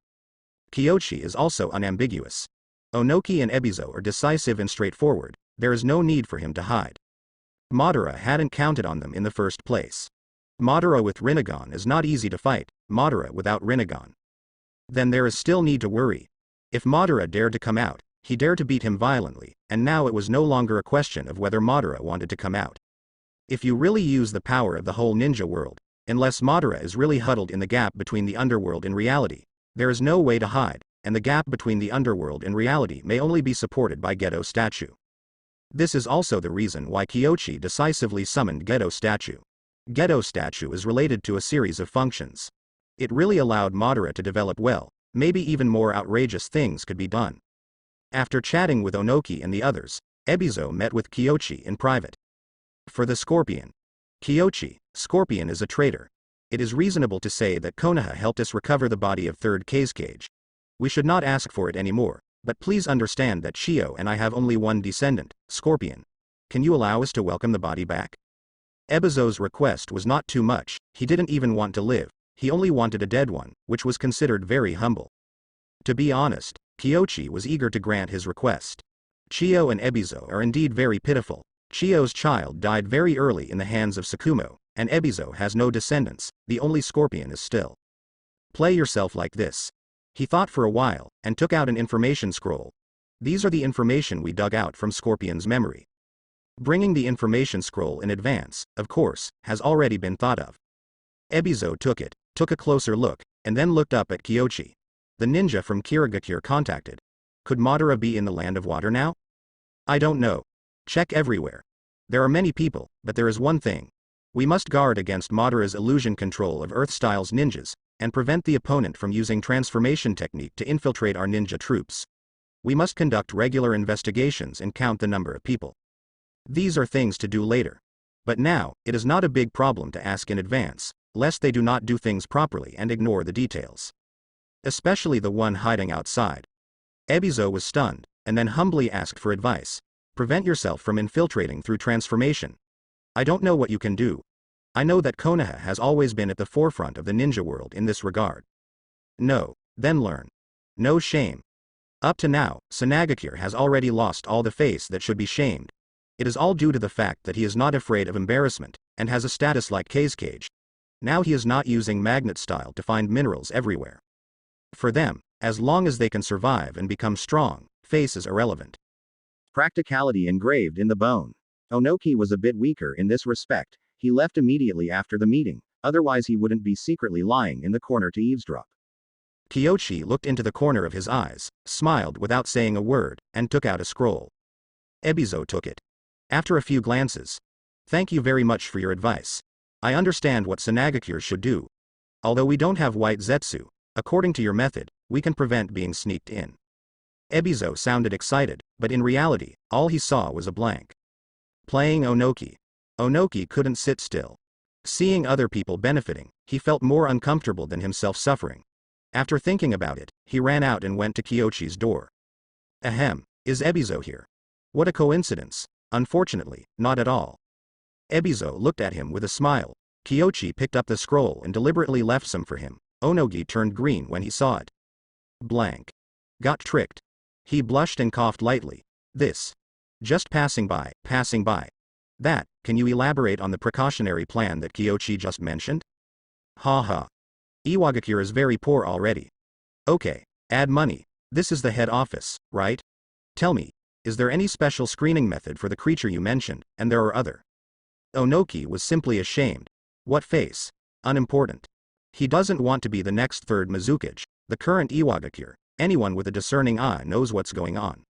Kyoshi is also unambiguous. Onoki and Ebizo are decisive and straightforward, there is no need for him to hide. Madara hadn't counted on them in the first place. Madara with Rinnegan is not easy to fight, Madara without Rinnegan. Then there is still need to worry. If Madara dared to come out, he dared to beat him violently, and now it was no longer a question of whether Madara wanted to come out. If you really use the power of the whole ninja world, unless Madara is really huddled in the gap between the underworld and reality, there is no way to hide, and the gap between the underworld and reality may only be supported by Geto statue. This is also the reason why Kyoshi decisively summoned Geto statue. Geto statue is related to a series of functions. It really allowed Madara to develop well, maybe even more outrageous things could be done. After chatting with Onoki and the others, Ebizo met with Kyoshi in private. For the Scorpion. Kyoshi, Scorpion is a traitor. It is reasonable to say that Konoha helped us recover the body of third Kazekage. We should not ask for it anymore, but please understand that Shio and I have only one descendant, Scorpion. Can you allow us to welcome the body back? Ebizo's request was not too much, he didn't even want to live, he only wanted a dead one, which was considered very humble. To be honest, Kyoshi was eager to grant his request. Chio and Ebizo are indeed very pitiful. Chio's child died very early in the hands of Sakumo, and Ebizo has no descendants, the only Scorpion is still. Play yourself like this. He thought for a while, and took out an information scroll. These are the information we dug out from Scorpion's memory. Bringing the information scroll in advance, of course, has already been thought of. Ebizo took it, took a closer look, and then looked up at Kyoshi. The ninja from Kirigakure contacted. Could Madara be in the land of water now? I don't know. Check everywhere. There are many people, but there is one thing. We must guard against Madara's illusion control of Earth-styles ninjas, and prevent the opponent from using transformation technique to infiltrate our ninja troops. We must conduct regular investigations and count the number of people. These are things to do later. But now, it is not a big problem to ask in advance, lest they do not do things properly and ignore the details. Especially the one hiding outside. Ebizo was stunned, and then humbly asked for advice. Prevent yourself from infiltrating through transformation. I don't know what you can do. I know that Konoha has always been at the forefront of the ninja world in this regard. No, then learn. No shame. Up to now, Sanagakure has already lost all the face that should be shamed. It is all due to the fact that he is not afraid of embarrassment, and has a status like Kazekage. Now he is not using magnet style to find minerals everywhere. For them, as long as they can survive and become strong, face is irrelevant. Practicality engraved in the bone. Onoki was a bit weaker in this respect, he left immediately after the meeting, otherwise he wouldn't be secretly lying in the corner to eavesdrop. Kyoshi looked into the corner of his eyes, smiled without saying a word, and took out a scroll. Ebizo took it. After a few glances. Thank you very much for your advice. I understand what Sanagakure should do. Although we don't have white Zetsu, according to your method, we can prevent being sneaked in. Ebizo sounded excited, but in reality, all he saw was a blank. Playing Onoki. Onoki couldn't sit still. Seeing other people benefiting, he felt more uncomfortable than himself suffering. After thinking about it, he ran out and went to Kyoshi's door. Ahem, is Ebizo here? What a coincidence. Unfortunately, not at all. Ebizo looked at him with a smile. Kyoshi picked up the scroll and deliberately left some for him. Onogi turned green when he saw it. Blank. Got tricked. He blushed and coughed lightly. This. Just passing by, passing by. That, can you elaborate on the precautionary plan that Kyoshi just mentioned? Ha ha. Iwagakure is very poor already. Okay, add money. This is the head office, right? Tell me, is there any special screening method for the creature you mentioned, and there are other? Onoki was simply ashamed. What face? Unimportant. He doesn't want to be the next third Mizukage, the current Iwagakure. Anyone with a discerning eye knows what's going on.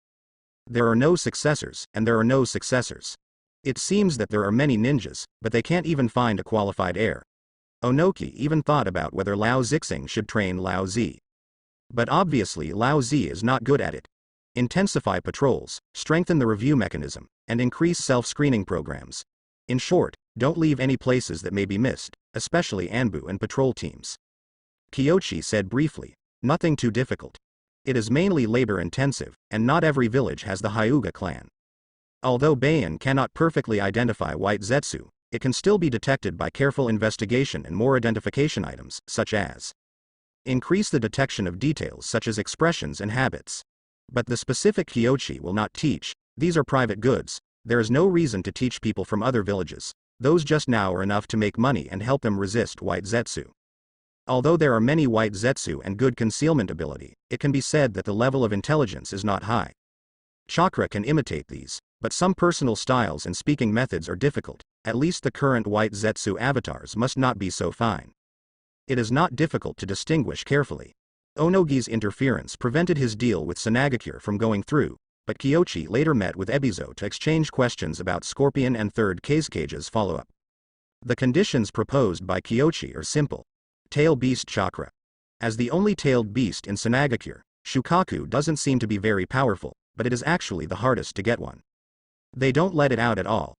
There are no successors, and there are no successors. It seems that there are many ninjas, but they can't even find a qualified heir. Onoki even thought about whether Lao Zixing should train Lao Zi. But obviously Lao Zi is not good at it. Intensify patrols, strengthen the review mechanism, and increase self-screening programs. In short, don't leave any places that may be missed, especially Anbu and patrol teams. Kyoshi said briefly, nothing too difficult. It is mainly labor-intensive, and not every village has the Hyuga clan. Although Bayan cannot perfectly identify white zetsu, it can still be detected by careful investigation and more identification items, such as increase the detection of details such as expressions and habits. But the specific Kyochi will not teach, these are private goods, there is no reason to teach people from other villages, those just now are enough to make money and help them resist white zetsu. Although there are many white zetsu and good concealment ability, it can be said that the level of intelligence is not high. Chakra can imitate these, but some personal styles and speaking methods are difficult, at least the current white zetsu avatars must not be so fine. It is not difficult to distinguish carefully. Onogi's interference prevented his deal with Sanagakure from going through, but Kyochi later met with Ebizo to exchange questions about Scorpion and Third Kage's follow-up. The conditions proposed by Kyochi are simple. Tail Beast Chakra. As the only tailed beast in Sanagakure, Shukaku doesn't seem to be very powerful, but it is actually the hardest to get one. They don't let it out at all.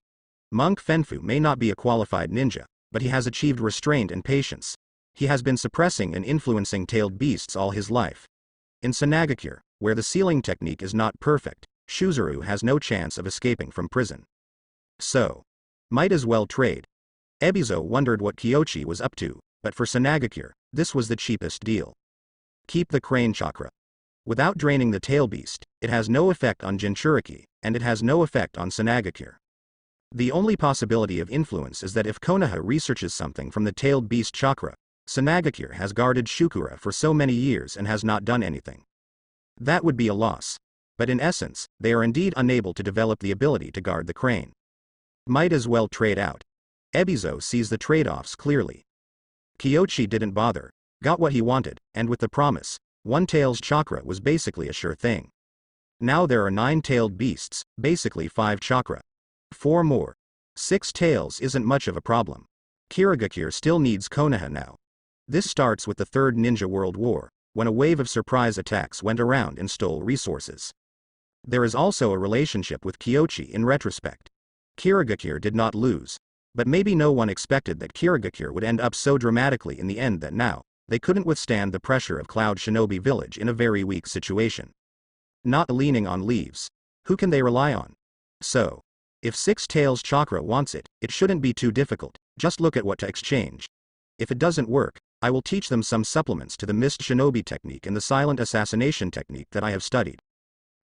Monk Fenfu may not be a qualified ninja, but he has achieved restraint and patience. He has been suppressing and influencing tailed beasts all his life. In Sanagakure, where the sealing technique is not perfect, Shuzuru has no chance of escaping from prison. So, might as well trade. Ebizo wondered what Kyochi was up to, but for Sanagakure, this was the cheapest deal. Keep the crane chakra. Without draining the tail beast, it has no effect on Jinchuriki, and it has no effect on Sanagakure. The only possibility of influence is that if Konoha researches something from the tailed beast chakra, Sanagakure has guarded Shukura for so many years and has not done anything. That would be a loss. But in essence, they are indeed unable to develop the ability to guard the crane. Might as well trade out. Ebizo sees the trade-offs clearly. Kyochi didn't bother, got what he wanted, and with the promise, one tail's chakra was basically a sure thing. Now there are 9 tailed beasts, basically 5 chakra. 4 more. 6 tails isn't much of a problem. Kirigakure still needs Konoha now. This starts with the Third Ninja World War, when a wave of surprise attacks went around and stole resources. There is also a relationship with Kyochi in retrospect. Kirigakure did not lose. But maybe no one expected that Kirigakure would end up so dramatically in the end that now, they couldn't withstand the pressure of Cloud Shinobi Village in a very weak situation. Not leaning on leaves. Who can they rely on? So, if Six Tails Chakra wants it, it shouldn't be too difficult, just look at what to exchange. If it doesn't work, I will teach them some supplements to the Mist Shinobi technique and the Silent Assassination technique that I have studied.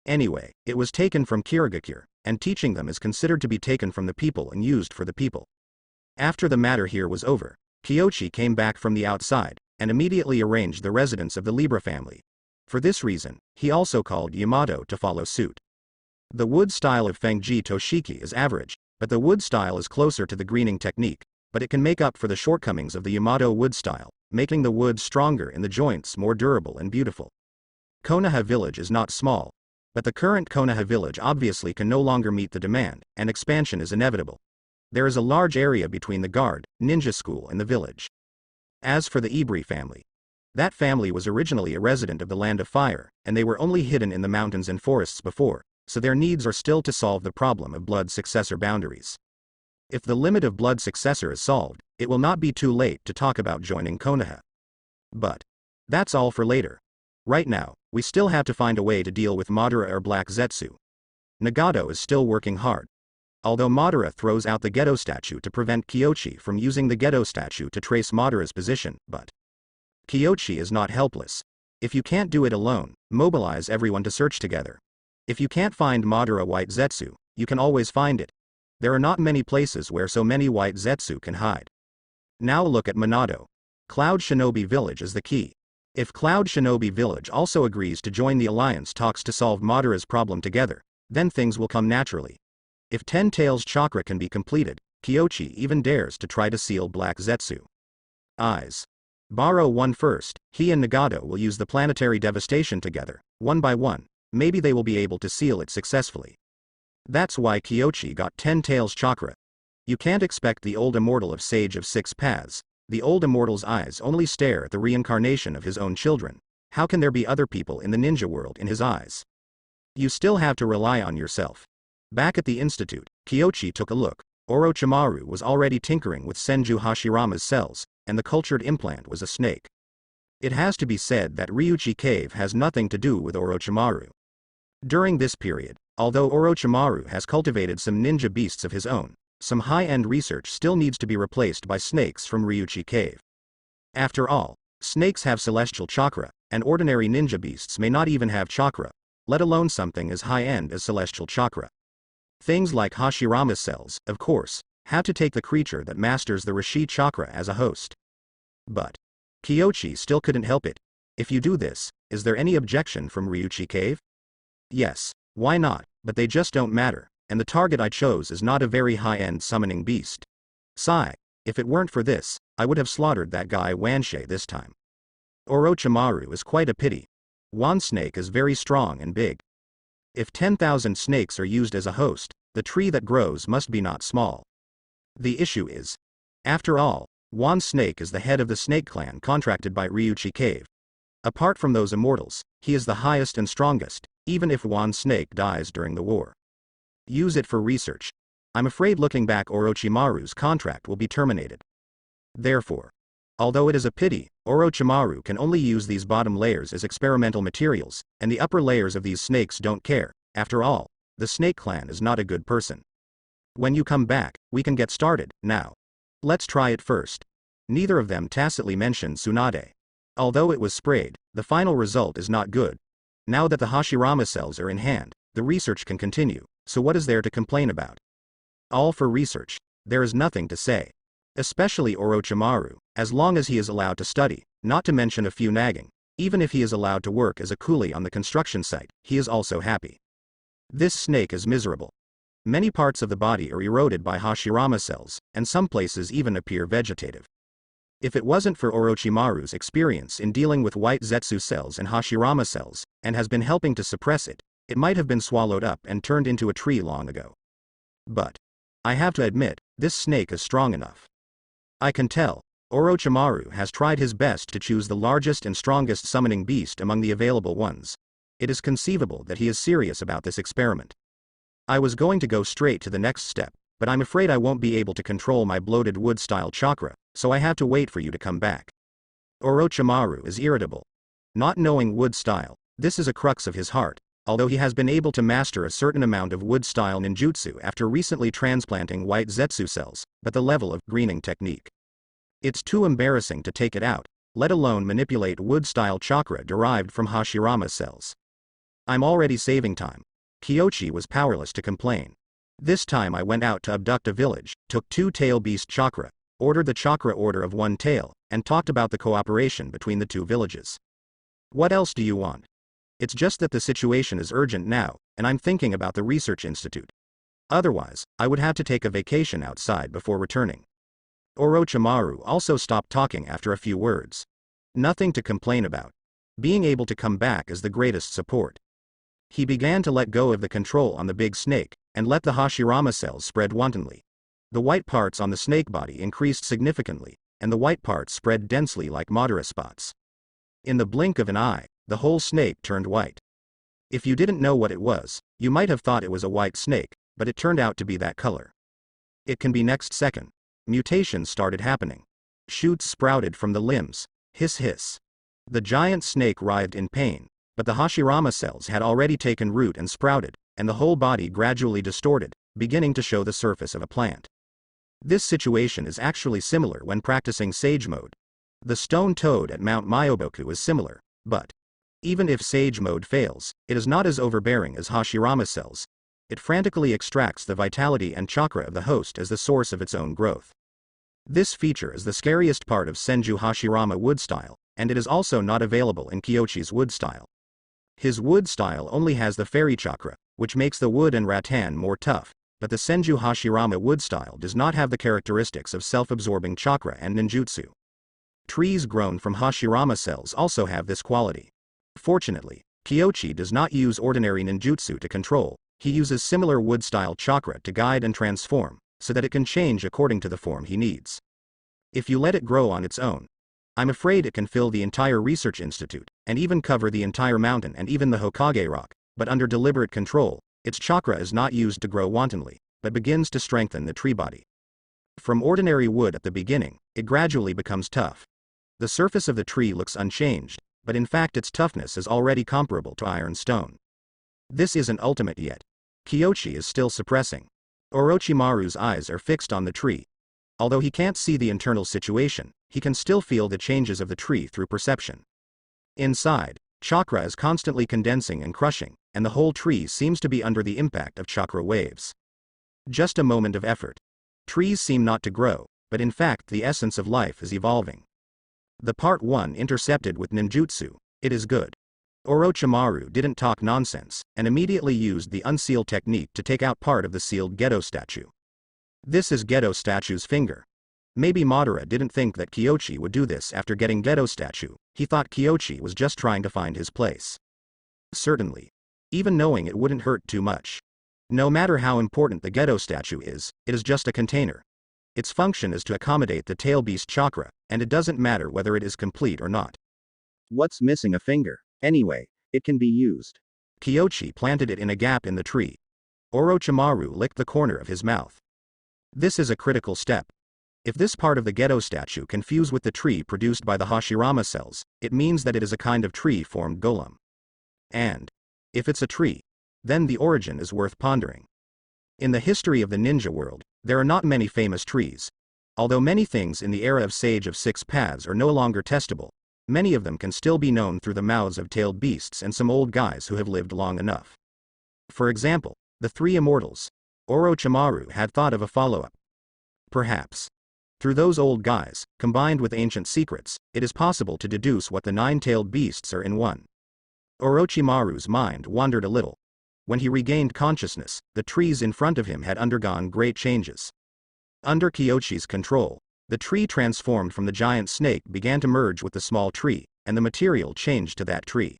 Anyway, it was taken from Kirigakure, and teaching them is considered to be taken from the people and used for the people. After the matter here was over, Kyochi came back from the outside, and immediately arranged the residence of the Libra family. For this reason, he also called Yamato to follow suit. The wood style of Fengji Toshiki is average, but the wood style is closer to the greening technique, but it can make up for the shortcomings of the Yamato wood style, making the wood stronger and the joints more durable and beautiful. Konoha village is not small, but the current Konoha village obviously can no longer meet the demand, and expansion is inevitable. There is a large area between the guard, ninja school and the village. As for the Ibri family, that family was originally a resident of the Land of Fire, and they were only hidden in the mountains and forests before, so their needs are still to solve the problem of blood successor boundaries. If the limit of blood successor is solved, it will not be too late to talk about joining Konoha. But that's all for later. Right now, we still have to find a way to deal with Madara or Black Zetsu. Nagato is still working hard. Although Madara throws out the Geto statue to prevent Kyochi from using the Geto statue to trace Madara's position, but Kyochi is not helpless. If you can't do it alone, mobilize everyone to search together. If you can't find Madara White Zetsu, you can always find it. There are not many places where so many White Zetsu can hide. Now look at Minato. Cloud Shinobi Village is the key. If Cloud Shinobi Village also agrees to join the alliance talks to solve Madara's problem together, then things will come naturally. If 10 Tails Chakra can be completed, Kyochi even dares to try to seal Black Zetsu. Eyes. Borrow one first, he and Nagato will use the planetary devastation together, one by one, maybe they will be able to seal it successfully. That's why Kyochi got 10 Tails Chakra. You can't expect the old immortal of Sage of Six Paths. The old immortal's eyes only stare at the reincarnation of his own children. How can there be other people in the ninja world in his eyes? You still have to rely on yourself. Back at the institute, Kyochi took a look. Orochimaru was already tinkering with Senju Hashirama's cells, and the cultured implant was a snake. It has to be said that Ryuchi Cave has nothing to do with Orochimaru. During this period, although Orochimaru has cultivated some ninja beasts of his own, some high-end research still needs to be replaced by snakes from Ryuchi Cave. After all, snakes have celestial chakra, and ordinary ninja beasts may not even have chakra, let alone something as high-end as celestial chakra. Things like Hashirama cells, of course, have to take the creature that masters the Rishi chakra as a host. But Kyoshi still couldn't help it. If you do this, is there any objection from Ryuchi Cave? Yes, why not, but they just don't matter, and the target I chose is not a very high-end summoning beast. Sigh, if it weren't for this, I would have slaughtered that guy Wanshe this time. Orochimaru is quite a pity. One snake is very strong and big. If 10,000 snakes are used as a host, the tree that grows must be not small. The issue is, after all, one snake is the head of the snake clan contracted by Ryuchi Cave. Apart from those immortals, he is the highest and strongest, even if one snake dies during the war. Use it for research. I'm afraid looking back Orochimaru's contract will be terminated. Therefore, although it is a pity, Orochimaru can only use these bottom layers as experimental materials, and the upper layers of these snakes don't care. After all, the snake clan is not a good person. When you come back, we can get started, now. Let's try it first. Neither of them tacitly mentioned Tsunade. Although it was sprayed, the final result is not good. Now that the Hashirama cells are in hand, the research can continue, so what is there to complain about? All for research. There is nothing to say. Especially Orochimaru, as long as he is allowed to study, not to mention a few nagging. Even if he is allowed to work as a coolie on the construction site, he is also happy. This snake is miserable. Many parts of the body are eroded by Hashirama cells, and some places even appear vegetative. If it wasn't for Orochimaru's experience in dealing with white Zetsu cells and Hashirama cells, and has been helping to suppress it, it might have been swallowed up and turned into a tree long ago. But I have to admit, this snake is strong enough. I can tell, Orochimaru has tried his best to choose the largest and strongest summoning beast among the available ones. It is conceivable that he is serious about this experiment. I was going to go straight to the next step, but I'm afraid I won't be able to control my bloated wood-style chakra, so I have to wait for you to come back. Orochimaru is irritable. Not knowing wood-style, this is a crux of his heart, although he has been able to master a certain amount of wood-style ninjutsu after recently transplanting white Zetsu cells, but the level of greening technique. It's too embarrassing to take it out, let alone manipulate wood-style chakra derived from Hashirama cells. I'm already saving time. Kyoshi was powerless to complain. This time I went out to abduct a village, took 2 tail beast chakra, ordered the chakra order of 1 tail, and talked about the cooperation between the 2 villages. What else do you want? It's just that the situation is urgent now, and I'm thinking about the research institute. Otherwise, I would have to take a vacation outside before returning. Orochimaru also stopped talking after a few words. Nothing to complain about. Being able to come back is the greatest support. He began to let go of the control on the big snake, and let the Hashirama cells spread wantonly. The white parts on the snake body increased significantly, and the white parts spread densely like Madara spots. In the blink of an eye, the whole snake turned white. If you didn't know what it was, you might have thought it was a white snake, but it turned out to be that color. It can be next second. Mutations started happening. Shoots sprouted from the limbs. Hiss hiss. The giant snake writhed in pain, but the Hashirama cells had already taken root and sprouted, and the whole body gradually distorted, beginning to show the surface of a plant. This situation is actually similar when practicing Sage Mode. The stone toad at Mount Myoboku is similar, but even if Sage Mode fails, it is not as overbearing as Hashirama cells. It frantically extracts the vitality and chakra of the host as the source of its own growth. This feature is the scariest part of Senju Hashirama wood style, and it is also not available in Kyoshi's wood style. His wood style only has the fairy chakra, which makes the wood and rattan more tough, but the Senju Hashirama wood style does not have the characteristics of self-absorbing chakra and ninjutsu. Trees grown from Hashirama cells also have this quality. Fortunately, Kyoshi does not use ordinary ninjutsu to control, he uses similar wood-style chakra to guide and transform, so that it can change according to the form he needs. If you let it grow on its own, I'm afraid it can fill the entire research institute, and even cover the entire mountain and even the Hokage rock, but under deliberate control, its chakra is not used to grow wantonly, but begins to strengthen the tree body. From ordinary wood at the beginning, it gradually becomes tough. The surface of the tree looks unchanged, but in fact its toughness is already comparable to iron stone. This isn't ultimate yet. Kyoshi is still suppressing. Orochimaru's eyes are fixed on the tree. Although he can't see the internal situation, he can still feel the changes of the tree through perception. Inside, chakra is constantly condensing and crushing, and the whole tree seems to be under the impact of chakra waves. Just a moment of effort. Trees seem not to grow, but in fact the essence of life is evolving. The part 1 intercepted with ninjutsu, it is good. Orochimaru didn't talk nonsense, and immediately used the unseal technique to take out part of the sealed Gedo statue. This is Gedo statue's finger. Maybe Madara didn't think that Kyoshi would do this after getting Gedo statue, he thought Kyoshi was just trying to find his place. Certainly. Even knowing it wouldn't hurt too much. No matter how important the Gedo statue is, it is just a container. Its function is to accommodate the tail beast chakra, and it doesn't matter whether it is complete or not. What's missing a finger? Anyway, it can be used. Kyoshi planted it in a gap in the tree. Orochimaru licked the corner of his mouth. This is a critical step. If this part of the Gedo statue can fuse with the tree produced by the Hashirama cells, it means that it is a kind of tree-formed golem. And if it's a tree, then the origin is worth pondering. In the history of the ninja world, there are not many famous trees. Although many things in the era of Sage of Six Paths are no longer testable, many of them can still be known through the mouths of tailed beasts and some old guys who have lived long enough. For example, the three immortals. Orochimaru had thought of a follow-up. Perhaps. Through those old guys, combined with ancient secrets, it is possible to deduce what the nine-tailed beasts are in one. Orochimaru's mind wandered a little. When he regained consciousness, the trees in front of him had undergone great changes. Under Kyoshi's control, the tree transformed from the giant snake began to merge with the small tree, and the material changed to that tree.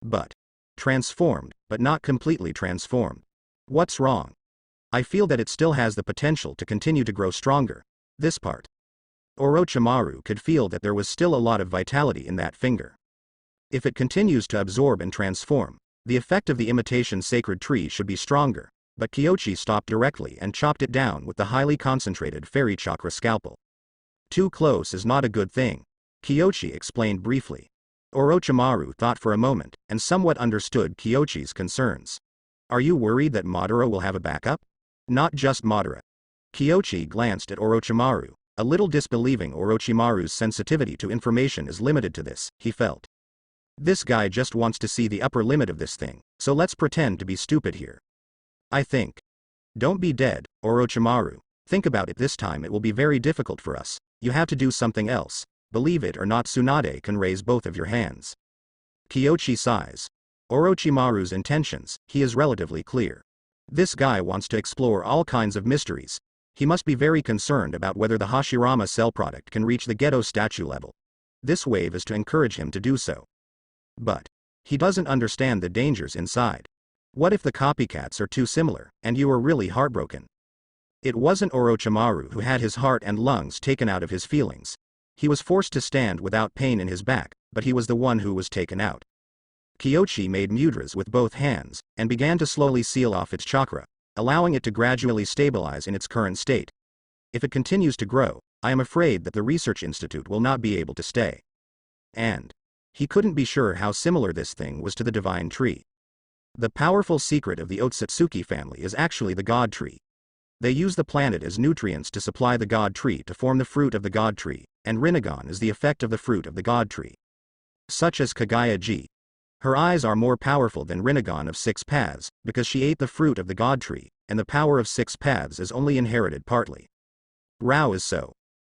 But transformed, but not completely transformed. What's wrong? I feel that it still has the potential to continue to grow stronger. This part. Orochimaru could feel that there was still a lot of vitality in that finger. If it continues to absorb and transform, the effect of the imitation sacred tree should be stronger, but Kyoshi stopped directly and chopped it down with the highly concentrated fairy chakra scalpel. Too close is not a good thing, Kyoshi explained briefly. Orochimaru thought for a moment, and somewhat understood Kyoshi's concerns. Are you worried that Madara will have a backup? Not just Madara. Kyoshi glanced at Orochimaru, a little disbelieving Orochimaru's sensitivity to information is limited to this, he felt. This guy just wants to see the upper limit of this thing, so let's pretend to be stupid here. I think. Don't be dead, Orochimaru. Think about it, this time it will be very difficult for us. You have to do something else. Believe it or not, Tsunade can raise both of your hands. Kyoshi sighs. Orochimaru's intentions, he is relatively clear. This guy wants to explore all kinds of mysteries. He must be very concerned about whether the Hashirama cell product can reach the Gedo statue level. This wave is to encourage him to do so. But he doesn't understand the dangers inside. What if the copycats are too similar, and you are really heartbroken? It wasn't Orochimaru who had his heart and lungs taken out of his feelings. He was forced to stand without pain in his back, but he was the one who was taken out. Kyoshi made mudras with both hands, and began to slowly seal off its chakra, allowing it to gradually stabilize in its current state. If it continues to grow, I am afraid that the research institute will not be able to stay. And he couldn't be sure how similar this thing was to the divine tree. The powerful secret of the Otsutsuki family is actually the god tree. They use the planet as nutrients to supply the god tree to form the fruit of the god tree, and Rinnegan is the effect of the fruit of the god tree. Such as Kagaya-ji. Her eyes are more powerful than Rinnegan of Six Paths, because she ate the fruit of the god tree, and the power of Six Paths is only inherited partly. Rao is so.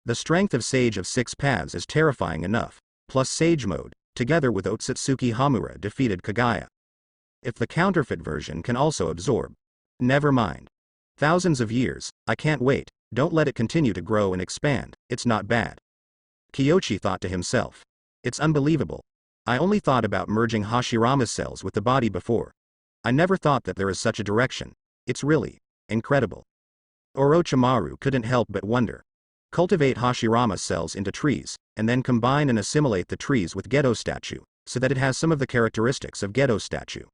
The strength of Sage of Six Paths is terrifying enough, plus Sage mode, together with Otsutsuki Hamura defeated Kagaya. If the counterfeit version can also absorb. Never mind. Thousands of years, I can't wait, don't let it continue to grow and expand, it's not bad. Kyoshi thought to himself. It's unbelievable. I only thought about merging Hashirama cells with the body before. I never thought that there is such a direction. It's really incredible. Orochimaru couldn't help but wonder. Cultivate Hashirama cells into trees, and then combine and assimilate the trees with Gedo statue, so that it has some of the characteristics of Gedo statue.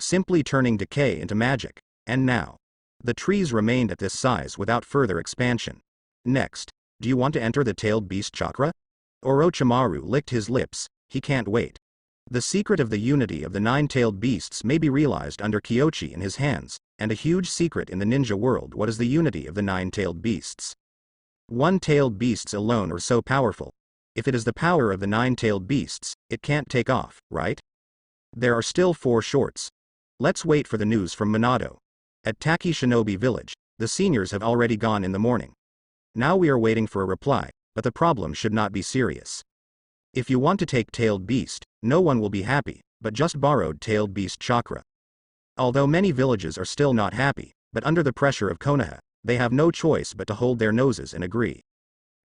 Simply turning decay into magic, and now. The trees remained at this size without further expansion. Next, do you want to enter the tailed beast chakra? Orochimaru licked his lips, he can't wait. The secret of the unity of the nine-tailed beasts may be realized under Kyoshi in his hands, and a huge secret in the ninja world. What is the unity of the nine-tailed beasts? One-tailed beasts alone are so powerful. If it is the power of the nine-tailed beasts, it can't take off, right? There are still 4 shorts. Let's wait for the news from Minato. At Taki Shinobi Village, the seniors have already gone in the morning. Now we are waiting for a reply, but the problem should not be serious. If you want to take tailed beast, no one will be happy, but just borrowed tailed beast chakra. Although many villages are still not happy, but under the pressure of Konoha, they have no choice but to hold their noses and agree.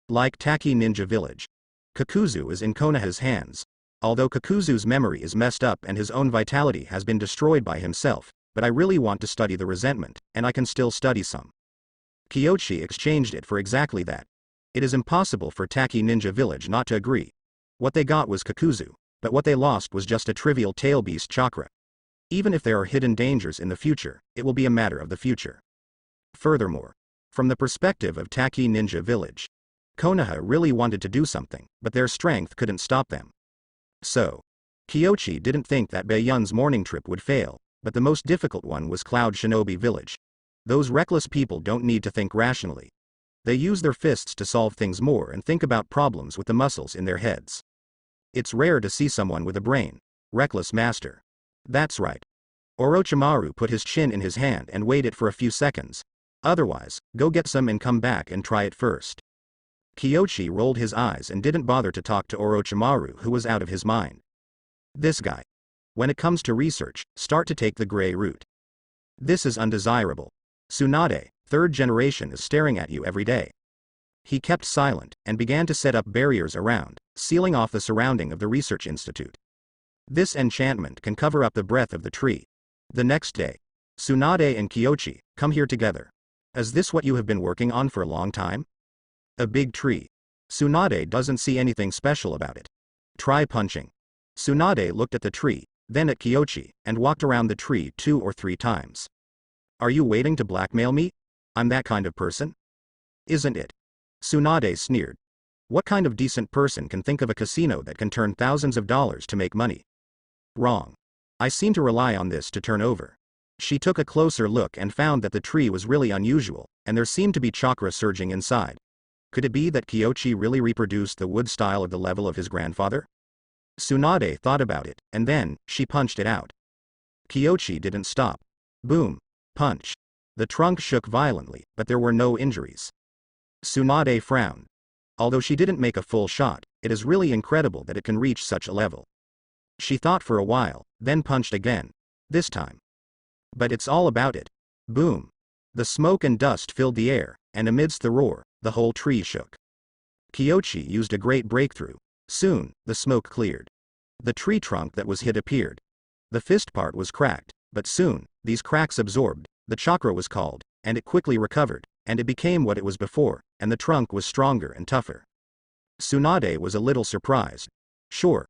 Like Taki Ninja Village. Kakuzu is in Konoha's hands. Although Kakuzu's memory is messed up and his own vitality has been destroyed by himself, but I really want to study the resentment, and I can still study some. Kyoshi exchanged it for exactly that. It is impossible for Taki Ninja Village not to agree. What they got was Kakuzu, but what they lost was just a trivial tail beast chakra. Even if there are hidden dangers in the future, it will be a matter of the future. Furthermore, from the perspective of Taki Ninja Village, Konoha really wanted to do something, but their strength couldn't stop them. So, Kyoshi didn't think that Baiyun's morning trip would fail, but the most difficult one was Cloud Shinobi Village. Those reckless people don't need to think rationally. They use their fists to solve things more and think about problems with the muscles in their heads. It's rare to see someone with a brain. Reckless master. That's right. Orochimaru put his chin in his hand and waited for a few seconds. Otherwise, go get some and come back and try it first. Kyoshi rolled his eyes and didn't bother to talk to Orochimaru, who was out of his mind. This guy. When it comes to research, start to take the gray route. This is undesirable. Tsunade, 3rd generation, is staring at you every day. He kept silent, and began to set up barriers around, sealing off the surrounding of the research institute. This enchantment can cover up the breath of the tree. The next day, Tsunade and Kyoshi, come here together. Is this what you have been working on for a long time? A big tree. Tsunade doesn't see anything special about it. Try punching. Tsunade looked at the tree, then at Kyoshi, and walked around the tree 2 or 3 times. Are you waiting to blackmail me? I'm that kind of person? Isn't it? Tsunade sneered. What kind of decent person can think of a casino that can turn thousands of dollars to make money? Wrong. I seem to rely on this to turn over. She took a closer look and found that the tree was really unusual, and there seemed to be chakra surging inside. Could it be that Kyoshi really reproduced the wood style of the level of his grandfather? Tsunade thought about it, and then, she punched it out. Kyoshi didn't stop. Boom. Punch. The trunk shook violently, but there were no injuries. Tsunade frowned. Although she didn't make a full shot, it is really incredible that it can reach such a level. She thought for a while, then punched again. This time. But it's all about it. Boom. The smoke and dust filled the air, and amidst the roar, the whole tree shook. Kyoshi used a great breakthrough. Soon, the smoke cleared. The tree trunk that was hit appeared. The fist part was cracked, but soon, these cracks absorbed, the chakra was called, and it quickly recovered, and it became what it was before, and the trunk was stronger and tougher. Tsunade was a little surprised. Sure.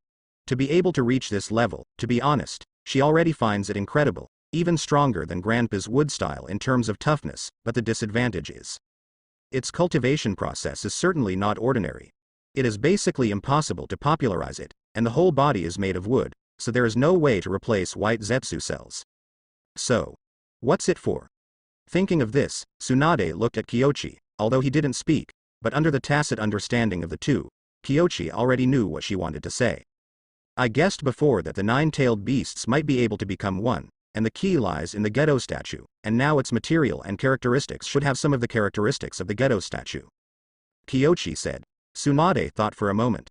To be able to reach this level, to be honest, she already finds it incredible, even stronger than Grandpa's wood style in terms of toughness, but the disadvantage is. Its cultivation process is certainly not ordinary. It is basically impossible to popularize it, and the whole body is made of wood, so there is no way to replace white Zetsu cells. So, what's it for? Thinking of this, Tsunade looked at Kyoshi, although he didn't speak, but under the tacit understanding of the two, Kyoshi already knew what she wanted to say. I guessed before that the 9-tailed beasts might be able to become one, and the key lies in the Geto statue, and now its material and characteristics should have some of the characteristics of the Geto statue. Kyoshi said. Tsunade thought for a moment.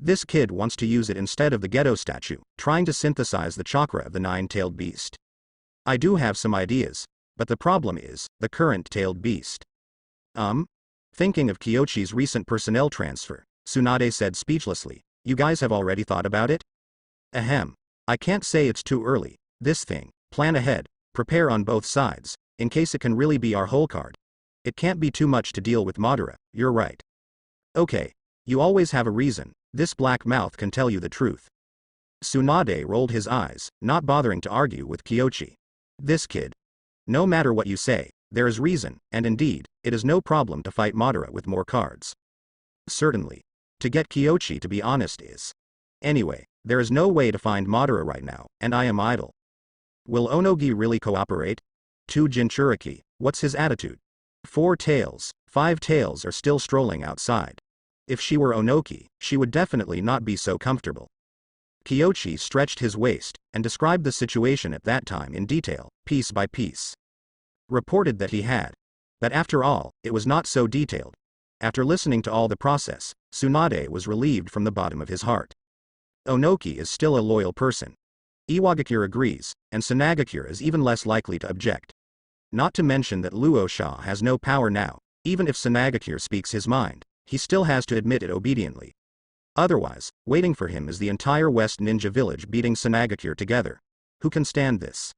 This kid wants to use it instead of the Geto statue, trying to synthesize the chakra of the 9-tailed beast. I do have some ideas, but the problem is, the current tailed beast. Thinking of Kyoshi's recent personnel transfer, Tsunade said speechlessly, you guys have already thought about it? Ahem. I can't say it's too early. This thing, plan ahead, prepare on both sides, in case it can really be our whole card. It can't be too much to deal with Madara, you're right. Okay. You always have a reason, this black mouth can tell you the truth. Tsunade rolled his eyes, not bothering to argue with Kyoshi. This kid. No matter what you say, there is reason, and indeed, it is no problem to fight Madara with more cards. Certainly. To get Kyochi to be honest is. Anyway, there is no way to find Madara right now, and I am idle. Will Onogi really cooperate? 2 Jinchuriki, what's his attitude? 4 tails, 5 tails are still strolling outside. If she were Onoki, she would definitely not be so comfortable. Kyochi stretched his waist, and described the situation at that time in detail, piece by piece. Reported that he had. That after all, it was not so detailed. After listening to all the process, Tsunade was relieved from the bottom of his heart. Onoki is still a loyal person. Iwagakure agrees, and Tsunagakure is even less likely to object. Not to mention that Luosha has no power now. Even if Tsunagakure speaks his mind, he still has to admit it obediently. Otherwise, waiting for him is the entire West Ninja Village beating Tsunagakure together. Who can stand this?